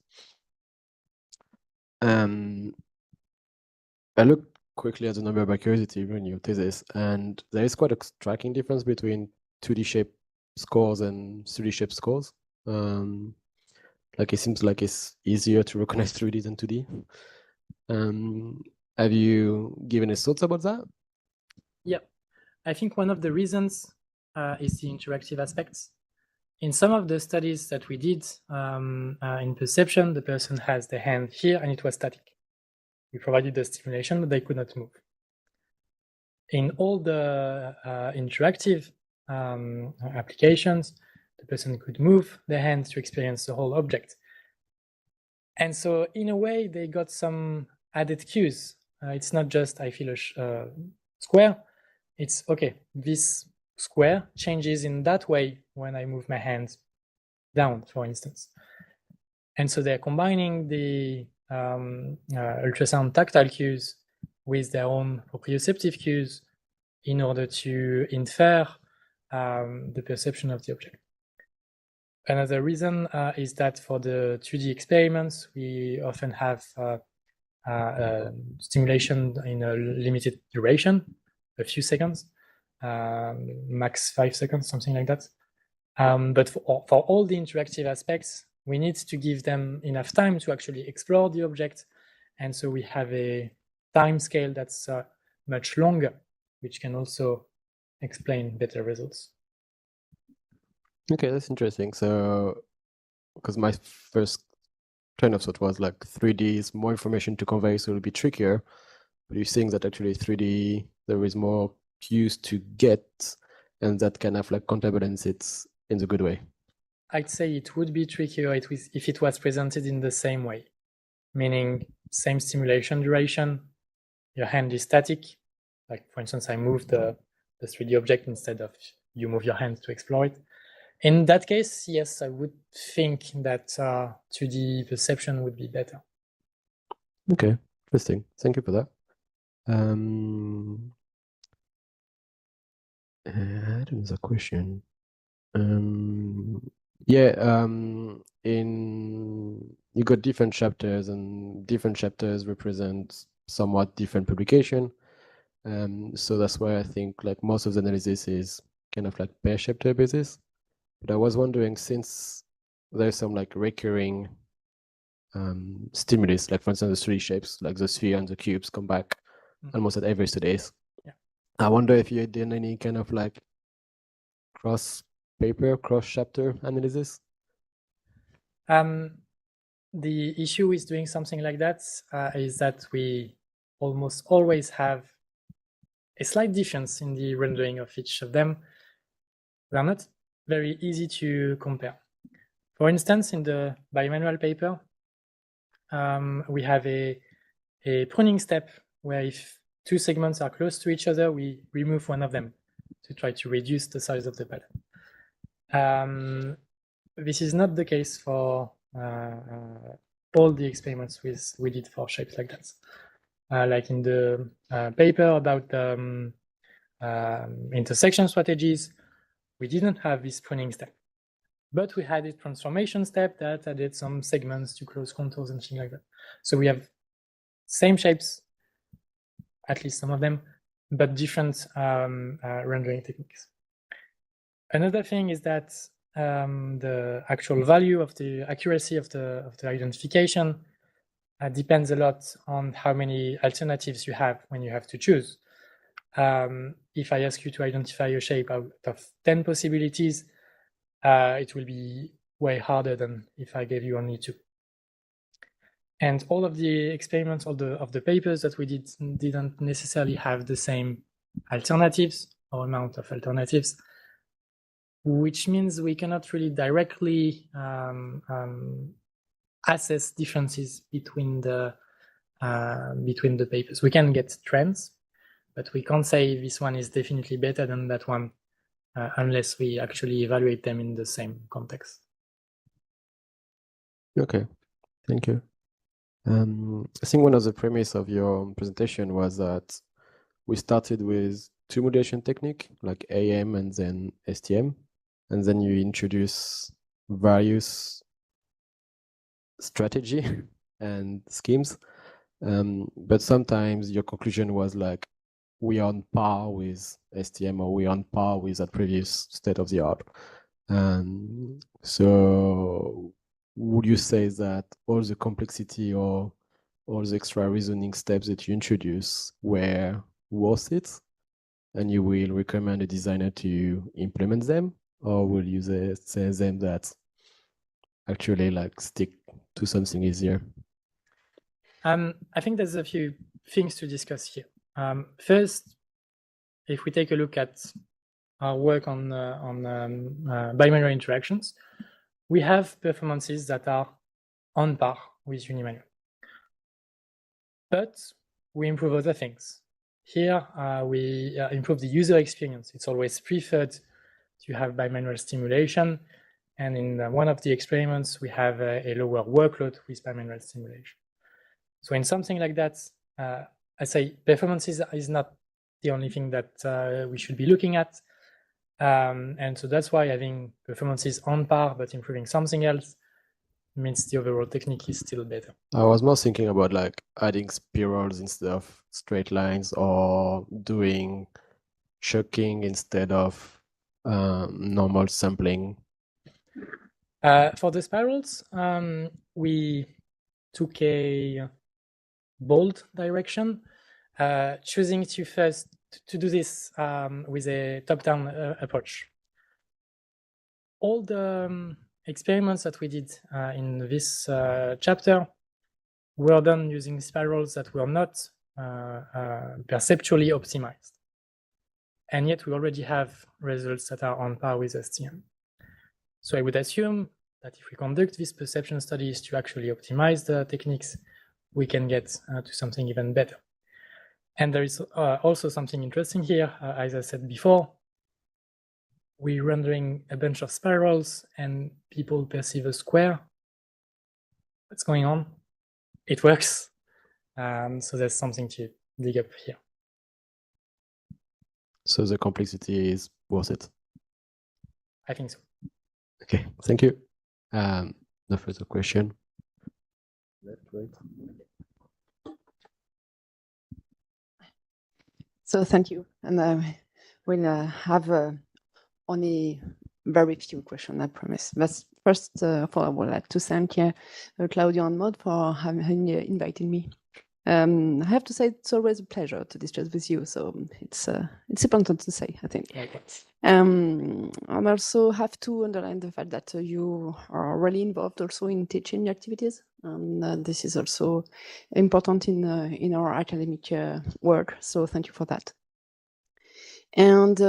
I looked quickly at the number by curiosity in your thesis, and there is quite a striking difference between 2D shape scores and 3D shape scores. Like it seems like it's easier to recognize 3D than 2D. Have you given any thoughts about that? Yeah, I think one of the reasons is the interactive aspects. In some of the studies that we did in perception, the person has the hand here and it was static. We provided the stimulation, but they could not move. In all the interactive applications, the person could move their hands to experience the whole object. And so in a way, they got some added cues. It's not just I feel a square. It's, okay, this square changes in that way when I move my hands down, for instance. And so they're combining the ultrasound tactile cues with their own proprioceptive cues in order to infer the perception of the object. Another reason is that for the 2D experiments, we often have stimulation in a limited duration, a few seconds, max 5 seconds, something like that. But for all the interactive aspects, we need to give them enough time to actually explore the object. And so we have a time scale that's much longer, which can also explain better results. Okay, that's interesting. So, because my first train of thought was like 3D is more information to convey, so it'll be trickier. But you're saying that actually 3D, there is more cues to get, and that kind of like counterbalance it in the good way. I'd say it would be trickier if it was presented in the same way, meaning same stimulation duration, your hand is static. Like for instance, I move the 3D object instead of you move your hand to explore it. In that case, yes, I would think that 2D perception would be better. Okay, interesting. Thank you for that. I had another question. You got different chapters, and different chapters represent somewhat different publication. So that's why I think like most of the analysis is kind of like per chapter basis. But I was wondering, since there's some like recurring stimulus, like for instance, the 3 shapes, like the sphere and the cubes come back almost at every studies. Yeah. I wonder if you did any kind of like cross chapter analysis. The issue with doing something like that is that we almost always have a slight difference in the rendering of each of them. They are not very easy to compare. For instance, in the bimanual paper, we have a pruning step where if 2 segments are close to each other, we remove one of them to try to reduce the size of the pattern. This is not the case for all the experiments we did for shapes like that. like in the paper about intersection strategies, we didn't have this pruning step, but we had a transformation step that added some segments to close contours and things like that. So we have same shapes, at least some of them, but different rendering techniques. Another thing is that the actual value of the accuracy of the identification depends a lot on how many alternatives you have when you have to choose. If I ask you to identify a shape out of 10 possibilities, it will be way harder than if I gave you only 2. And all of the experiments, all of the papers that we did didn't necessarily have the same alternatives or amount of alternatives, which means we cannot really directly assess differences between the papers. We can get trends, but we can't say this one is definitely better than that one unless we actually evaluate them in the same context. Okay, thank you. I think one of the premise of your presentation was that we started with 2 modulation technique like AM and then STM, and then you introduce various strategy and schemes, but sometimes your conclusion was like, we are on par with STM or we are on par with that previous state of the art. So would you say that all the complexity or all the extra reasoning steps that you introduce were worth it, and you will recommend a designer to implement them, or will you say them that actually like stick to something easier? I think there's a few things to discuss here. First, if we take a look at our work on bimanual interactions, we have performances that are on par with unimanual, but we improve other things. Here, we improve the user experience. It's always preferred to have bimanual stimulation, and in one of the experiments, we have a lower workload with bimanual stimulation. So in something like that, I say performances is not the only thing that we should be looking at. And so that's why having performances on par but improving something else means the overall technique is still better. I was more thinking about like adding spirals instead of straight lines, or doing chunking instead of normal sampling. For the spirals, we took a bold direction, choosing to first to do this with a top-down approach. All the experiments that we did in this chapter were done using spirals that were not perceptually optimized. And yet we already have results that are on par with STM. So I would assume that if we conduct these perception studies to actually optimize the techniques, we can get to something even better. And there is also something interesting here. As I said before, we're rendering a bunch of spirals and people perceive a square. What's going on? It works. So there's something to dig up here. So the complexity is worth it? I think so. Okay, thank you. No further question. Left, right. So thank you, and we'll have only very few questions, I promise. But first of all, I would like to thank Claudio and Maud for having invited me. I have to say it's always a pleasure to discuss with you, so it's important to say, I think. I also have to underline the fact that you are really involved also in teaching activities, and this is also important in our academic work, so thank you for that. And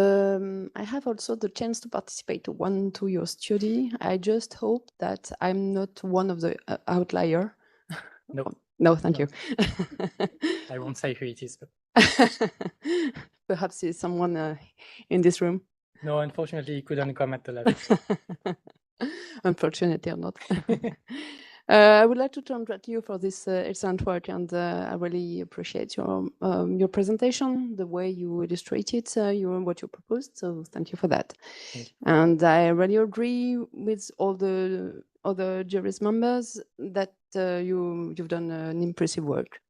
I have also the chance to participate to your study. I just hope that I'm not one of the outlier. No. No, thank you. I won't say who it is, but perhaps it's someone in this room. No, unfortunately, he couldn't come at the lab. Unfortunately or not. I would like to congratulate you for this excellent work, and I really appreciate your presentation, the way you illustrated what you proposed. So thank you for that. Thank you. And I really agree with all the other jury's members that you've done an impressive work.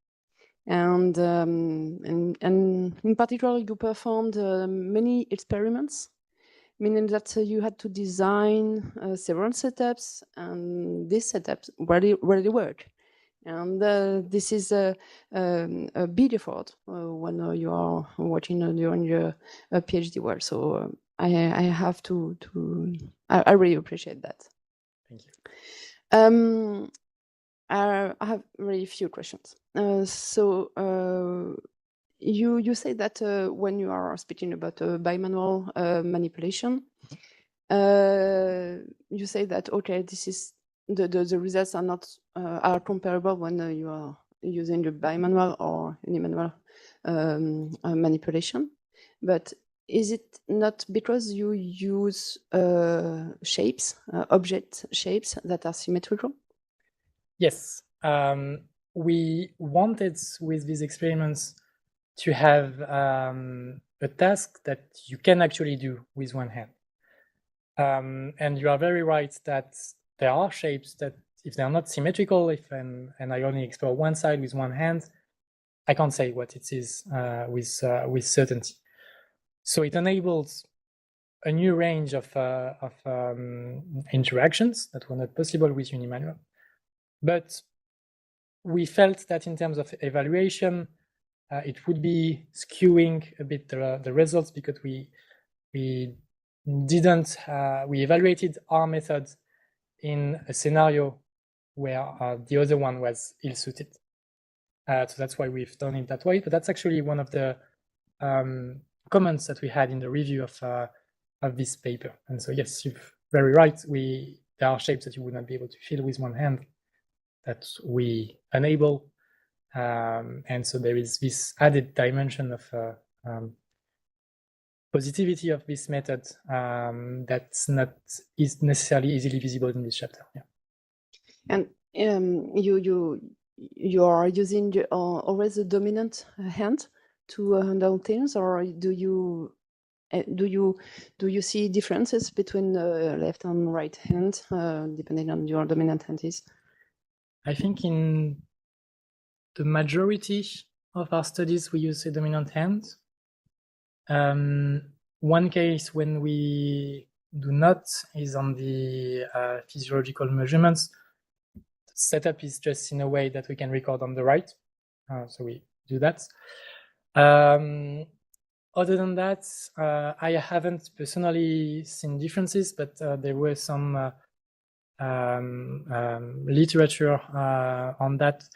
And in particular, you performed many experiments, meaning that you had to design several setups, and these setups really work. And this is a big effort when you are working during your PhD work. So I have I really appreciate that. Thank you. I have really few questions. You say that when you are speaking about bimanual manipulation, you say that okay, this is the results are not are comparable when you are using the bimanual or unimanual manipulation, but is it not because you use shapes, object shapes that are symmetrical? Yes, we wanted with these experiments to have a task that you can actually do with one hand. And you are very right that there are shapes that if they are not symmetrical, and I only explore one side with one hand, I can't say what it is with certainty. So it enables a new range of interactions that were not possible with unimanual. But we felt that in terms of evaluation, it would be skewing a bit the results, because we evaluated our method in a scenario where the other one was ill-suited. So that's why we've done it that way. But that's actually one of the comments that we had in the review of this paper. And so yes, you're very right. There are shapes that you would not be able to fill with one hand that we enable. And so there is this added dimension of positivity of this method that's not necessarily easily visible in this chapter. Yeah. And you are using always the dominant hand to handle things, or do you see differences between left and right hand depending on your dominant hand is? I think in the majority of our studies we use a dominant hand. One case when we do not is on the physiological measurements. The setup is just in a way that we can record on the right, so we do that. Other than that, I haven't personally seen differences, but there were some literature on that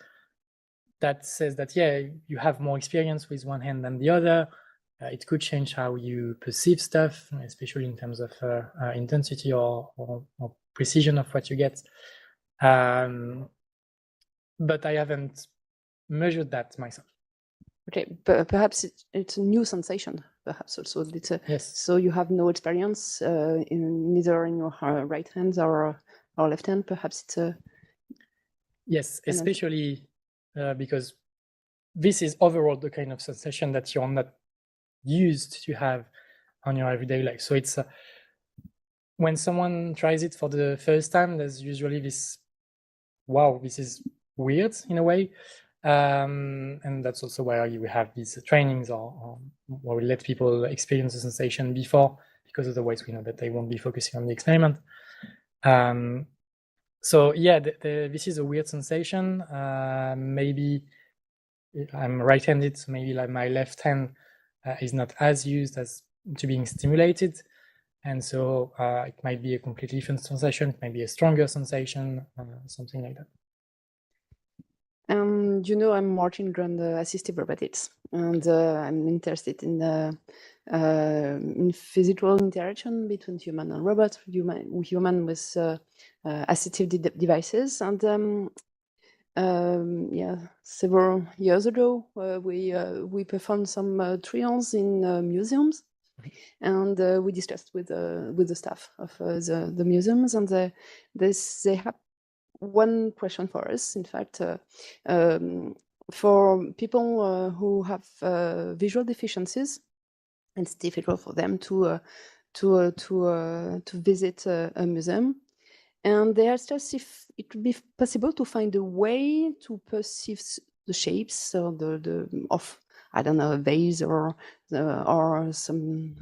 says that, yeah, you have more experience with one hand than the other. It could change how you perceive stuff, especially in terms of intensity or precision of what you get. But I haven't measured that myself. Okay, but perhaps it's a new sensation, perhaps also. Yes. So you have no experience neither in your right hand or left hand. Perhaps it's a... Yes, especially because this is overall the kind of sensation that you're not used to have on your everyday life. So it's when someone tries it for the first time, there's usually this, wow, this is weird in a way. And that's also why we have these trainings or where we let people experience the sensation before, because otherwise we know that they won't be focusing on the experiment. So yeah, this is a weird sensation. Maybe I'm right-handed, so maybe like my left hand is not as used as to being stimulated. And so it might be a completely different sensation. It might be a stronger sensation, something like that. You know, I'm working on the assistive robotics, and I'm interested in physical interaction between human and robot, human with assistive devices. And yeah, several years ago, we performed some trials in museums, and we discussed with the staff of the museums, and they have one question for us, in fact, for people who have visual deficiencies, it's difficult for them to visit a museum, and they asked us if it would be possible to find a way to perceive the shapes or of, I don't know, a vase or some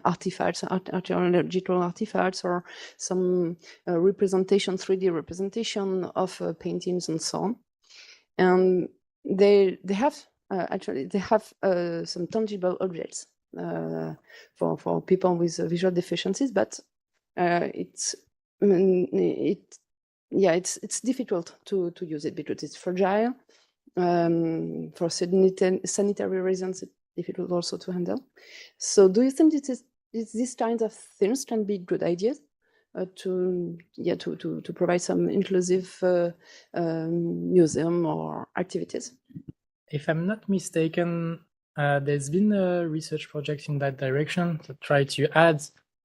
artifacts, archaeological artifacts, or some representation, 3D representation of paintings and so on. And they have actually they have some tangible objects for people with visual deficiencies, but it's difficult to use it because it's fragile. For sanitary reasons, it's difficult also to handle. So do you think these kinds of things can be good ideas to provide some inclusive museum or activities? If I'm not mistaken, there's been a research project in that direction to try to add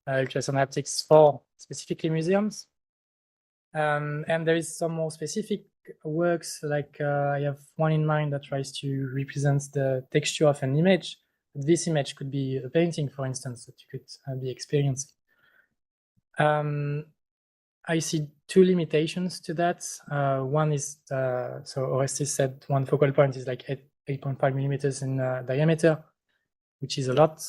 ultrasound haptics for specifically museums. And there is some more specific works, like I have one in mind that tries to represent the texture of an image. This image could be a painting, for instance, that you could be experiencing. I see two limitations to that. One is, so Orestes said one focal point is like 8.5 millimeters in diameter, which is a lot.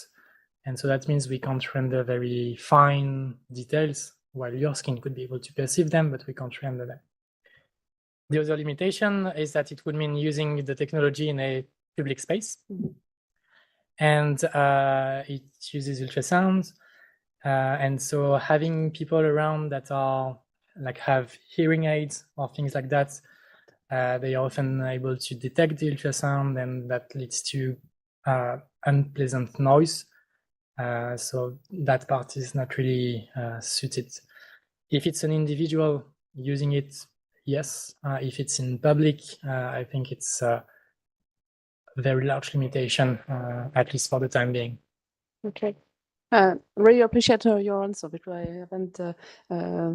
And so that means we can't render very fine details, while your skin could be able to perceive them, but we can't render them. The other limitation is that it would mean using the technology in a public space. Mm-hmm. And it uses ultrasound. And so having people around that are like have hearing aids or things like that, they are often able to detect the ultrasound, and that leads to unpleasant noise. So that part is not really suited. If it's an individual using it, yes. If it's in public, I think it's a very large limitation, at least for the time being. Okay. Really appreciate your answer, because I haven't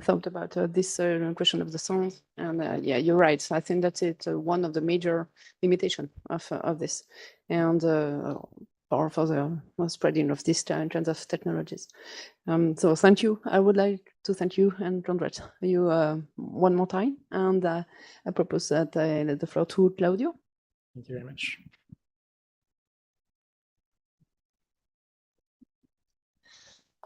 thought about this question of the sound. And yeah, you're right. I think that's it. One of the major limitations of this, and or for the spreading of this kinds of technologies. So thank you. I would like to thank you and congratulate you one more time. And I propose that I let the floor to Claudio. Thank you very much.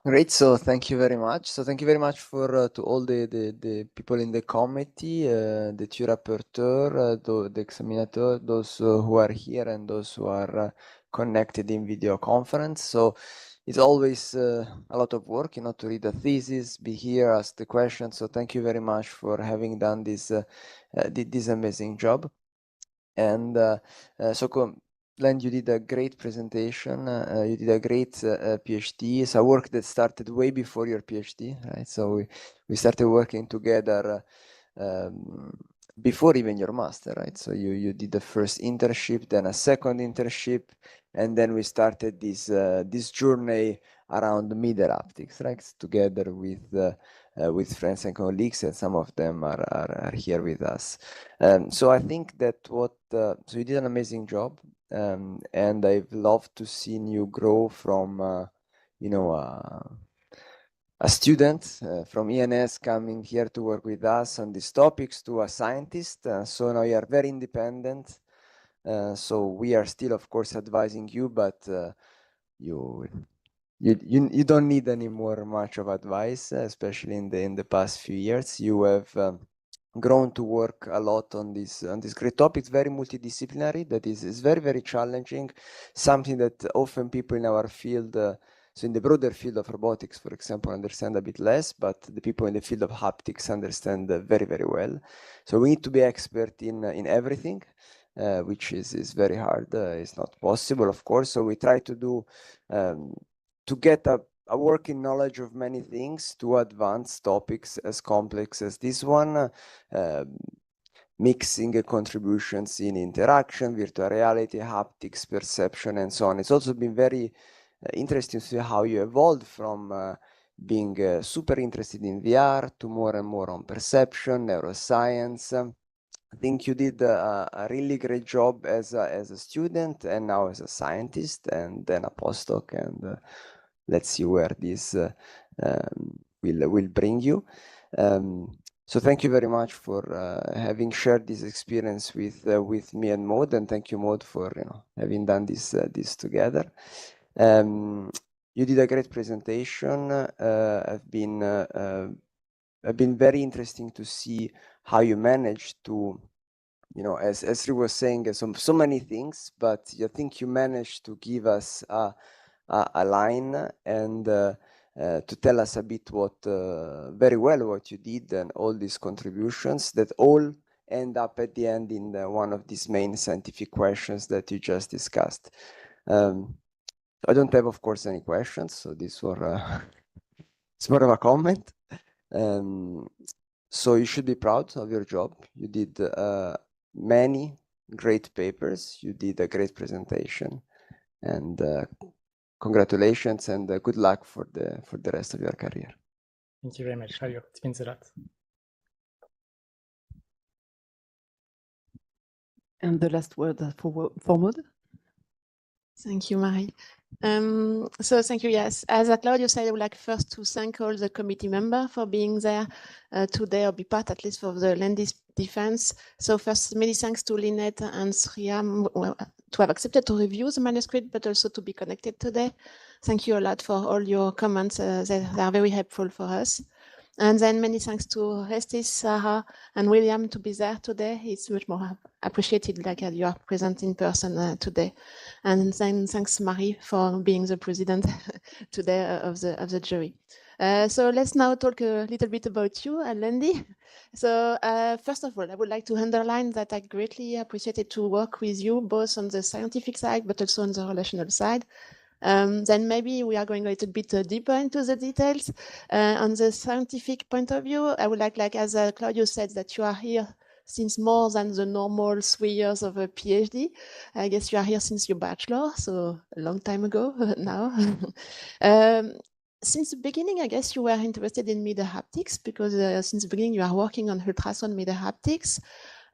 Great, so thank you very much. So thank you very much for to all the people in the committee, the two rapporteurs, the examinators, those who are here and those who are connected in video conference. So it's always a lot of work, to read the thesis, be here, ask the questions. So thank you very much for having done this this amazing job. And Len, you did a great presentation. You did a great PhD. It's a work that started way before your PhD, right? So we started working together before even your master, right? So you did the first internship, then a second internship, and then we started this journey around middle haptics, right? Together with friends and colleagues, and some of them are here with us. So I think that so you did an amazing job. And I've loved to see you grow from, a student from ENS coming here to work with us on these topics to a scientist. So now you are very independent. So we are still, of course, advising you, but you don't need any more much of advice, especially in the past few years. You have grown to work a lot on this great topic. It's very multidisciplinary. That is very, very challenging. Something that often people in our field, so in the broader field of robotics, for example, understand a bit less, but the people in the field of haptics understand very, very well. So we need to be expert in everything, which is very hard. It's not possible, of course. So we try to do to get a working knowledge of many things to advanced topics as complex as this one, mixing contributions in interaction, virtual reality, haptics, perception, and so on. It's also been very interesting to see how you evolved from being super interested in VR to more and more on perception, neuroscience. I think you did a really great job as a student and now as a scientist and then a postdoc, and let's see where this will bring you. So thank you very much for having shared this experience with me and Maud, and thank you, Maud, for having done this together. You did a great presentation. I've been very interesting to see how you managed to, as Sri was saying, so many things, but I think you managed to give us a line and to tell us a bit very well what you did and all these contributions that all end up at the end in one of these main scientific questions that you just discussed. I don't have, of course, any questions, so this were it's more of a comment. So you should be proud of your job. You did many great papers. You did a great presentation, and congratulations and good luck for the rest of your career. Thank you very much, Mario. It means a lot. And the last word for Maud. Thank you, Marie. So thank you. Yes, as Claudio said, I would like first to thank all the committee members for being there today, or be part at least of the Lendy defense. So first, many thanks to Lynette and Sriam to have accepted to review the manuscript, but also to be connected today. Thank you a lot for all your comments. They are very helpful for us. And then many thanks to Thesis, Sarah, and William to be there today. It's much more appreciated, like you are present in person today. And then thanks, Marie, for being the president today of the jury. So let's now talk a little bit about you, Lendy. So first of all, I would like to underline that I greatly appreciated to work with you, both on the scientific side, but also on the relational side. Then maybe we are going a little bit deeper into the details. On the scientific point of view, I would like as Claudio said, that you are here since more than the normal 3 years of a PhD. I guess you are here since your bachelor, so a long time ago now. Since the beginning, I guess you were interested in media haptics because since the beginning you are working on ultrasound media haptics.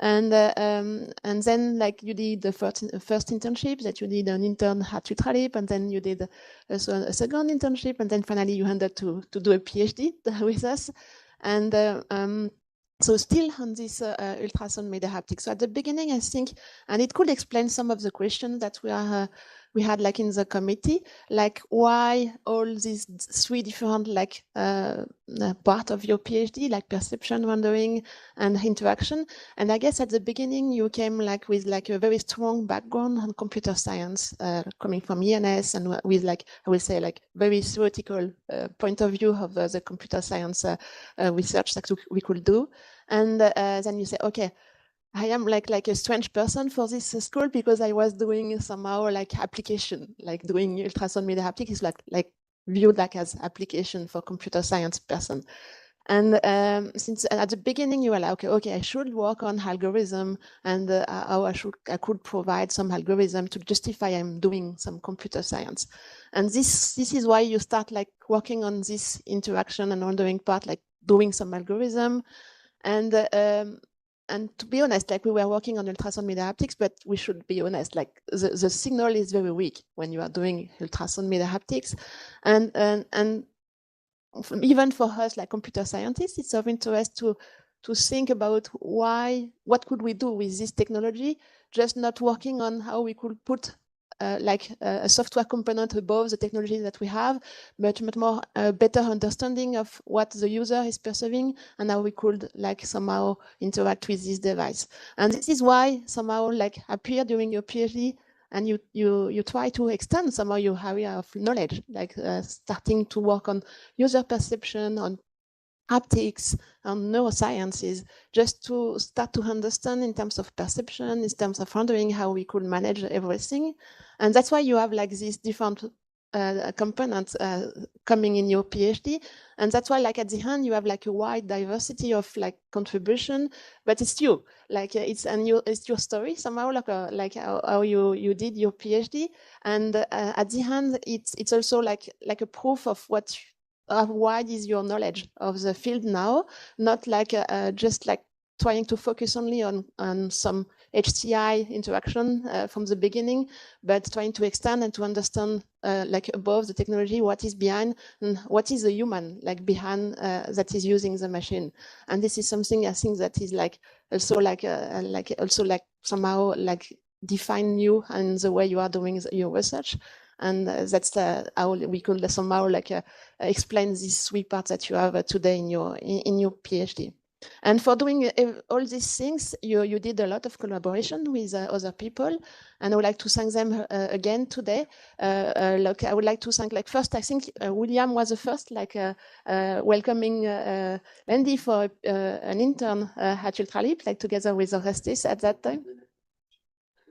And then, like, you did the first internship, that you did an intern at Ultralip, and then you did also a second internship, and then finally you ended to do a PhD with us. And so still on this ultrasound media haptics. So at the beginning, I think, and it could explain some of the questions that we had like in the committee, like why all these 3 different like part of your PhD, like perception, rendering, and interaction. And I guess at the beginning you came like with like a very strong background on computer science, coming from ENS, and with like, I will say, like very theoretical point of view of the computer science research that we could do. And then you say, okay, I am like a strange person for this school because I was doing somehow like application, like doing ultrasound media haptics is like viewed like as application for computer science person. And since at the beginning you were like, okay, I should work on algorithm and how I could provide some algorithm to justify I'm doing some computer science. And this is why you start like working on this interaction and rendering part, like doing some algorithm. And to be honest, like we were working on ultrasound media haptics, but we should be honest, like the signal is very weak when you are doing ultrasound media haptics. And even for us, like computer scientists, it's of interest to think about what could we do with this technology, just not working on how we could put like a software component above the technology that we have, but much more better understanding of what the user is perceiving and how we could like somehow interact with this device. And this is why somehow like appear during your PhD and you try to extend somehow your area of knowledge, like starting to work on user perception, on haptics, and neurosciences, just to start to understand in terms of perception, in terms of rendering, how we could manage everything. And that's why you have like these different components coming in your PhD. And that's why like at the end, you have like a wide diversity of like contribution, but it's you, like it's your story somehow, like how you did your PhD. And at the end, it's also like a proof of how wide is your knowledge of the field now, not like just like trying to focus only on some HCI interaction from the beginning, but trying to extend and to understand like above the technology, what is behind and what is the human like behind that is using the machine. And this is something I think that is like also like somehow like define you and the way you are doing your research. And that's how we could somehow like explain these 3 parts that you have today in your PhD. And for doing all these things, you did a lot of collaboration with other people, and I would like to thank them again today. Look, I would like to thank, like, first, I think William was the first, like, welcoming Lendy for an intern at Ultraleap, like together with Orestes at that time.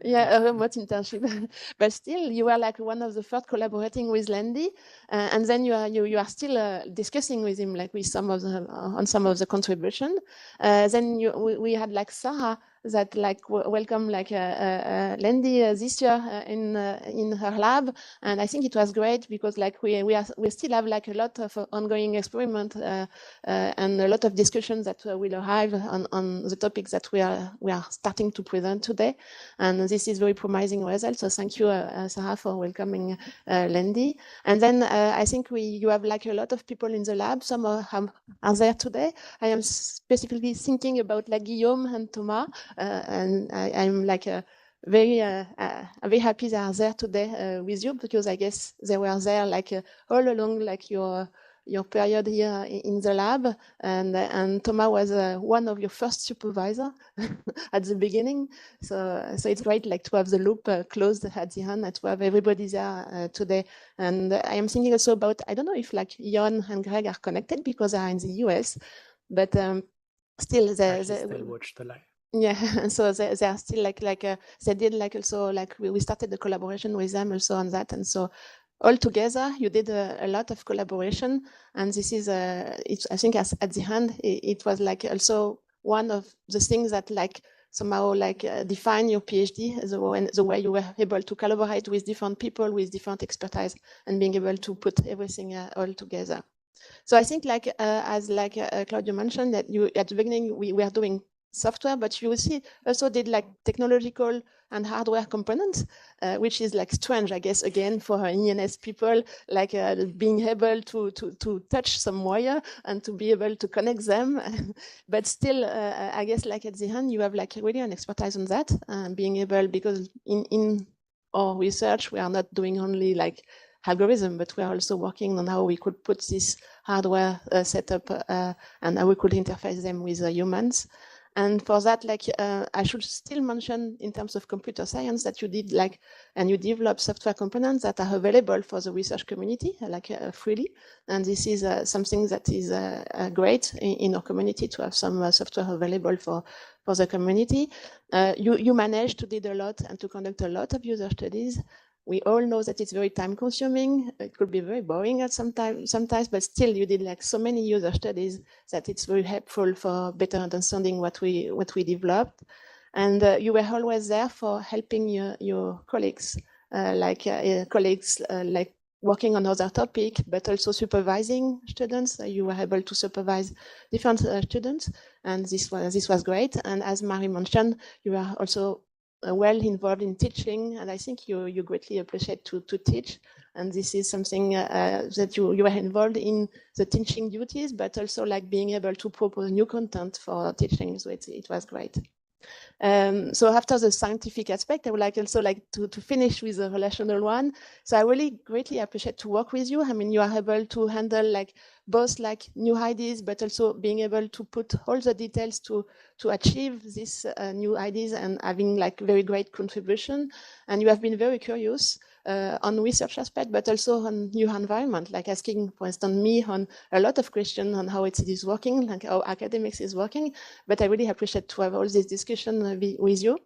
Yeah, a remote internship, but still, you were like one of the first collaborating with Lendy, and then you are still discussing with him, like with some of the on some of the contribution. Then we had like Sarah that like welcome like Lendy this year in her lab, and I think it was great because like we still have like a lot of ongoing experiment and a lot of discussions that will arrive on the topics that we are starting to present today, and this is very promising results. So thank you, Sarah, for welcoming Lendy. And then I think you have like a lot of people in the lab. Some are there today. I am specifically thinking about like Guillaume and Thomas, and I'm like very happy they are there today with you, because I guess they were there like all along like your period here in the lab, and Thomas was one of your first supervisor at the beginning. So it's great like to have the loop closed at the end and to have everybody there today. And I am thinking also about, I don't know if like Jon and Greg are connected because they are in the US, but still they watch the live. Yeah, and so they are still like they did like also like we started the collaboration with them also on that, and so all together you did a lot of collaboration, and this is I think at the end it was like also one of the things that like somehow like define your PhD, the way you were able to collaborate with different people with different expertise and being able to put everything all together. So I think like as like Claudio mentioned, that you at the beginning we were doing software, but you see also did like technological and hardware components, which is like strange, I guess, again for ENS people, like being able to touch some wire and to be able to connect them. But still, I guess like at the end, you have like really an expertise on that, being able, because in our research, we are not doing only like algorithm, but we are also working on how we could put this hardware setup and how we could interface them with humans. And for that, like I should still mention in terms of computer science that you did like, and you develop software components that are available for the research community, like freely. And this is something that is great in our community to have some software available for the community. You managed to do a lot and to conduct a lot of user studies. We all know that it's very time consuming. It could be very boring at sometimes, but still you did like so many user studies that it's very helpful for better understanding what we developed. And you were always there for helping your colleagues, like working on other topic, but also supervising students. You were able to supervise different students, and this was great. And as Marie mentioned, you were also well involved in teaching, and I think you greatly appreciate to teach, and this is something that you were involved in the teaching duties, but also like being able to propose new content for teaching, so it was great. So after the scientific aspect, I would like also like to finish with the relational one. So I really greatly appreciate to work with you. I mean, you are able to handle like both like new ideas, but also being able to put all the details to achieve these new ideas and having like very great contribution. And you have been very curious on research aspect, but also on new environment, like asking, for instance, me on a lot of questions on how it is working, like how academics is working. But I really appreciate to have all this discussion with you.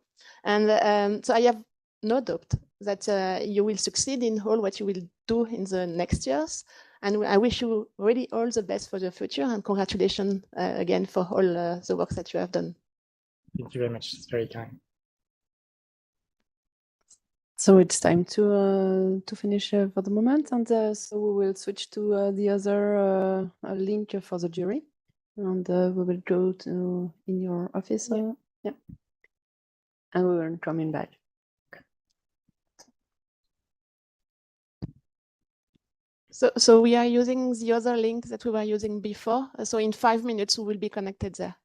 And so I have no doubt that you will succeed in all what you will do in the next years. And I wish you really all the best for the future, and congratulations again for all the work that you have done. Thank you very much. It's very kind. So it's time to finish for the moment, and so we will switch to the other link for the jury, and we will go to in your office. Yeah, and we will come in back. So we are using the other link that we were using before. So in 5 minutes, we will be connected there.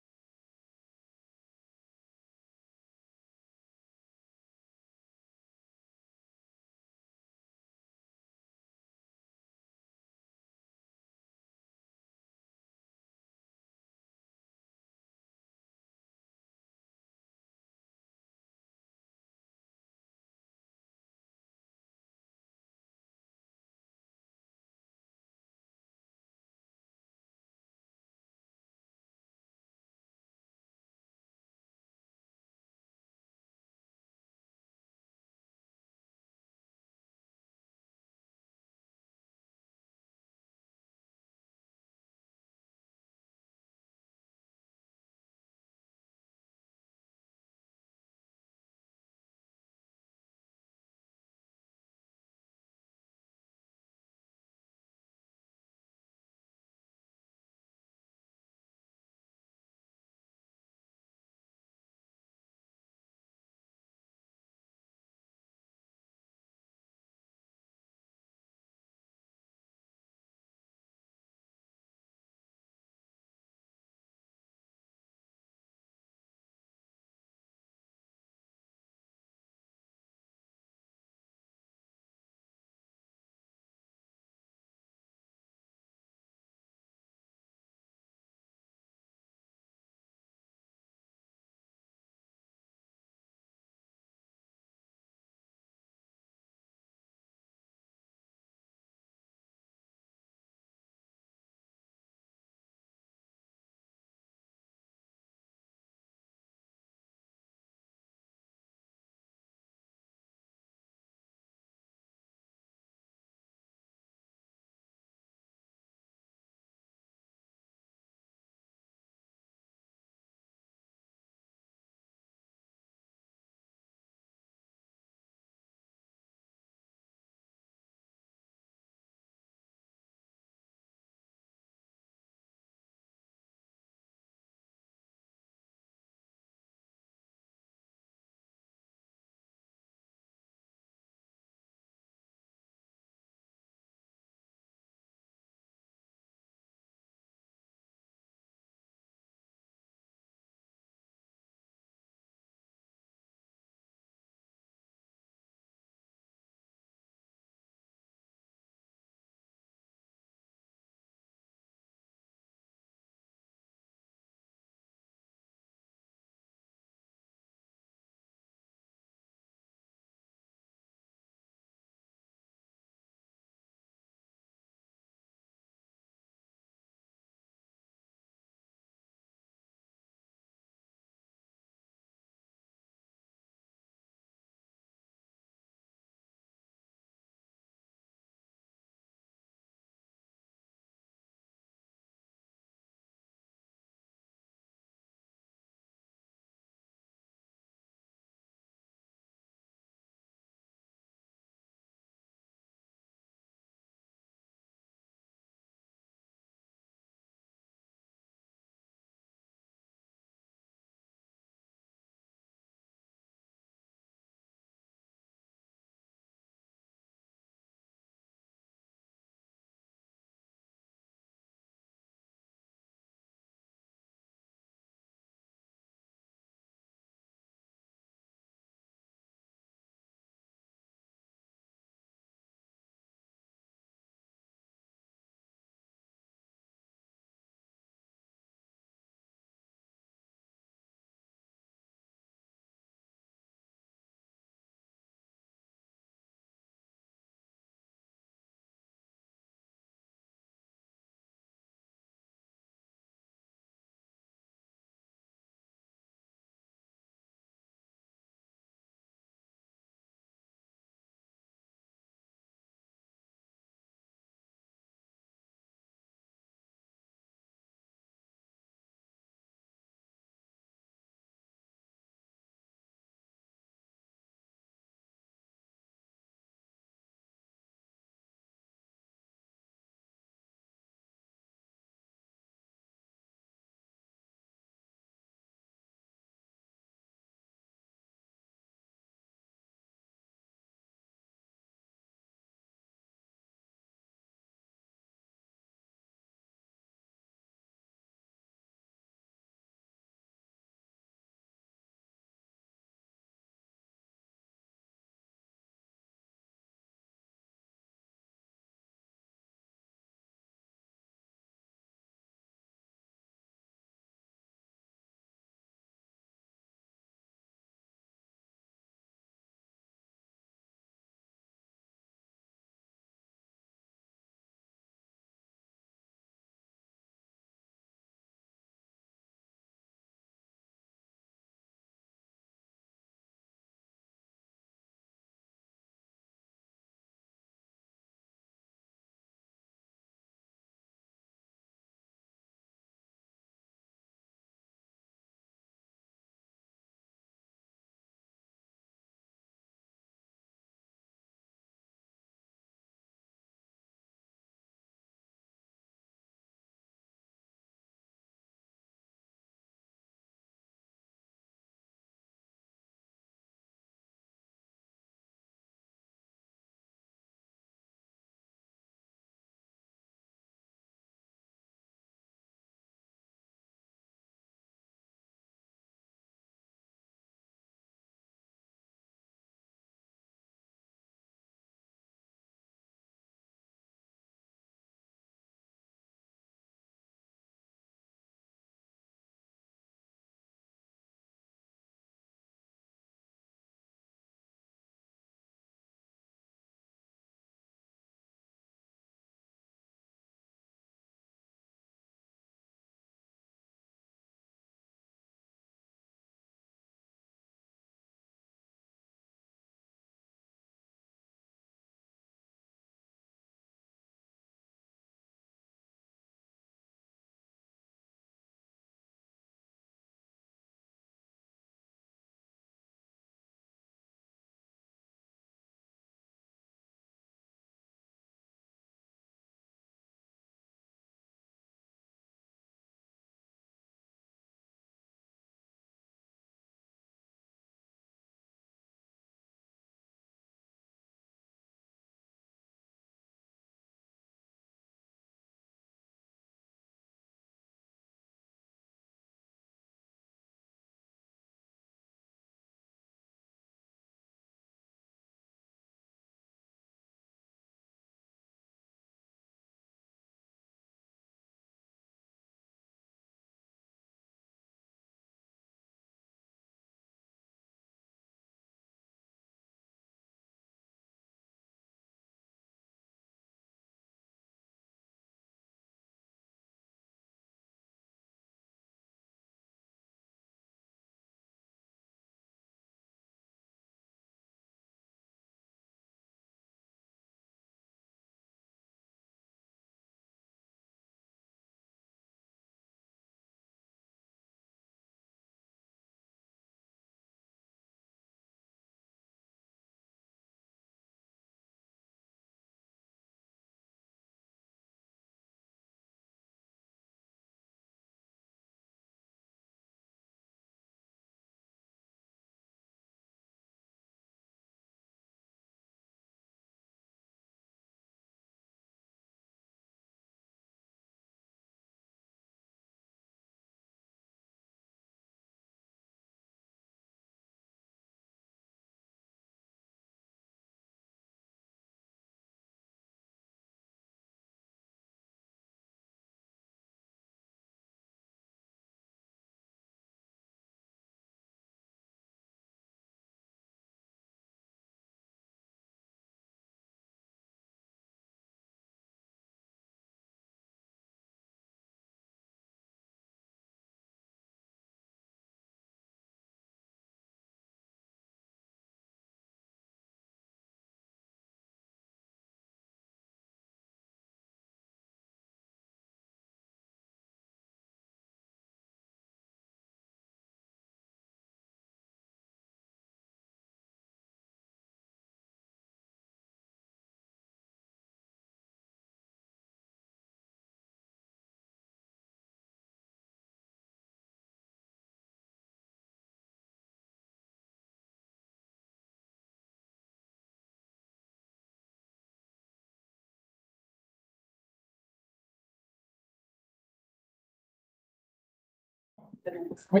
Oui.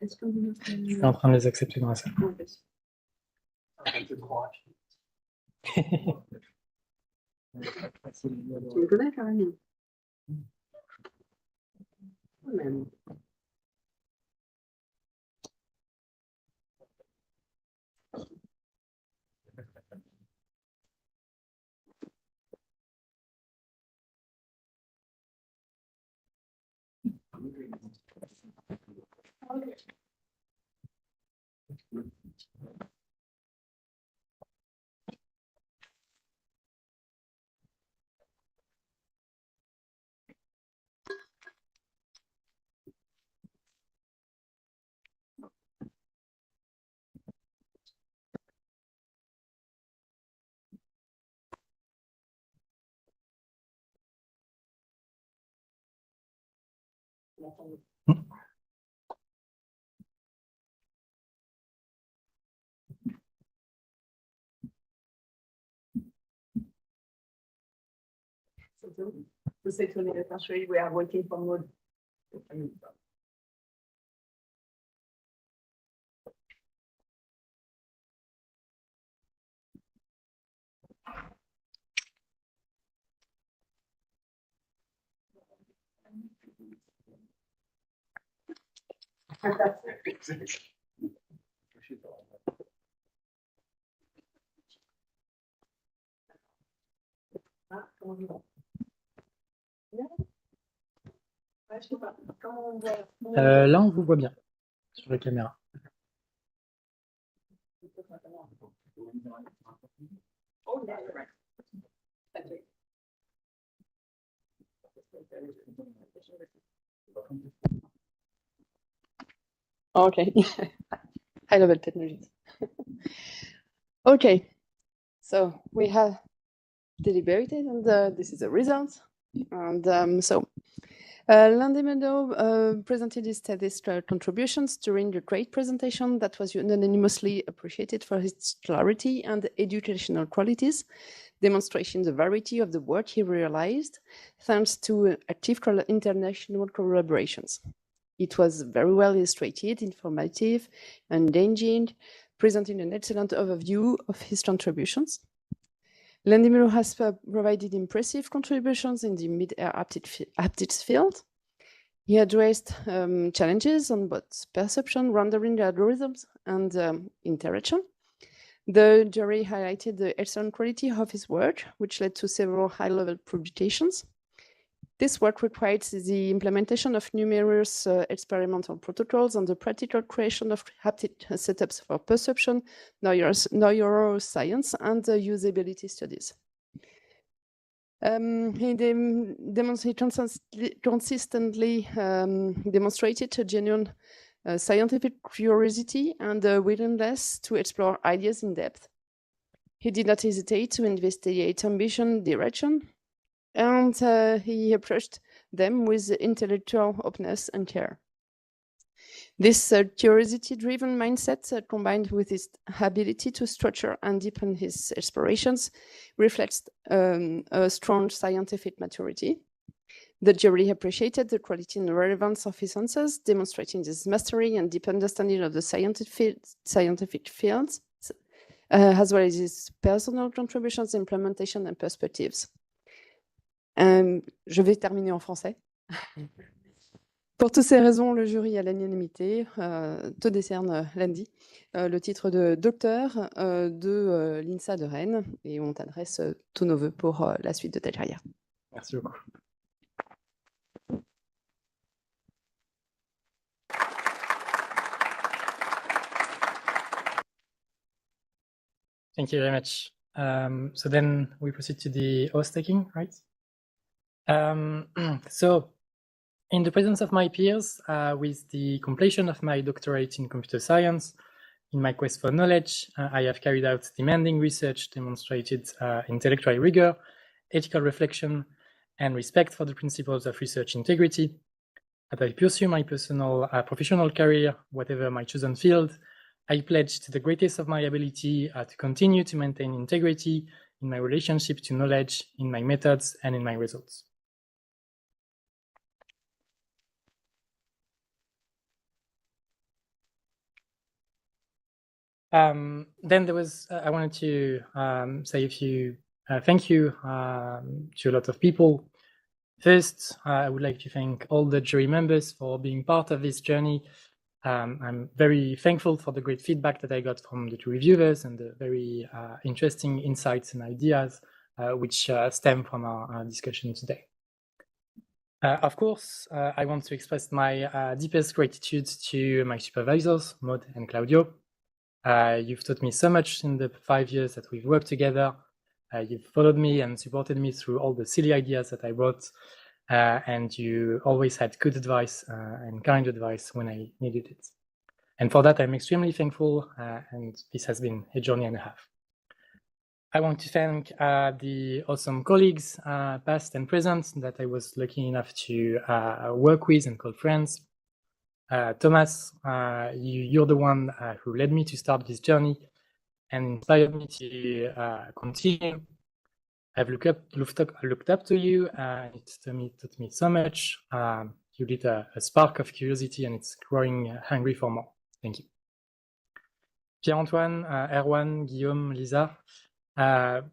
Je suis en train de les accepter dans la salle. Tu me connais, Caroline? Même. We are waiting for Mulot. Là, on vous voit bien sur la caméra. Okay. High level technologies. Okay. So we have deliberated, and this is the result. And Lendy presented his Thesis contributions during the great presentation that was unanimously appreciated for its clarity and educational qualities, demonstrating the variety of the work he realized thanks to active international collaborations. It was very well illustrated, informative, and engaging, presenting an excellent overview of his contributions. Lendy has provided impressive contributions in the mid-air haptics field. He addressed challenges on both perception, rendering algorithms, and interaction. The jury highlighted the excellent quality of his work, which led to several high-level publications. This work requires the implementation of numerous experimental protocols and the practical creation of haptic setups for perception, neuroscience, and usability studies. He consistently demonstrated a genuine scientific curiosity and a willingness to explore ideas in depth. He did not hesitate to investigate ambition, direction, and he approached them with intellectual openness and care. This curiosity-driven mindset, combined with his ability to structure and deepen his explorations, reflects a strong scientific maturity. The jury appreciated the quality and relevance of his answers, demonstrating his mastery and deep understanding of the scientific fields, as well as his personal contributions, implementation, and perspectives. Je vais terminer en français. Pour toutes ces raisons, le jury à l'unanimité te décerne, Lendy, le titre de docteur de l'INSA de Rennes, et on t'adresse tous nos voeux pour la suite de ta carrière. Merci beaucoup. Thank you very much. So then we proceed to the oath taking, right? So in the presence of my peers, with the completion of my doctorate in computer science, in my quest for knowledge, I have carried out demanding research, demonstrated intellectual rigor, ethical reflection, and respect for the principles of research integrity. As I pursue my personal professional career, whatever my chosen field, I pledge to the greatest of my ability to continue to maintain integrity, in my relationship to knowledge, in my methods, and in my results. Then there was, I wanted to say a few thank you to a lot of people. First, I would like to thank all the jury members for being part of this journey. I'm very thankful for the great feedback that I got from the two reviewers and the very interesting insights and ideas which stem from our discussion today. Of course, I want to express my deepest gratitude to my supervisors, Maud and Claudio. You've taught me so much in the 5 years that we've worked together. You've followed me and supported me through all the silly ideas that I brought, and you always had good advice and kind advice when I needed it. And for that, I'm extremely thankful, and this has been a journey and a half. I want to thank the awesome colleagues, past and present, that I was lucky enough to work with and call friends. Thomas, you're the one who led me to start this journey and inspired me to continue. I've looked up to you, and it taught me so much. You lit a spark of curiosity, and it's growing hungry for more. Thank you. Pierre-Antoine, Erwan, Guillaume, Lisa,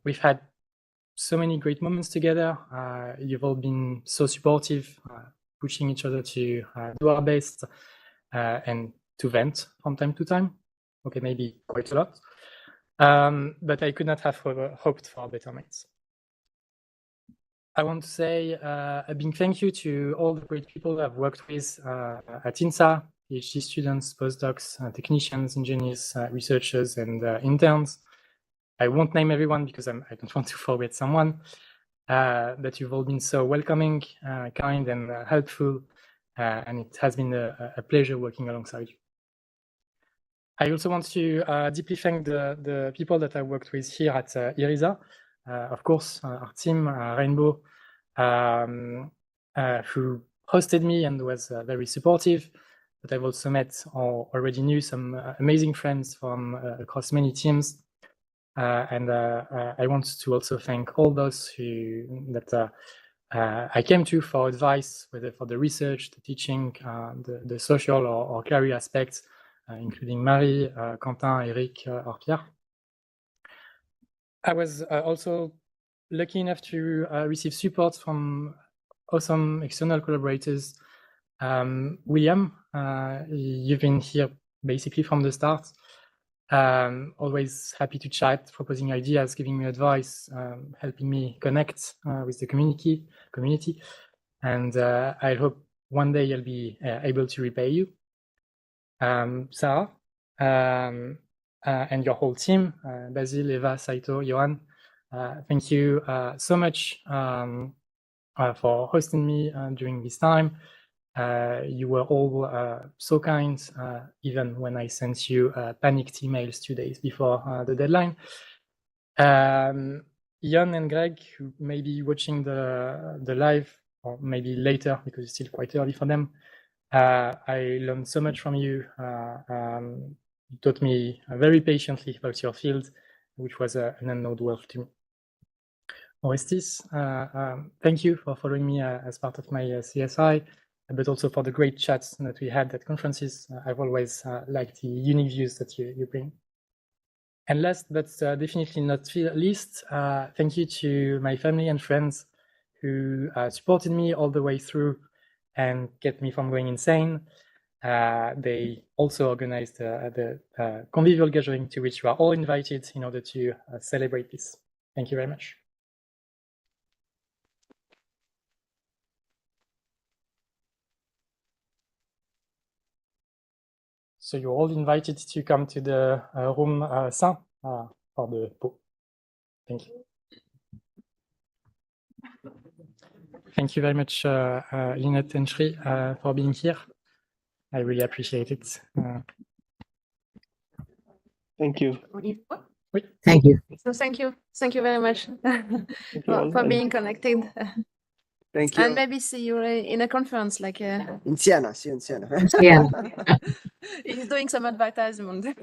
we've had so many great moments together. You've all been so supportive, pushing each other to do our best and to vent from time to time. Okay, maybe quite a lot. But I could not have hoped for better mates. I want to say a big thank you to all the great people I've worked with at INSA, PhD students, postdocs, technicians, engineers, researchers, and interns. I won't name everyone because I don't want to forget someone, but you've all been so welcoming, kind, and helpful, and it has been a pleasure working alongside you. I also want to deeply thank the people that I worked with here at IRISA. Of course, our team, Rainbow, who hosted me and was very supportive, but I've also met or already knew some amazing friends from across many teams. And I want to also thank all those that I came to for advice, whether for the research, the teaching, the social or career aspects, including Marie, Quentin, Eric, or Pierre. I was also lucky enough to receive support from awesome external collaborators. William, you've been here basically from the start. Always happy to chat, proposing ideas, giving me advice, helping me connect with the community. And I hope one day I'll be able to repay you. Sarah, and your whole team, Basil, Eva, Saito, Johan, thank you so much for hosting me during this time. You were all so kind, even when I sent you panicked emails 2 days before the deadline. Jan and Greg, who may be watching the live, or maybe later because it's still quite early for them. I learned so much from you. You taught me very patiently about your field, which was an unknown world to me. Orestes, thank you for following me as part of my CSI, but also for the great chats that we had at conferences. I've always liked the unique views that you bring. And last but definitely not least, thank you to my family and friends who supported me all the way through and kept me from going insane. They also organized the convivial gathering to which you are all invited in order to celebrate this. Thank you very much. So you're all invited to come to the room Saint for the pot. Thank you. Thank you very much, Lynette and Shri, for being here. I really appreciate it. Thank you. Thank you. So thank you very much for being connected. Thank you. And maybe see you in a conference like in Siena. See you in Siena. Yeah. he's doing some advertisement.